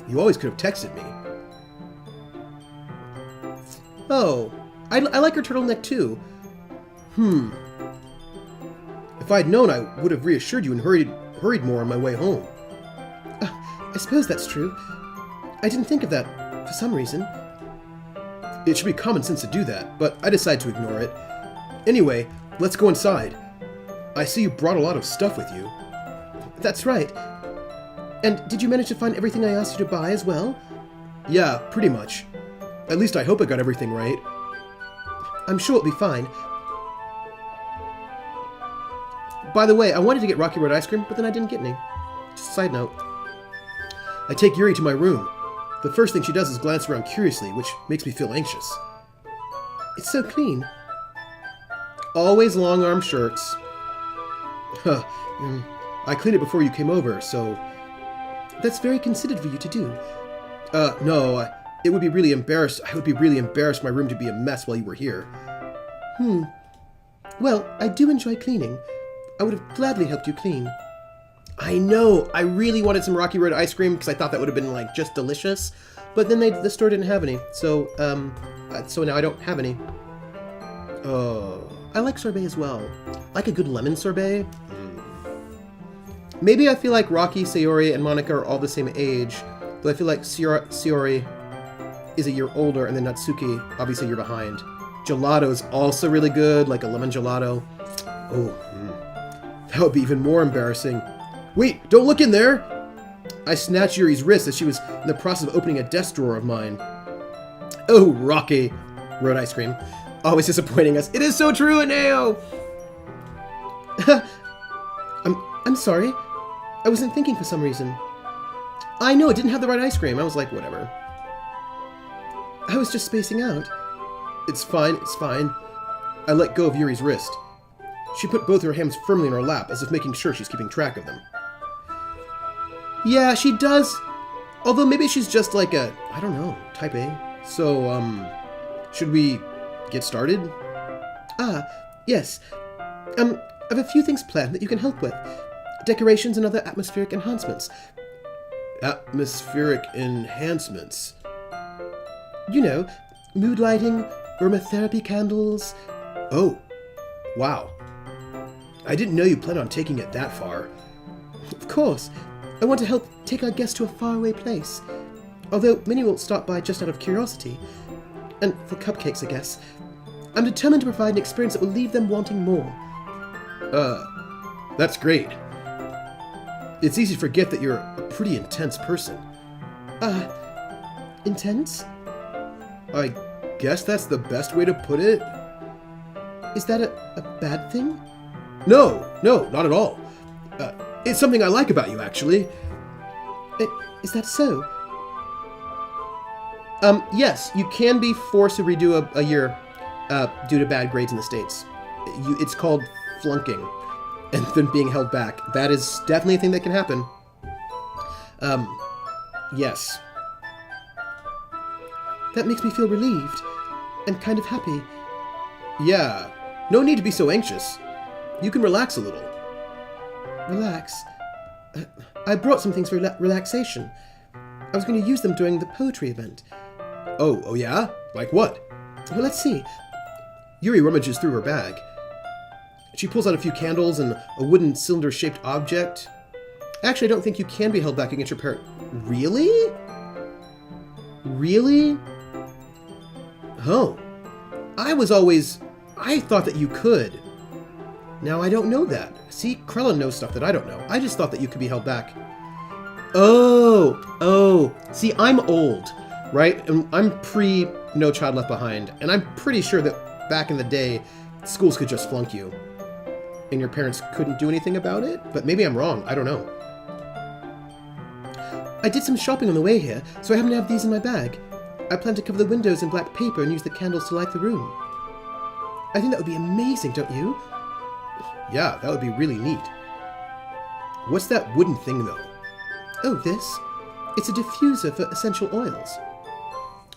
You always could have texted me. Oh, I like her turtleneck too. If I'd known, I would have reassured you and hurried more on my way home. I suppose that's true. I didn't think of that for some reason. It should be common sense to do that, but I decided to ignore it. Anyway, let's go inside. I see you brought a lot of stuff with you. That's right. And did you manage to find everything I asked you to buy as well? Yeah, pretty much. At least I hope I got everything right. I'm sure it'll be fine. By the way, I wanted to get Rocky Road ice cream, but then I didn't get any. Just a side note. I take Yuri to my room. The first thing she does is glance around curiously, which makes me feel anxious. It's so clean. Always long-arm shirts. I cleaned it before you came over, so... That's very considered for you to do. No, it would be really embarrassed. I would be really embarrassed for my room to be a mess while you were here. Well, I do enjoy cleaning. I would have gladly helped you clean. I know! I really wanted some Rocky Road ice cream because I thought that would have been, like, just delicious. But then the store didn't have any, so now I don't have any. I like sorbet as well. Like a good lemon sorbet? Maybe I feel like Rocky, Sayori, and Monica are all the same age, but I feel like Sayori is a year older, and then Natsuki, obviously, a year behind. Gelato's also really good, like a lemon gelato. That would be even more embarrassing. Wait, don't look in there! I snatched Yuri's wrist as she was in the process of opening a desk drawer of mine. Oh, Rocky Road ice cream. Always disappointing us. It is so true, Aneo! I'm sorry. I wasn't thinking for some reason. I know, it didn't have the right ice cream. I was like, whatever. I was just spacing out. It's fine, it's fine. I let go of Yuri's wrist. She put both her hands firmly in her lap, as if making sure she's keeping track of them. Yeah, she does. Although maybe she's just like a, I don't know, type A. So, should we get started? Yes. I have a few things planned that you can help with. Decorations and other atmospheric enhancements. Atmospheric enhancements? You know, mood lighting, aromatherapy candles. Oh, wow. I didn't know you planned on taking it that far. Of course. I want to help take our guests to a faraway place. Although many will stop by just out of curiosity. And for cupcakes, I guess. I'm determined to provide an experience that will leave them wanting more. That's great. It's easy to forget that you're a pretty intense person. Intense? I guess that's the best way to put it. Is that a bad thing? No, not at all. It's something I like about you, actually. Is that so? Yes, you can be forced to redo a year due to bad grades in the States. It's called flunking, and then being held back. That is definitely a thing that can happen. Yes. That makes me feel relieved, and kind of happy. Yeah, no need to be so anxious. You can relax a little. Relax? I brought some things for relaxation. I was going to use them during the poetry event. Oh yeah? Like what? Well, let's see. Yuri rummages through her bag. She pulls out a few candles and a wooden cylinder-shaped object. Actually, I don't think you can be held back against your parent. Really? Really? Oh. I thought that you could. Now I don't know that. See, Krella knows stuff that I don't know. I just thought that you could be held back. Oh. See, I'm old, right? And I'm pre No Child Left Behind. And I'm pretty sure that back in the day, schools could just flunk you. And your parents couldn't do anything about it? But maybe I'm wrong. I don't know. I did some shopping on the way here, so I happen to have these in my bag. I plan to cover the windows in black paper and use the candles to light the room. I think that would be amazing, don't you? Yeah, that would be really neat. What's that wooden thing, though? Oh, this? It's a diffuser for essential oils.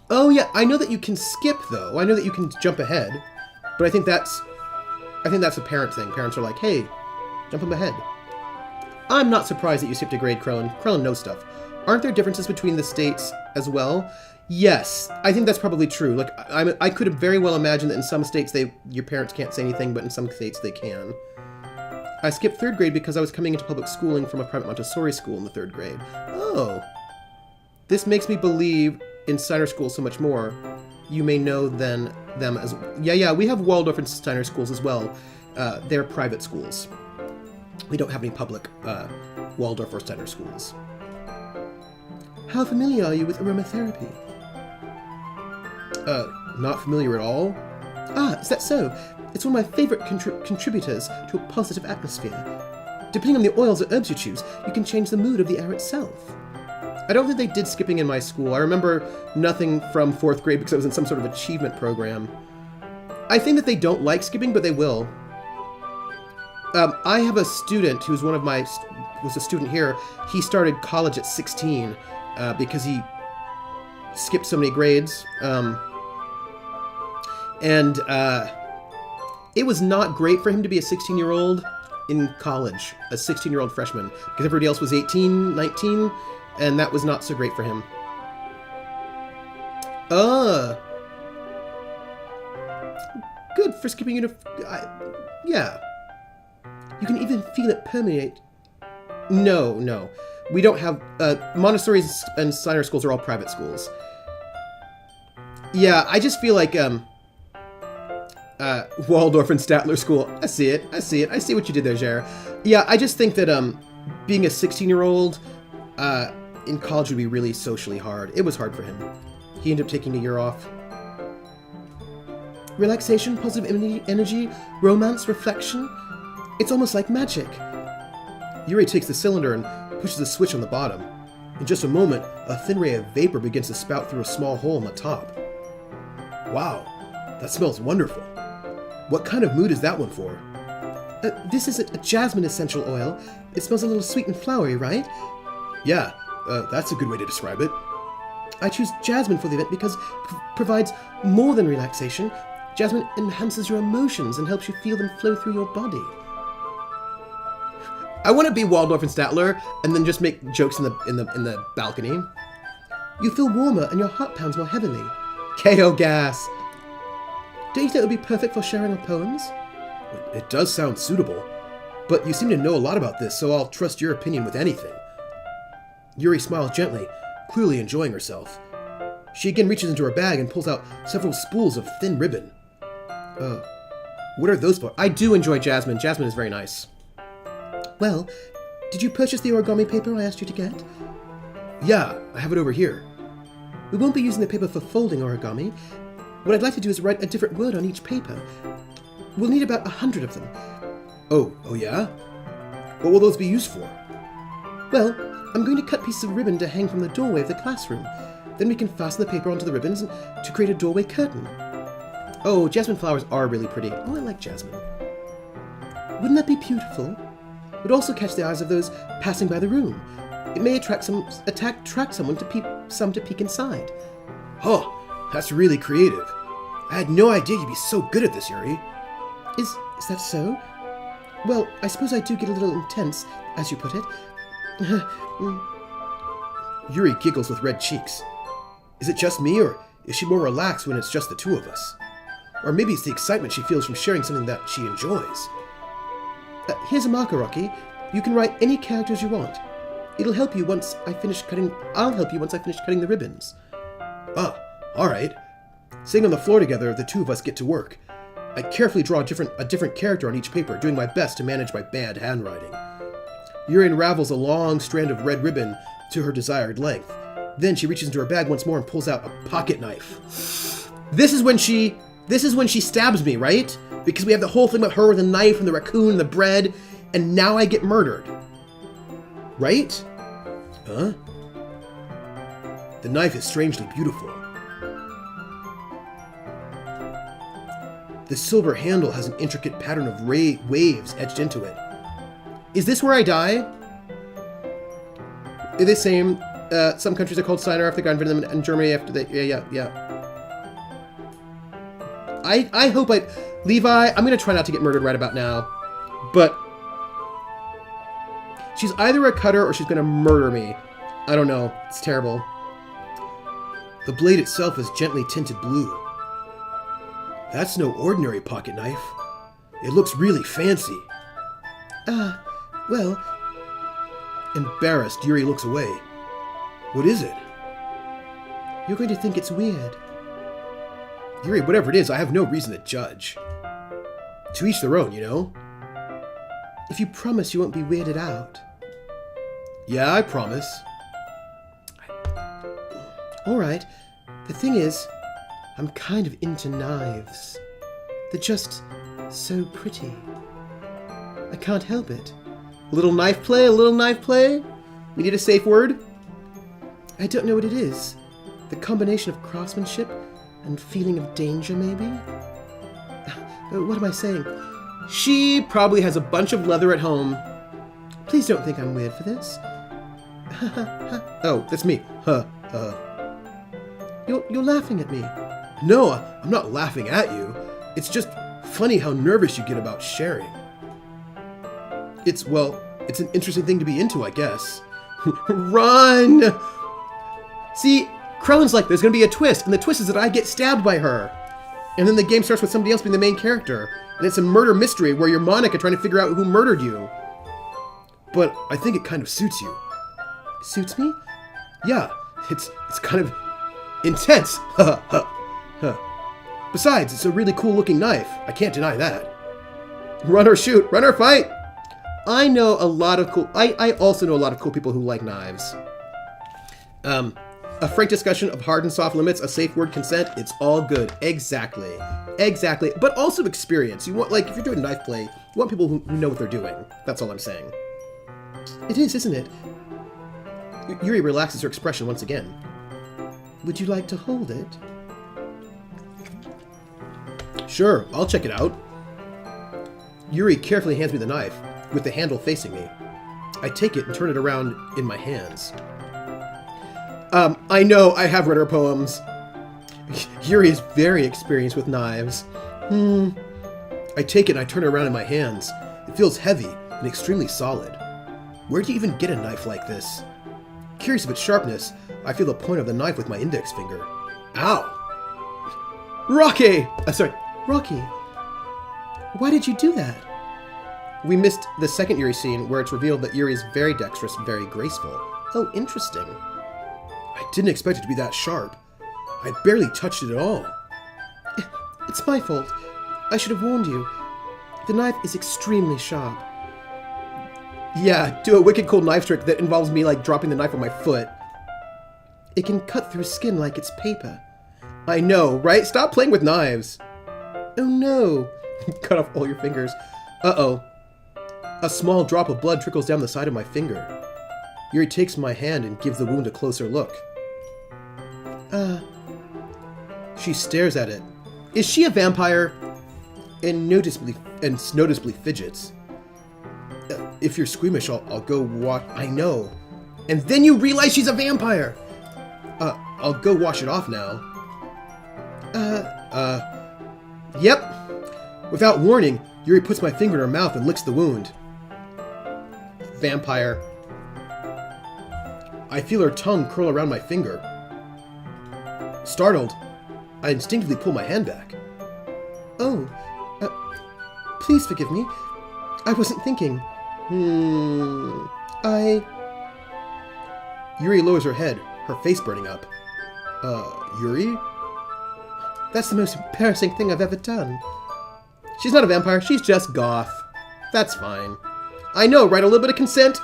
Oh, yeah, I know that you can skip, though. I know that you can jump ahead. But I think that's a parent thing. Parents are like, hey, jump them ahead. I'm not surprised that you skipped a grade, Krellin. Krellin knows stuff. Aren't there differences between the states as well? Yes, I think that's probably true. Like, I could very well imagine that in some states your parents can't say anything, but in some states they can. I skipped 3rd grade because I was coming into public schooling from a private Montessori school in the 3rd grade. Oh. This makes me believe in Steiner schools so much more. You may know them as... Yeah, we have Waldorf and Steiner schools as well. They're private schools. We don't have any public Waldorf or Steiner schools. How familiar are you with aromatherapy? Not familiar at all. Ah, is that so? It's one of my favorite contributors to a positive atmosphere. Depending on the oils or herbs you choose, you can change the mood of the air itself. I don't think they did skipping in my school. I remember nothing from 4th grade because I was in some sort of achievement program. I think that they don't like skipping, but they will. I have a student who's was a student here. He started college at 16 because he skipped so many grades. It was not great for him to be a 16-year-old in college, a 16-year-old freshman, because everybody else was 18, 19, and that was not so great for him. Good for skipping yeah. You can even feel it permeate. No. We don't have... Montessori and Steiner schools are all private schools. Yeah, I just feel like... Waldorf and Statler School. I see it. I see what you did there, Jer. Yeah, I just think that being a 16-year-old in college would be really socially hard. It was hard for him. He ended up taking a year off. Relaxation, positive energy, romance, reflection. It's almost like magic. Yuri takes the cylinder and pushes a switch on the bottom. In just a moment, a thin ray of vapor begins to spout through a small hole on the top. Wow, that smells wonderful. What kind of mood is that one for? This is a jasmine essential oil. It smells a little sweet and flowery, right? Yeah, that's a good way to describe it. I choose jasmine for the event because it provides more than relaxation. Jasmine enhances your emotions and helps you feel them flow through your body. I want to be Waldorf and Statler and then just make jokes in the balcony. You feel warmer and your heart pounds more heavily. KO gas. Don't you think it would be perfect for sharing our poems? It does sound suitable, but you seem to know a lot about this, so I'll trust your opinion with anything. Yuri smiles gently, clearly enjoying herself. She again reaches into her bag and pulls out several spools of thin ribbon. What are those for? I do enjoy jasmine. Jasmine is very nice. Well, did you purchase the origami paper I asked you to get? Yeah, I have it over here. We won't be using the paper for folding origami. What I'd like to do is write a different word on each paper. We'll need about 100 of them. Oh yeah? What will those be used for? Well, I'm going to cut pieces of ribbon to hang from the doorway of the classroom. Then we can fasten the paper onto the ribbons to create a doorway curtain. Oh, jasmine flowers are really pretty. Oh, I like jasmine. Wouldn't that be beautiful? It would also catch the eyes of those passing by the room. It may attract someone to peek inside. Oh, that's really creative. I had no idea you'd be so good at this, Yuri. Is that so? Well, I suppose I do get a little intense, as you put it. Yuri giggles with red cheeks. Is it just me, or is she more relaxed when it's just the two of us? Or maybe it's the excitement she feels from sharing something that she enjoys. Here's a marker, Rocky. You can write any characters you want. It'll help you once I finish cutting... I'll help you once I finish cutting the ribbons. Ah, all right. Sitting on the floor together, the two of us get to work. I carefully draw a different character on each paper, doing my best to manage my bad handwriting. Yuri unravels a long strand of red ribbon to her desired length. Then she reaches into her bag once more and pulls out a pocket knife. This is when she stabs me, right? Because we have the whole thing about her with a knife and the raccoon and the bread, and now I get murdered. Right? Huh? The knife is strangely beautiful. The silver handle has an intricate pattern of waves etched into it. Is this where I die? The same. Some countries are called Steiner after the gun, and Germany after the... Yeah. I hope Levi, I'm going to try not to get murdered right about now. But... she's either a cutter or she's going to murder me. I don't know. It's terrible. The blade itself is gently tinted blue. That's no ordinary pocket knife. It looks really fancy. Well... Embarrassed, Yuri looks away. What is it? You're going to think it's weird. Yuri, whatever it is, I have no reason to judge. To each their own, you know? If you promise you won't be weirded out. Yeah, I promise. Alright. The thing is, I'm kind of into knives. They're just so pretty. I can't help it. A little knife play? We need a safe word? I don't know what it is. The combination of craftsmanship and feeling of danger, maybe? What am I saying? She probably has a bunch of leather at home. Please don't think I'm weird for this. Oh, that's me. You're laughing at me. No, I'm not laughing at you. It's just funny how nervous you get about sharing. It's an interesting thing to be into, I guess. Run! See, Krellin's like, there's gonna be a twist, and the twist is that I get stabbed by her. And then the game starts with somebody else being the main character. And it's a murder mystery where you're Monica trying to figure out who murdered you. But I think it kind of suits you. Suits me? Yeah, it's kind of intense. Besides, it's a really cool looking knife. I can't deny that. Run or shoot, run or fight. I know a lot of cool... I also know a lot of cool people who like knives. A frank discussion of hard and soft limits, a safe word, consent, it's all good. Exactly. But also experience. You want, like, if you're doing knife play, you want people who know what they're doing. That's all I'm saying. It is, isn't it? Yuri relaxes her expression once again. Would you like to hold it? Sure, I'll check it out. Yuri carefully hands me the knife, with the handle facing me. I take it and turn it around in my hands. I know, I have read her poems. Yuri is very experienced with knives. I take it and I turn it around in my hands. It feels heavy and extremely solid. Where do you even get a knife like this? Curious of its sharpness, I feel the point of the knife with my index finger. Ow! Rocky! Rocky, why did you do that? We missed the second Yuri scene where it's revealed that Yuri is very dexterous and very graceful. Oh, interesting. I didn't expect it to be that sharp. I barely touched it at all. It's my fault. I should have warned you. The knife is extremely sharp. Yeah, do a wicked cool knife trick that involves me, like, dropping the knife on my foot. It can cut through skin like it's paper. I know, right? Stop playing with knives. Oh no. Cut off all your fingers. Uh-oh. A small drop of blood trickles down the side of my finger. Yuri takes my hand and gives the wound a closer look. She stares at it. Is she a vampire? And noticeably fidgets. If you're squeamish, I'll go watch... I know. And then you realize she's a vampire! I'll go wash it off now. Yep. Without warning, Yuri puts my finger in her mouth and licks the wound. Vampire. I feel her tongue curl around my finger. Startled, I instinctively pull my hand back. Oh, please forgive me. I wasn't thinking. Yuri lowers her head, her face burning up. Yuri? That's the most embarrassing thing I've ever done. She's not a vampire, she's just goth. That's fine. I know, right? A little bit of consent.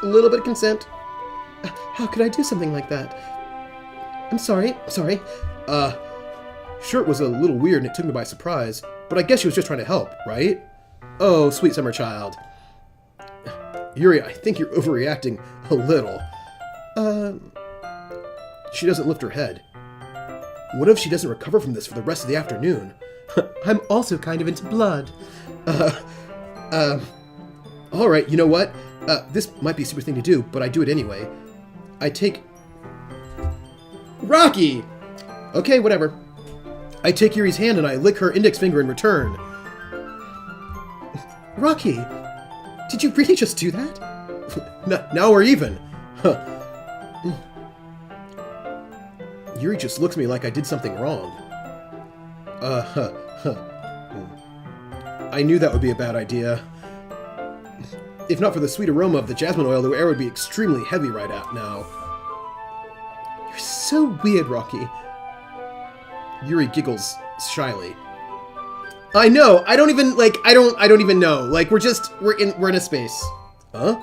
How could I do something like that? I'm sorry. Sure, it was a little weird and it took me by surprise, but I guess she was just trying to help, right? Oh, sweet summer child. Yuri, I think you're overreacting a little. She doesn't lift her head. What if she doesn't recover from this for the rest of the afternoon? I'm also kind of into blood. Alright, you know what? This might be a stupid thing to do, but I do it anyway. I take... Rocky! Okay, whatever. I take Yuri's hand and I lick her index finger in return. Rocky, did you really just do that? Now we're even. Huh. Yuri just looks at me like I did something wrong. I knew that would be a bad idea. If not for the sweet aroma of the jasmine oil, the air would be extremely heavy right now. You're so weird, Rocky. Yuri giggles shyly. I know. I don't even know. Like we're in a space. Huh?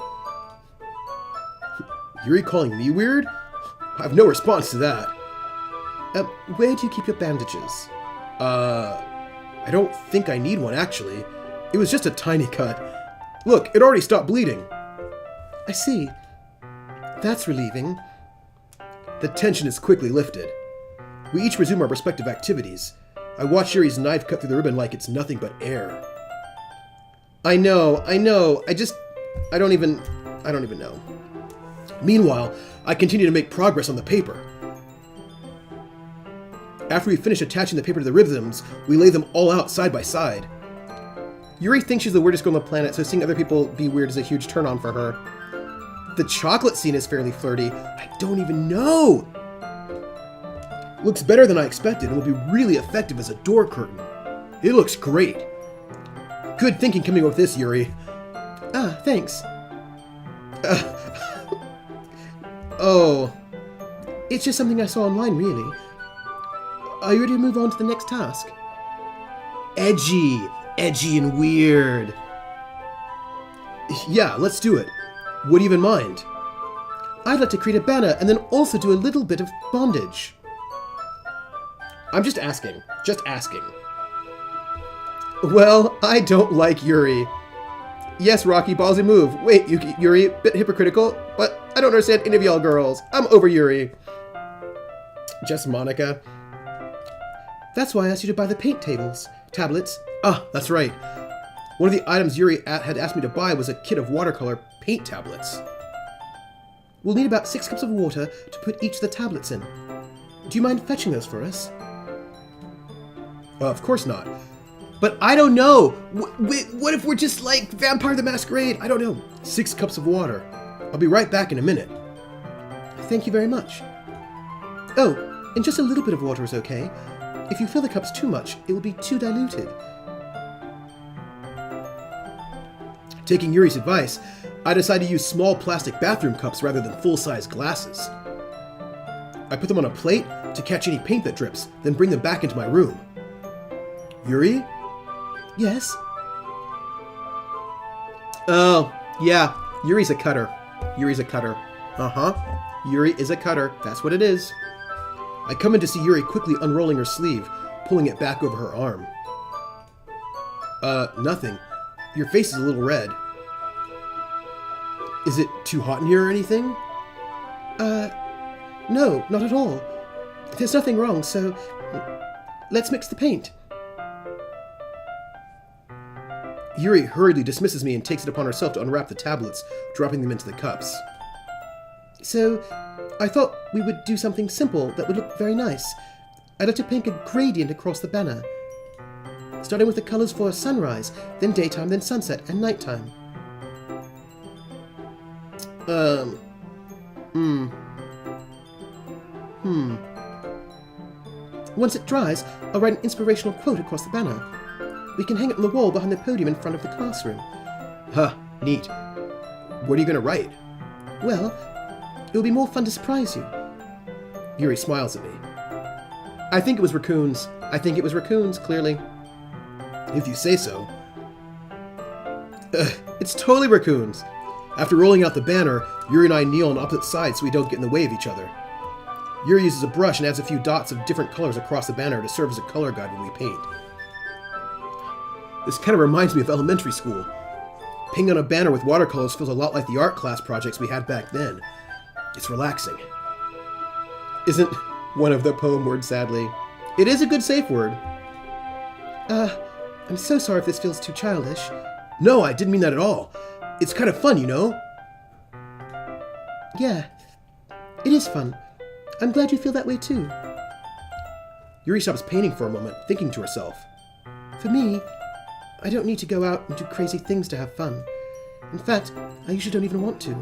Yuri calling me weird? I have no response to that. Where do you keep your bandages? I don't think I need one actually. It was just a tiny cut. Look, it already stopped bleeding. I see. That's relieving. The tension is quickly lifted. We each resume our respective activities. I watch Yuri's knife cut through the ribbon like it's nothing but air. I know. I don't even know. Meanwhile, I continue to make progress on the paper. After we finish attaching the paper to the rhythms, we lay them all out side by side. Yuri thinks she's the weirdest girl on the planet, so seeing other people be weird is a huge turn-on for her. The chocolate scene is fairly flirty. I don't even know! Looks better than I expected and will be really effective as a door curtain. It looks great. Good thinking coming up with this, Yuri. Ah, thanks. Oh. It's just something I saw online, really. Are you ready to move on to the next task? Edgy and weird. Yeah, let's do it. What do you have in mind? I'd like to create a banner and then also do a little bit of bondage. I'm just asking. Well, I don't like Yuri. Yes, Rocky, ballsy move. Wait, Yuri, bit hypocritical, but I don't understand any of y'all girls. I'm over Yuri. Just Monica. That's why I asked you to buy the paint tablets. Ah, that's right. One of the items Yuri had asked me to buy was a kit of watercolor paint tablets. We'll need about 6 cups of water to put each of the tablets in. Do you mind fetching those for us? Of course not. But I don't know. What if we're just like Vampire the Masquerade? I don't know. 6 cups of water. I'll be right back in a minute. Thank you very much. Oh, and just a little bit of water is okay. If you fill the cups too much, it will be too diluted. Taking Yuri's advice, I decided to use small plastic bathroom cups rather than full-size glasses. I put them on a plate to catch any paint that drips, then bring them back into my room. Yuri? Yes? Oh, yeah. Yuri's a cutter. Uh-huh. Yuri is a cutter. That's what it is. I come in to see Yuri quickly unrolling her sleeve, pulling it back over her arm. Nothing. Your face is a little red. Is it too hot in here or anything? No, not at all. There's nothing wrong, so let's mix the paint. Yuri hurriedly dismisses me and takes it upon herself to unwrap the tablets, dropping them into the cups. So, I thought we would do something simple that would look very nice. I'd like to paint a gradient across the banner, starting with the colors for sunrise, then daytime, then sunset, and nighttime. Once it dries, I'll write an inspirational quote across the banner. We can hang it on the wall behind the podium in front of the classroom. Huh, neat. What are you gonna write? Well, it'll be more fun to surprise you. Yuri smiles at me. I think it was raccoons, clearly. If you say so. It's totally raccoons. After rolling out the banner, Yuri and I kneel on opposite sides so we don't get in the way of each other. Yuri uses a brush and adds a few dots of different colors across the banner to serve as a color guide when we paint. This kind of reminds me of elementary school. Painting on a banner with watercolors feels a lot like the art class projects we had back then. It's relaxing. isn't one of the poem words, sadly. It is a good safe word. I'm so sorry if this feels too childish. No, I didn't mean that at all. It's kind of fun, you know? Yeah, it is fun. I'm glad you feel that way too. Yuri stops painting for a moment, thinking to herself. For me, I don't need to go out and do crazy things to have fun. In fact, I usually don't even want to.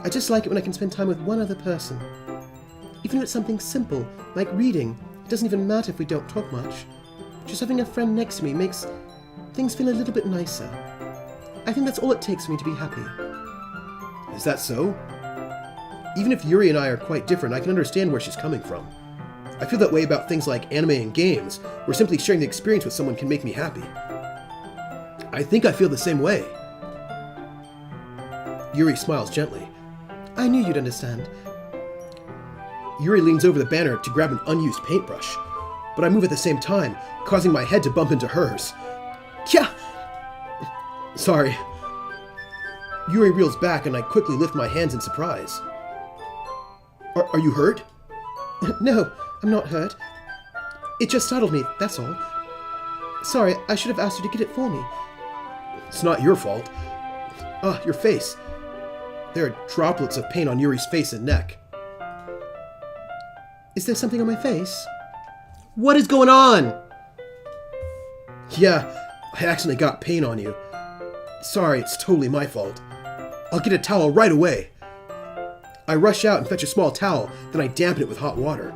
I just like it when I can spend time with one other person. Even if it's something simple, like reading, it doesn't even matter if we don't talk much. Just having a friend next to me makes things feel a little bit nicer. I think that's all it takes for me to be happy. Is that so? Even if Yuri and I are quite different, I can understand where she's coming from. I feel that way about things like anime and games, where simply sharing the experience with someone can make me happy. I think I feel the same way. Yuri smiles gently. I knew you'd understand. Yuri leans over the banner to grab an unused paintbrush, but I move at the same time, causing my head to bump into hers. Kya! Sorry. Yuri reels back and I quickly lift my hands in surprise. Are you hurt? No, I'm not hurt. It just startled me, that's all. Sorry, I should have asked you to get it for me. It's not your fault. Ah, your face. There are droplets of paint on Yuri's face and neck. Is there something on my face? What is going on? Yeah, I accidentally got paint on you. Sorry, it's totally my fault. I'll get a towel right away. I rush out and fetch a small towel, then I dampen it with hot water.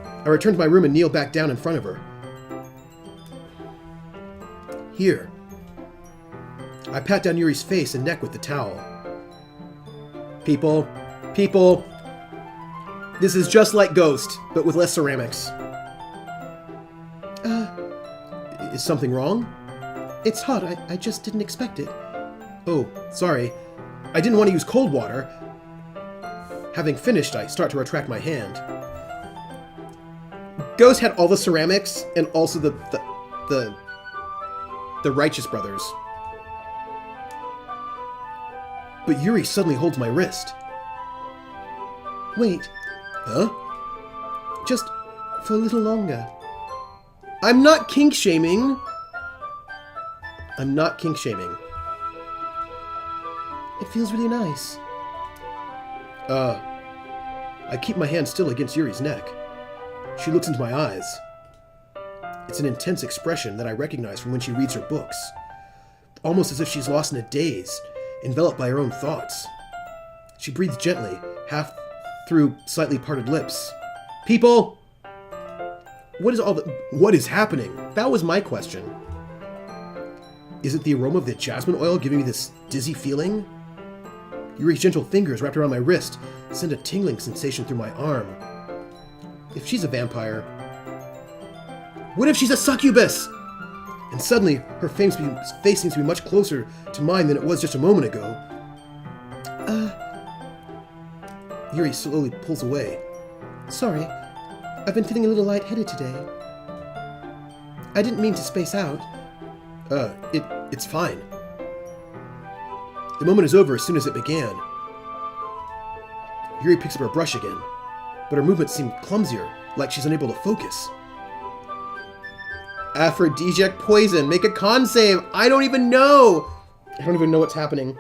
I return to my room and kneel back down in front of her. Here. I pat down Yuri's face and neck with the towel. People. This is just like Ghost, but with less ceramics. Is something wrong? It's hot. I just didn't expect it. Oh, sorry. I didn't want to use cold water. Having finished, I start to retract my hand. Ghost had all the ceramics and also the Righteous Brothers. But Yuri suddenly holds my wrist. Wait. Huh? Just for a little longer. I'm not kink-shaming. I'm not kink-shaming. It feels really nice. I keep my hand still against Yuri's neck. She looks into my eyes. It's an intense expression that I recognize from when she reads her books. Almost as if she's lost in a daze, enveloped by her own thoughts. She breathes gently, half through slightly parted lips. People! What is happening? That was my question. Is it the aroma of the jasmine oil giving me this dizzy feeling? Yuri's gentle fingers wrapped around my wrist send a tingling sensation through my arm. If she's a vampire, what if she's a succubus? And suddenly, her face seems to be much closer to mine than it was just a moment ago. Yuri slowly pulls away. Sorry, I've been feeling a little lightheaded today. I didn't mean to space out. It's fine. The moment is over as soon as it began. Yuri picks up her brush again, but her movements seem clumsier, like she's unable to focus. Aphrodisiac poison, make a con save! I don't even know what's happening.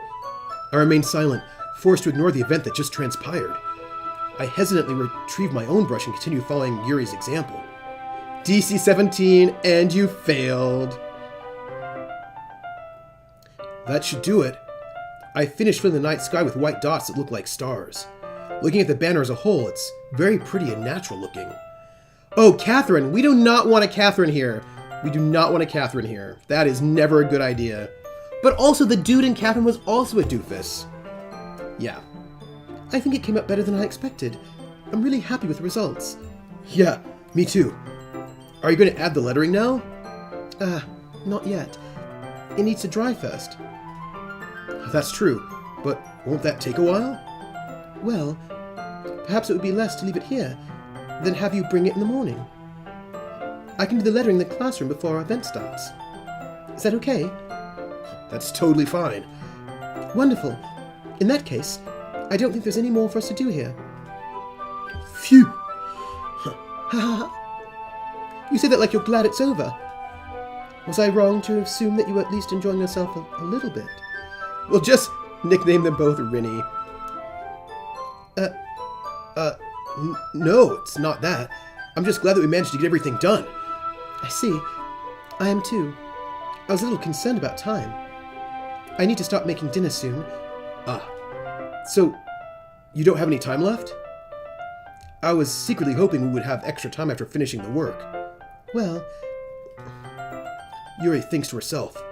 I remain silent, forced to ignore the event that just transpired. I hesitantly retrieve my own brush and continue following Yuri's example. DC 17, and you failed. That should do it. I finished filling the night sky with white dots that look like stars. Looking at the banner as a whole, it's very pretty and natural looking. Oh, Catherine! We do not want a Catherine here. We do not want a Catherine here. That is never a good idea. But also, the dude in Catherine was also a doofus. Yeah. I think it came out better than I expected. I'm really happy with the results. Yeah, me too. Are you going to add the lettering now? Not yet. It needs to dry first. That's true, but won't that take a while? Well, perhaps it would be less to leave it here than have you bring it in the morning. I can do the lettering in the classroom before our event starts. Is that okay? That's totally fine. Wonderful. In that case, I don't think there's any more for us to do here. Phew! You say that like you're glad it's over. Was I wrong to assume that you were at least enjoying yourself a little bit? We'll just nickname them both Rinny. No, it's not that. I'm just glad that we managed to get everything done. I see. I am too. I was a little concerned about time. I need to start making dinner soon. So, you don't have any time left? I was secretly hoping we would have extra time after finishing the work. Well, Yuri thinks to herself.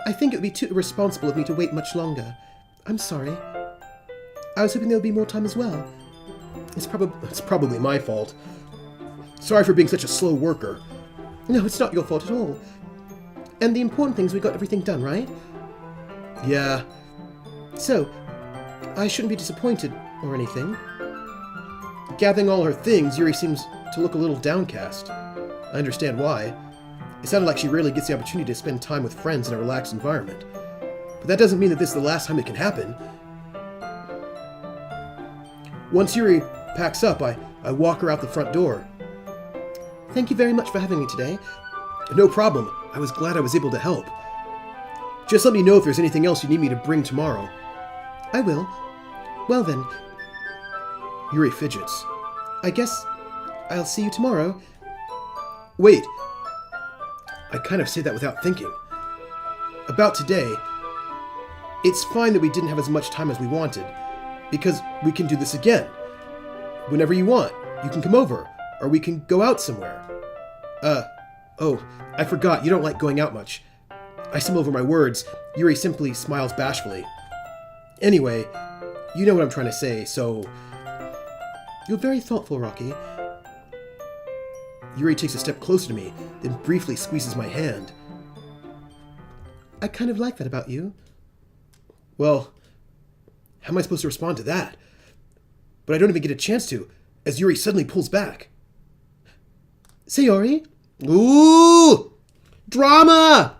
I think it would be too irresponsible of me to wait much longer. I'm sorry. I was hoping there would be more time as well. It's probably my fault. Sorry for being such a slow worker. No, it's not your fault at all. And the important thing is we got everything done, right? Yeah. So, I shouldn't be disappointed or anything. Gathering all her things, Yuri seems to look a little downcast. I understand why. It sounded like she rarely gets the opportunity to spend time with friends in a relaxed environment. But that doesn't mean that this is the last time it can happen. Once Yuri packs up, I walk her out the front door. Thank you very much for having me today. No problem. I was glad I was able to help. Just let me know if there's anything else you need me to bring tomorrow. I will. Well then. Yuri fidgets. I guess I'll see you tomorrow. Wait. I kind of say that without thinking. About today, it's fine that we didn't have as much time as we wanted, because we can do this again. Whenever you want, you can come over, or we can go out somewhere. Oh, I forgot, you don't like going out much. I stumble over my words. Yuri simply smiles bashfully. Anyway, you know what I'm trying to say, so... You're very thoughtful, Rocky. Yuri takes a step closer to me, then briefly squeezes my hand. I kind of like that about you. Well, how am I supposed to respond to that? But I don't even get a chance to, as Yuri suddenly pulls back. Sayori? Ooh! Drama!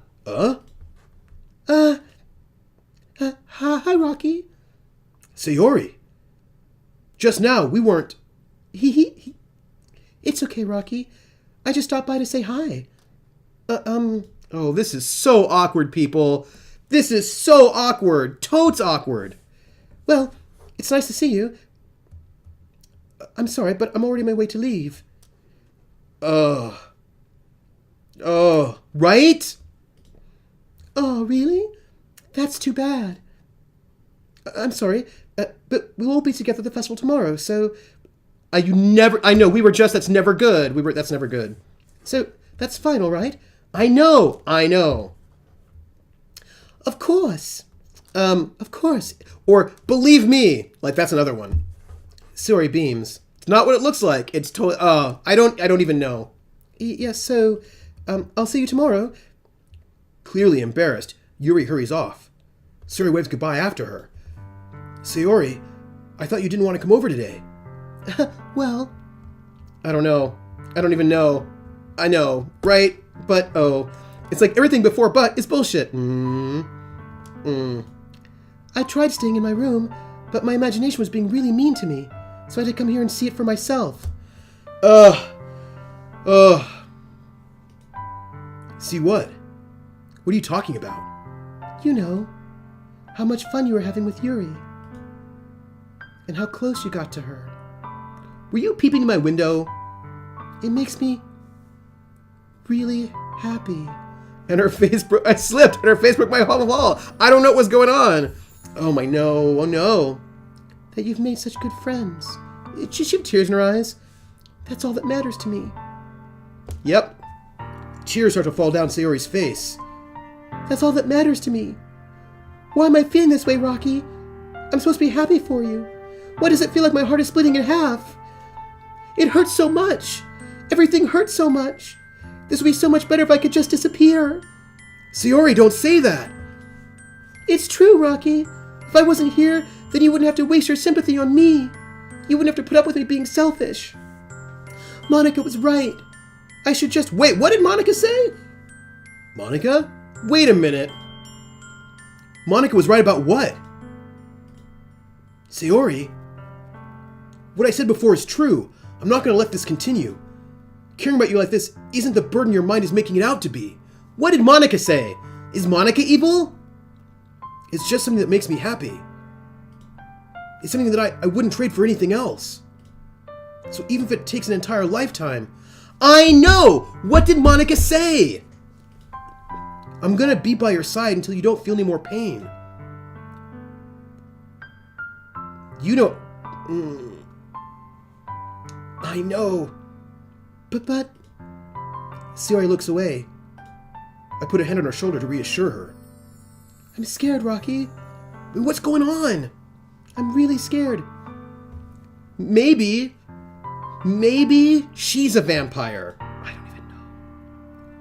Hi, Rocky. Sayori. Just now, we weren't... It's okay, Rocky. I just stopped by to say hi. Oh, this is so awkward, people. This is so awkward. Totes awkward. Well, it's nice to see you. I'm sorry, but I'm already on my way to leave. Right? Oh, really? That's too bad. I'm sorry, but we'll all be together at the festival tomorrow, so... I know, that's never good. That's never good. So, that's fine, all right? I know. Of course. Of course. Or, believe me. Like, that's another one. Sayori beams. It's not what it looks like. It's totally, I don't even know. Yes, so, I'll see you tomorrow. Clearly embarrassed, Yuri hurries off. Sayori waves goodbye after her. Sayori, I thought you didn't want to come over today. Well... I don't know. I don't even know. I know, right? But, it's like everything before but is bullshit. I tried staying in my room, but my imagination was being really mean to me, so I had to come here and see it for myself. See what? What are you talking about? You know, how much fun you were having with Yuri. And how close you got to her. Were you peeping in my window? It makes me really happy. And her face broke. I slipped, and her face broke my wall. I don't know what was going on. Oh my no! Oh no! That you've made such good friends. She had tears in her eyes. That's all that matters to me. Yep. Tears start to fall down Sayori's face. That's all that matters to me. Why am I feeling this way, Rocky? I'm supposed to be happy for you. Why does it feel like my heart is splitting in half? It hurts so much. Everything hurts so much. This would be so much better if I could just disappear. Sayori, don't say that. It's true, Rocky. If I wasn't here, then you wouldn't have to waste your sympathy on me. You wouldn't have to put up with me being selfish. Monica was right. I should just... Wait, what did Monica say? Monica? Wait a minute. Monica was right about what? Sayori? What I said before is true. I'm not going to let this continue. Caring about you like this isn't the burden your mind is making it out to be. What did Monica say? Is Monica evil? It's just something that makes me happy. It's something that I wouldn't trade for anything else. So even if it takes an entire lifetime, I know! What did Monica say? I'm gonna be by your side until you don't feel any more pain. You don't... I know. But... Sayori looks away. I put a hand on her shoulder to reassure her. I'm scared, Rocky. What's going on? I'm really scared. Maybe she's a vampire. I don't even know.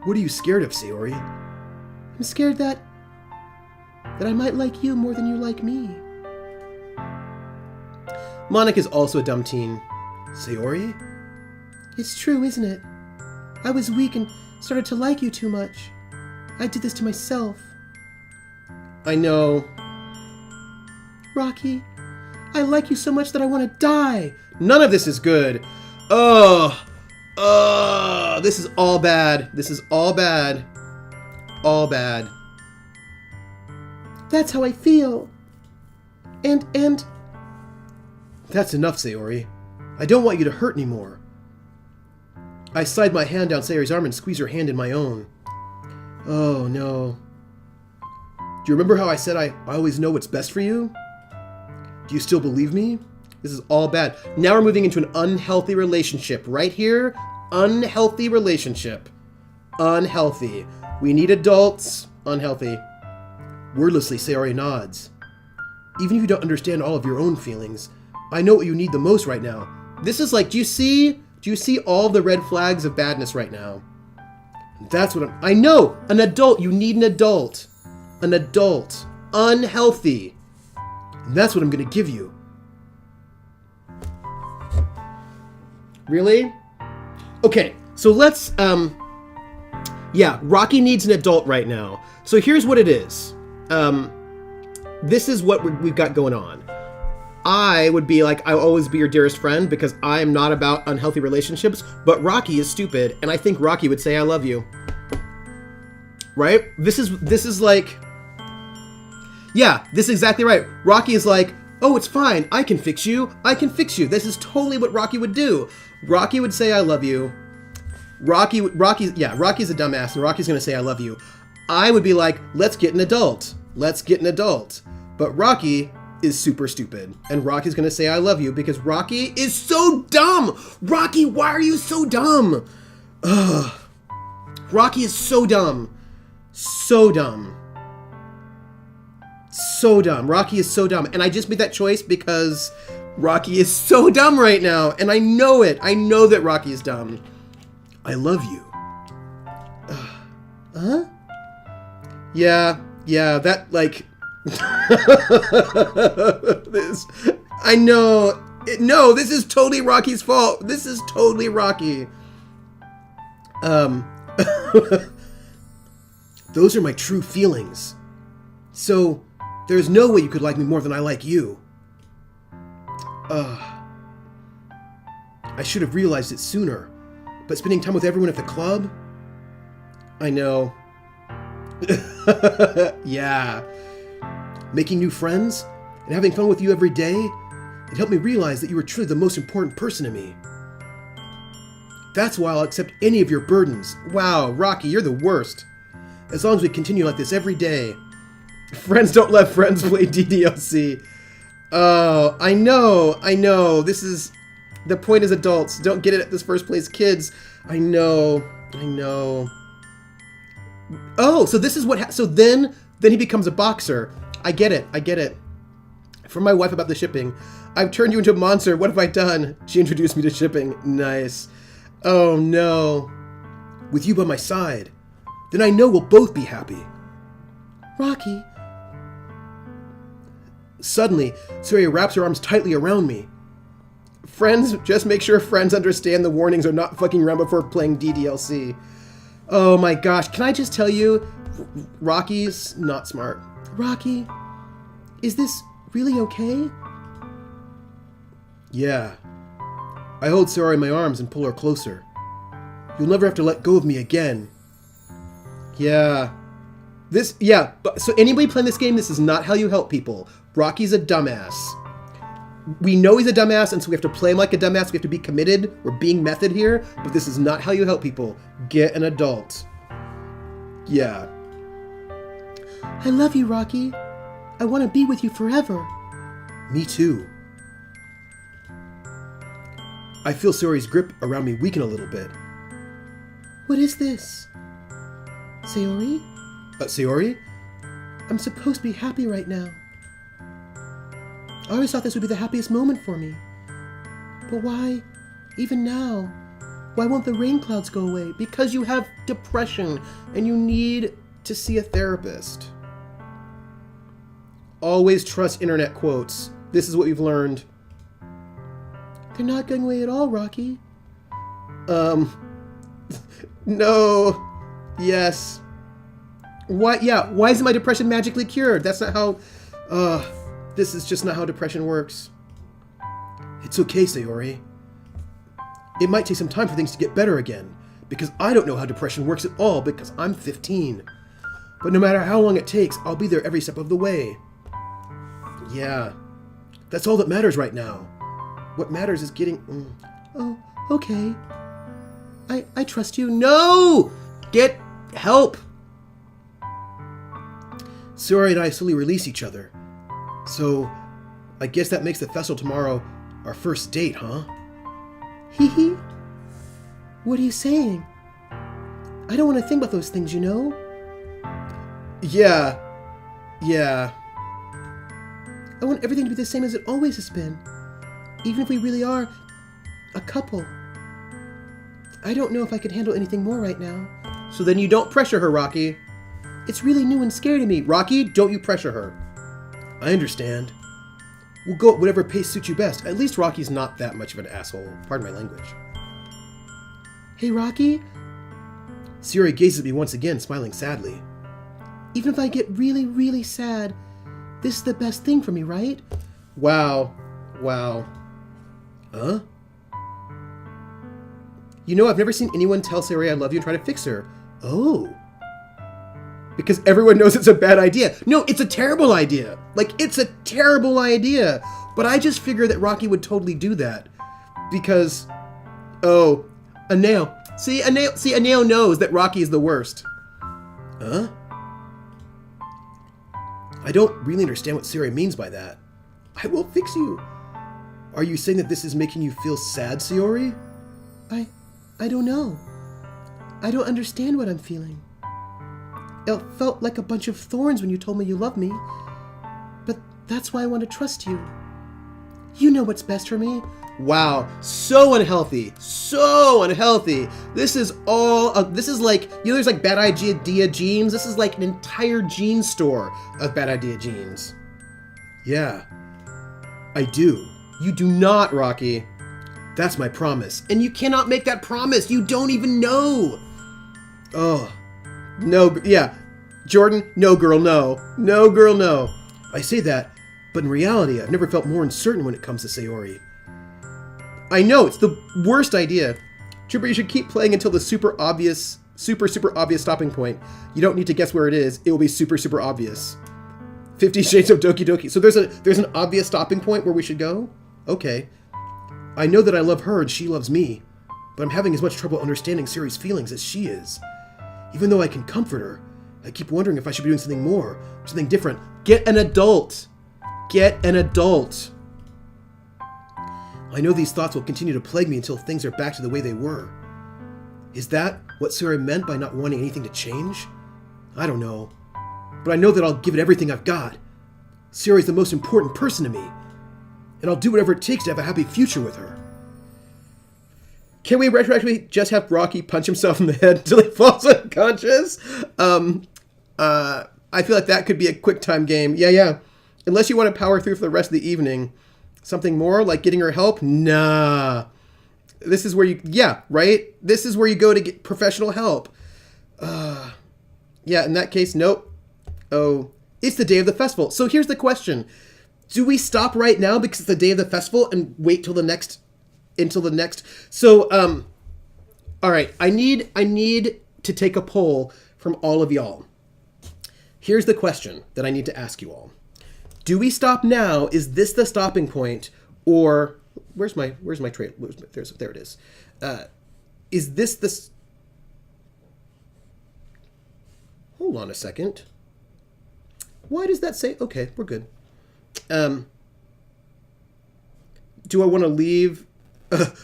What are you scared of, Sayori? I'm scared that I might like you more than you like me. Monica's also a dumb teen. Sayori? It's true, isn't it? I was weak and started to like you too much. I did this to myself. I know. Rocky, I like you so much that I want to die. None of this is good. This is all bad. This is all bad. All bad. That's how I feel. And... That's enough, Sayori. I don't want you to hurt anymore. I slide my hand down Sayori's arm and squeeze her hand in my own. Oh, no. Do you remember how I said I always know what's best for you? Do you still believe me? This is all bad. Now we're moving into an unhealthy relationship. Right here, unhealthy relationship. Unhealthy. We need adults. Unhealthy. Wordlessly, Sayori nods. Even if you don't understand all of your own feelings, I know what you need the most right now. This is like, do you see all the red flags of badness right now? That's what I know! An adult! You need an adult! An adult. Unhealthy. And that's what I'm gonna give you. Really? Okay, so let's, yeah, Rocky needs an adult right now. So here's what it is. This is what we've got going on. I would be like, I'll always be your dearest friend because I am not about unhealthy relationships, but Rocky is stupid, and I think Rocky would say I love you. Right? This is like... Yeah, this is exactly right. Rocky is like, oh, it's fine. I can fix you. I can fix you. This is totally what Rocky would do. Rocky would say I love you. Rocky's a dumbass, and Rocky's gonna say I love you. I would be like, let's get an adult. Let's get an adult. But Rocky is super stupid, and Rocky's gonna say I love you because Rocky is so dumb. Rocky, why are you so dumb? Ugh. Rocky is so dumb. So dumb. So dumb. Rocky is so dumb. And I just made that choice because Rocky is so dumb right now. And I know it. I know that Rocky is dumb. I love you. Huh? Yeah, that, like... this... I know. No, this is totally Rocky's fault. This is totally Rocky. Those are my true feelings. So... there's no way you could like me more than I like you. I should have realized it sooner. But spending time with everyone at the club? I know. Yeah. Making new friends and having fun with you every day, it helped me realize that you were truly the most important person to me. That's why I'll accept any of your burdens. Wow, Rocky, you're the worst. As long as we continue like this every day. Friends don't let friends play DDLC. Oh, I know. This is... the point is adults. Don't get it at this first place, kids. I know. Oh, so this is what... so then he becomes a boxer. I get it. From my wife about the shipping. I've turned you into a monster. What have I done? She introduced me to shipping. Nice. Oh, no. With you by my side. Then I know we'll both be happy. Rocky... Suddenly, Sayori wraps her arms tightly around me. Friends, just make sure friends understand the warnings are not fucking around before playing DDLC. Oh my gosh, can I just tell you, Rocky's not smart. Rocky, is this really okay? Yeah. I hold Sayori in my arms and pull her closer. You'll never have to let go of me again. Yeah. So anybody playing this game, this is not how you help people. Rocky's a dumbass. We know he's a dumbass, and so we have to play him like a dumbass. We have to be committed. We're being method here, but this is not how you help people. Get an adult. Yeah. I love you, Rocky. I want to be with you forever. Me too. I feel Sayori's grip around me weaken a little bit. What is this? Sayori? Sayori? I'm supposed to be happy right now. I always thought this would be the happiest moment for me. But why, even now, why won't the rain clouds go away? Because you have depression and you need to see a therapist. Always trust internet quotes. This is what we've learned. They're not going away at all, Rocky. No. Yes. Why? Yeah, why isn't my depression magically cured? That's not how... this is just not how depression works. It's okay, Sayori. It might take some time for things to get better again, because I don't know how depression works at all because I'm 15. But no matter how long it takes, I'll be there every step of the way. Yeah. That's all that matters right now. What matters is getting... Oh, okay. I trust you. No! Get help! Sayori and I slowly release each other. So, I guess that makes the festival tomorrow our first date, huh? Hee hee. What are you saying? I don't want to think about those things, you know? Yeah. I want everything to be the same as it always has been. Even if we really are a couple. I don't know if I could handle anything more right now. So then you don't pressure her, Rocky. It's really new and scary to me. Rocky, don't you pressure her. I understand. We'll go at whatever pace suits you best. At least Rocky's not that much of an asshole. Pardon my language. Hey, Rocky? Sayori gazes at me once again, smiling sadly. Even if I get really, really sad, this is the best thing for me, right? Wow. Huh? You know, I've never seen anyone tell Sayori I love you and try to fix her. Oh. Because everyone knows it's a bad idea. No, it's a terrible idea. Like, it's a terrible idea. But I just figure that Rocky would totally do that. Because, oh, a nail. See, a nail knows that Rocky is the worst. Huh? I don't really understand what Sayori means by that. I will fix you. Are you saying that this is making you feel sad, Sayori? I don't know. I don't understand what I'm feeling. It felt like a bunch of thorns when you told me you love me. But that's why I want to trust you. You know what's best for me. Wow, so unhealthy. So unhealthy. This is all, this is like, you know there's like bad idea jeans? This is like an entire jean store of bad idea jeans. Yeah, I do. You do not, Rocky. That's my promise. And you cannot make that promise. You don't even know. Oh, no, yeah. Jordan, no girl, no. No girl, no. I say that, but in reality, I've never felt more uncertain when it comes to Sayori. I know, it's the worst idea. Trooper, you should keep playing until the super obvious stopping point. You don't need to guess where it is. It will be super obvious. 50 Shades of Doki Doki. So there's an obvious stopping point where we should go? Okay. I know that I love her and she loves me, but I'm having as much trouble understanding Sayori's feelings as she is. Even though I can comfort her, I keep wondering if I should be doing something more, something different. Get an adult. Get an adult. I know these thoughts will continue to plague me until things are back to the way they were. Is that what Sayori meant by not wanting anything to change? I don't know. But I know that I'll give it everything I've got. Sayori's the most important person to me. And I'll do whatever it takes to have a happy future with her. Can we retroactively just have Rocky punch himself in the head until he falls unconscious? I feel like that could be a quick time game. Yeah. Unless you want to power through for the rest of the evening. Something more, like getting her help? Nah. This is where you... Yeah, right? This is where you go to get professional help. Yeah, in that case, nope. Oh, it's the day of the festival. So here's the question. Do we stop right now because it's the day of the festival and wait till the next until the next. So, all right. I need to take a poll from all of y'all. Here's the question that I need to ask you all. Do we stop now? Is this the stopping point? Or where's my trail? There it is. Is this the... Hold on a second. Why does that say... Okay, we're good. Do I want to leave?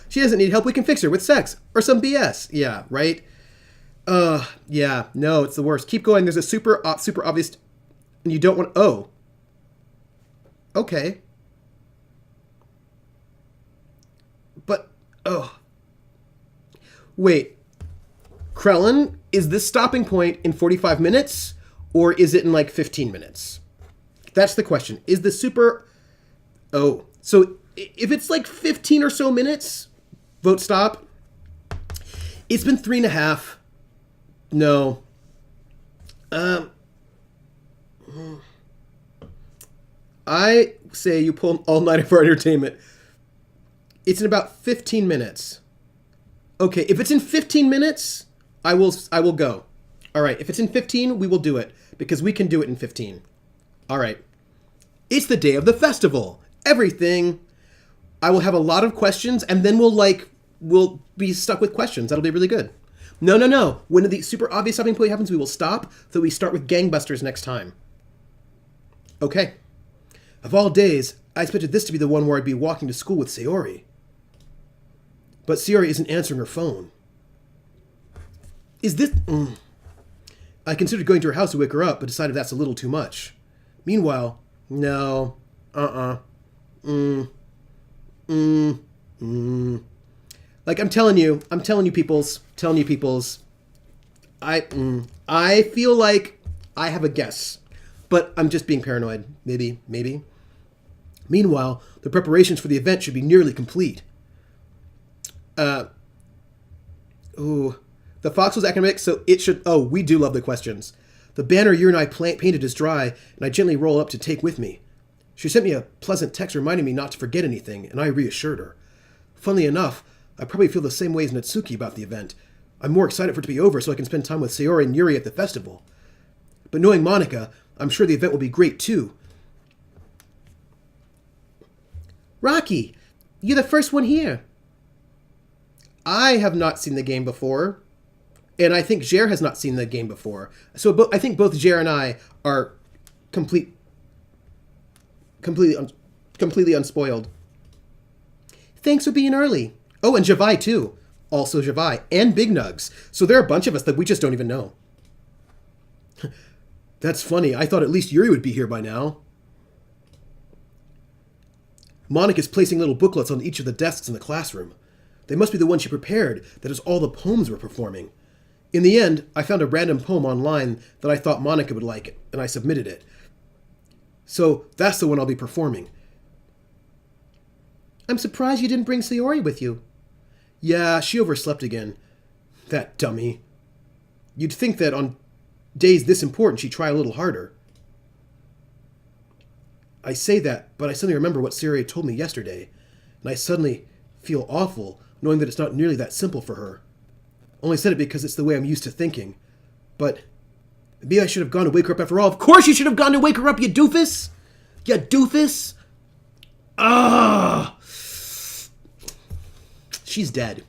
She doesn't need help. We can fix her with sex or some BS. Yeah, right? Yeah, no, it's the worst. Keep going. There's a super obvious... And you don't want... Oh. Okay. But... Oh. Wait. Krellin, is this stopping point in 45 minutes? Or is it in like 15 minutes? That's the question. Is the super... Oh. So if it's like 15 or so minutes, vote stop. It's been 3.5. No. I say you pull an all-nighter for entertainment. It's in about 15 minutes. Okay, if it's in 15 minutes, I will go. All right, if it's in 15, we will do it because we can do it in 15. All right. It's the day of the festival. Everything. I will have a lot of questions and then we'll be stuck with questions. That'll be really good. No. When the super obvious stopping point happens, we will stop. So we start with gangbusters next time. Okay. Of all days, I expected this to be the one where I'd be walking to school with Sayori. But Sayori isn't answering her phone. Is this... I considered going to her house to wake her up, but decided that's a little too much. Meanwhile, no. Like, I'm telling you peoples. I feel like I have a guess, but I'm just being paranoid. Maybe. Meanwhile, the preparations for the event should be nearly complete. The Fox was academic, so it should... Oh, we do love the questions. The banner you and I painted is dry, and I gently roll up to take with me. She sent me a pleasant text reminding me not to forget anything, and I reassured her. Funnily enough, I probably feel the same way as Natsuki about the event. I'm more excited for it to be over so I can spend time with Sayori and Yuri at the festival. But knowing Monica, I'm sure the event will be great too. Rocky, you're the first one here. I have not seen the game before, and I think Jer has not seen the game before. So I think both Jer and I are completely unspoiled. Thanks for being early. Oh, and Javai too. Also Javai. And Big Nugs. So there are a bunch of us that we just don't even know. That's funny. I thought at least Yuri would be here by now. Monica's placing little booklets on each of the desks in the classroom. They must be the one she prepared, that is all the poems we're performing. In the end, I found a random poem online that I thought Monica would like it, and I submitted it. So that's the one I'll be performing. I'm surprised you didn't bring Sayori with you. Yeah, she overslept again. That dummy. You'd think that on days this important she'd try a little harder. I say that, but I suddenly remember what Sayori told me yesterday, and I suddenly feel awful knowing that it's not nearly that simple for her. Only said it because it's the way I'm used to thinking. But maybe I should have gone to wake her up after all. Of course you should have gone to wake her up, you doofus! You doofus! Ah! She's dead.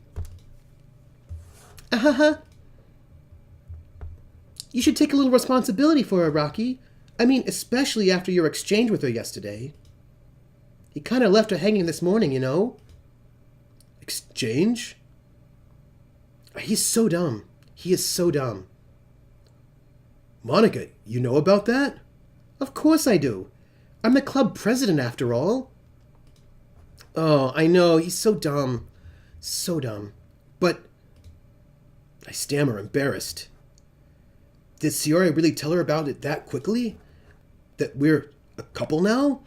You should take a little responsibility for her, Rocky. I mean, especially after your exchange with her yesterday. You kind of left her hanging this morning, you know? Exchange? He's so dumb. He is so dumb. Monica, you know about that? Of course I do. I'm the club president, after all. Oh, I know. He's so dumb. So dumb. But... I stammer, embarrassed. Did Sayori really tell her about it that quickly? That we're a couple now?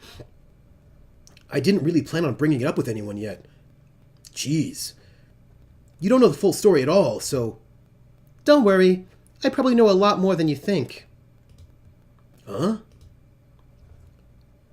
I didn't really plan on bringing it up with anyone yet. Jeez. You don't know the full story at all, so... Don't worry. I probably know a lot more than you think. Huh?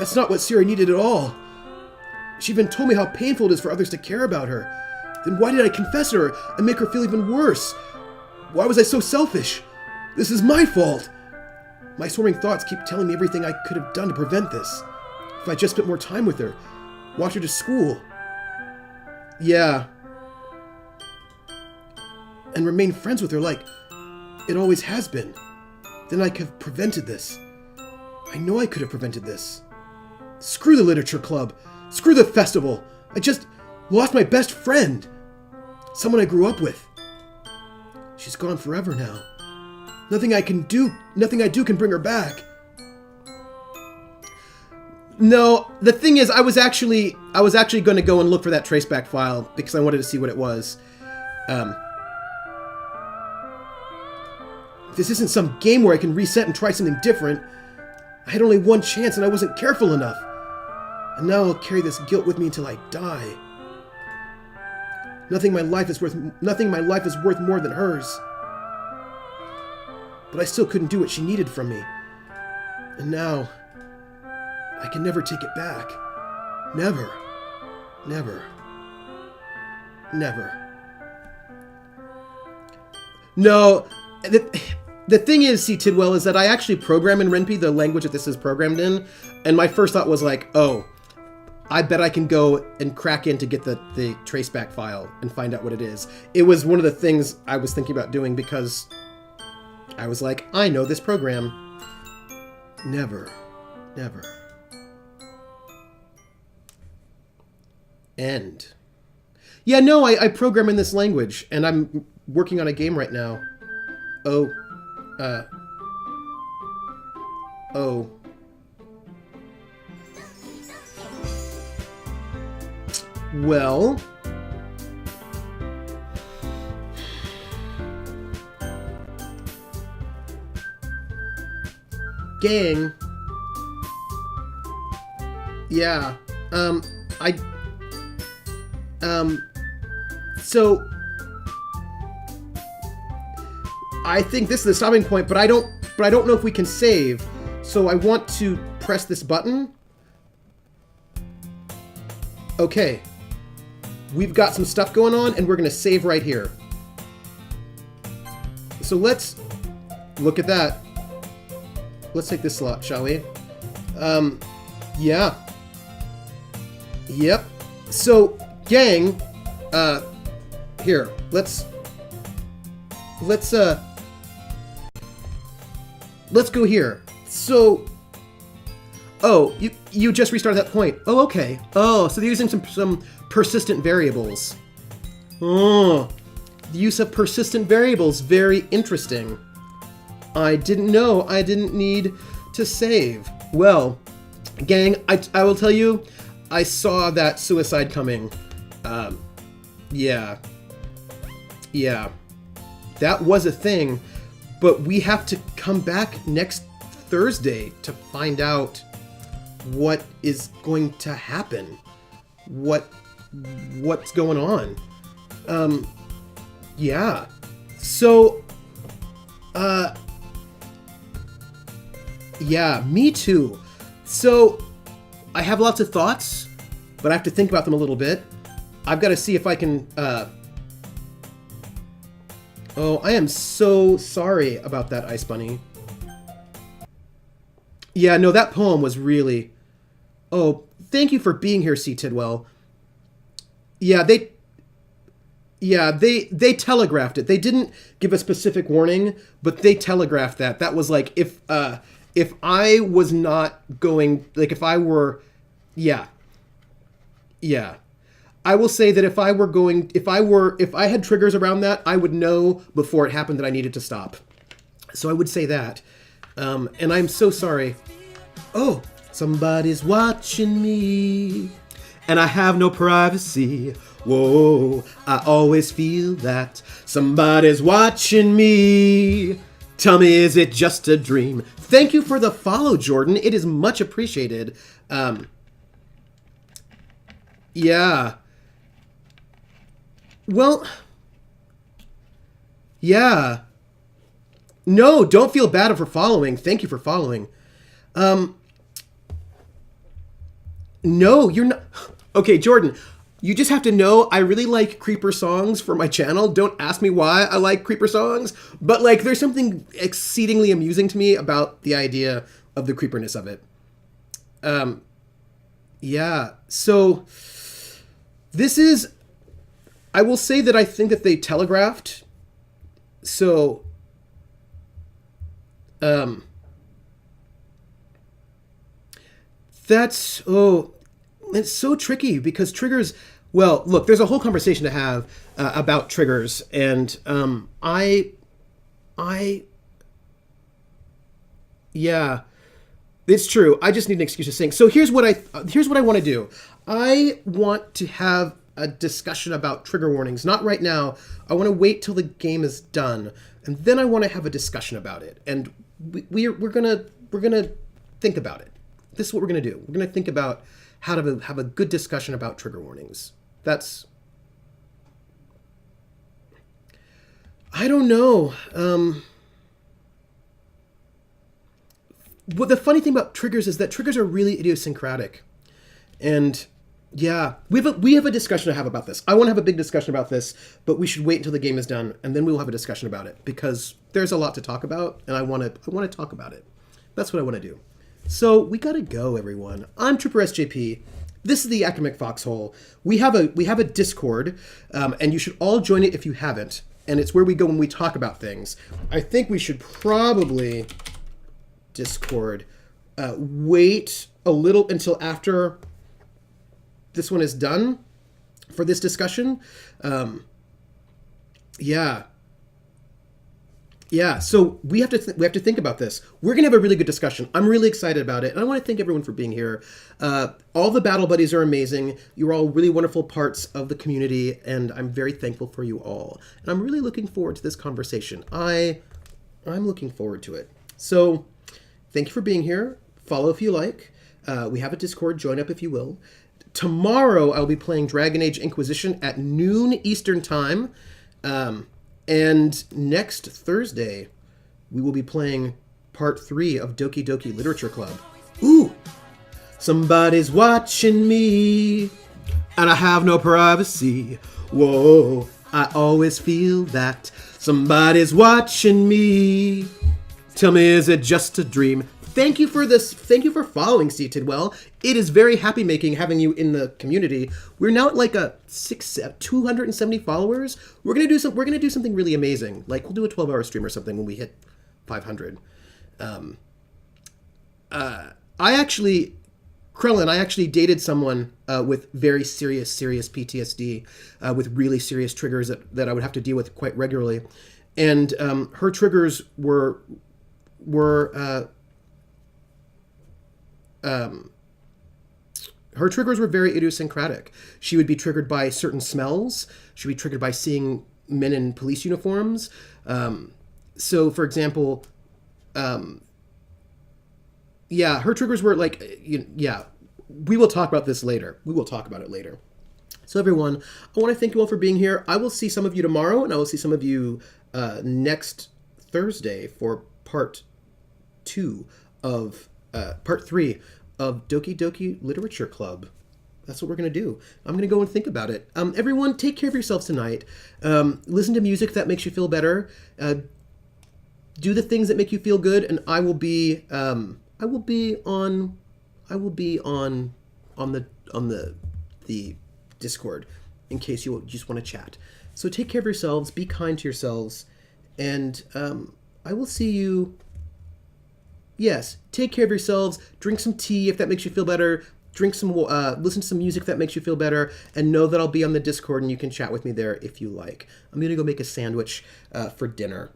That's not what Sierra needed at all. She even told me how painful it is for others to care about her. Then why did I confess to her and make her feel even worse? Why was I so selfish? This is my fault. My swarming thoughts keep telling me everything I could have done to prevent this. If I just spent more time with her, watched her to school. Yeah. And remained friends with her like it always has been. Then I could have prevented this. I know I could have prevented this. Screw the literature club. Screw the festival. I just lost my best friend. Someone I grew up with. She's gone forever now. Nothing I do can bring her back. No, the thing is, I was actually going to go and look for that traceback file because I wanted to see what it was. This isn't some game where I can reset and try something different. I had only one chance and I wasn't careful enough. And now I'll carry this guilt with me until I die. Nothing my life is worth more than hers. But I still couldn't do what she needed from me. And now, I can never take it back. Never. Never. Never. No, the thing is, C. Tidwell, is that I actually program in Ren'Py, the language that this is programmed in, and my first thought was like, oh, I bet I can go and crack in to get the traceback file and find out what it is. It was one of the things I was thinking about doing because I was like, I know this program. Never. Never. End. Yeah, no, I program in this language, and I'm working on a game right now. Oh. Well. Gang. Yeah. So I think this is the stopping point, but I don't know if we can save. So I want to press this button. Okay. We've got some stuff going on, and we're going to save right here. So let's look at that. Let's take this slot, shall we? Yeah. Yep. So, gang, here, let's go here. So, oh, you just restarted that point. Oh, okay. Oh, so they're using some persistent variables. Oh, the use of persistent variables, very interesting. I didn't know I didn't need to save. Well, gang, I will tell you, I saw that suicide coming. Yeah. Yeah. That was a thing, but we have to come back next Thursday to find out what is going to happen. What's going on? Yeah. So, yeah, me too. So, I have lots of thoughts, but I have to think about them a little bit. I've got to see if I can, Oh, I am so sorry about that, Ice Bunny. Yeah, no, that poem was really... Oh, thank you for being here, C. Tidwell. Yeah, they telegraphed it. They didn't give a specific warning, but they telegraphed that. That was like, if I was not going... Like, if I were... Yeah. Yeah. I will say that if I had triggers around that, I would know before it happened that I needed to stop. So I would say that. And I'm so sorry. Oh, somebody's watching me, and I have no privacy. Whoa, I always feel that somebody's watching me. Tell me, is it just a dream? Thank you for the follow, Jordan. It is much appreciated. Yeah. Well, yeah. No, don't feel bad for following. Thank you for following. No, you're not. Okay, Jordan, you just have to know I really like creeper songs for my channel. Don't ask me why I like creeper songs, but like there's something exceedingly amusing to me about the idea of the creeperness of it. Yeah. So this is, I will say that I think that they telegraphed. So that's, oh, it's so tricky because triggers, well, look, there's a whole conversation to have about triggers, and yeah, it's true. I just need an excuse to sing. So here's what I want to do. I want to have a discussion about trigger warnings. Not right now. I want to wait till the game is done, and then I want to have a discussion about it. And we're gonna think about it. This is what we're gonna do. We're gonna think about how to have a good discussion about trigger warnings. That's, I don't know. What the funny thing about triggers is that triggers are really idiosyncratic, and yeah, we have a discussion to have about this. I want to have a big discussion about this, but we should wait until the game is done, and then we will have a discussion about it because there's a lot to talk about, and I want to talk about it. That's what I want to do. So we gotta go, everyone. I'm Trooper SJP. This is the Academic Foxhole. We have a Discord, and you should all join it if you haven't. And it's where we go when we talk about things. I think we should probably Discord wait a little until after this one is done for this discussion. Yeah, so we have to think about this. We're gonna have a really good discussion. I'm really excited about it, and I want to thank everyone for being here. All the battle buddies are amazing. You're all really wonderful parts of the community, and I'm very thankful for you all. And I'm really looking forward to this conversation. I'm looking forward to it. So, thank you for being here. Follow if you like. We have a Discord. Join up if you will. Tomorrow I'll be playing Dragon Age Inquisition at noon Eastern Time. And next Thursday, we will be playing part 3 of Doki Doki Literature Club. Ooh! Somebody's watching me, and I have no privacy. Whoa, I always feel that somebody's watching me. Tell me, is it just a dream? Thank you for this. Thank you for following C. Tidwell. It is very happy making having you in the community. We're now at like 270 followers. We're gonna do something really amazing. Like we'll do a 12-hour stream or something when we hit 500. Krellin, I actually dated someone with very serious PTSD, with really serious triggers that I would have to deal with quite regularly, and her triggers were her triggers were very idiosyncratic. She would be triggered by certain smells. She would be triggered by seeing men in police uniforms. So, for example, her triggers were like, we will talk about this later. We will talk about it later. So, everyone, I want to thank you all for being here. I will see some of you tomorrow, and I will see some of you next Thursday for part 3 of Doki Doki Literature Club. That's what we're going to do. I'm going to go and think about it. Everyone, take care of yourselves tonight. Listen to music that makes you feel better. Do the things that make you feel good, and I will be on the Discord in case you just want to chat. So take care of yourselves. Be kind to yourselves, and I will see you. Yes, take care of yourselves. Drink some tea if that makes you feel better. Listen to some music that makes you feel better, and know that I'll be on the Discord and you can chat with me there if you like. I'm gonna go make a sandwich for dinner,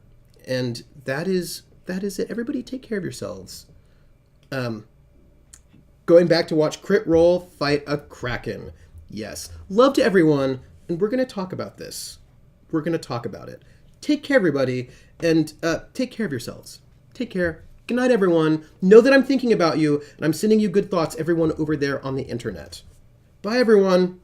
and that is it. Everybody, take care of yourselves. Going back to watch Crit Roll fight a Kraken. Yes, love to everyone, and we're gonna talk about this. We're gonna talk about it. Take care, everybody, and take care of yourselves. Take care. Good night, everyone. Know that I'm thinking about you, and I'm sending you good thoughts, everyone over there on the internet. Bye, everyone.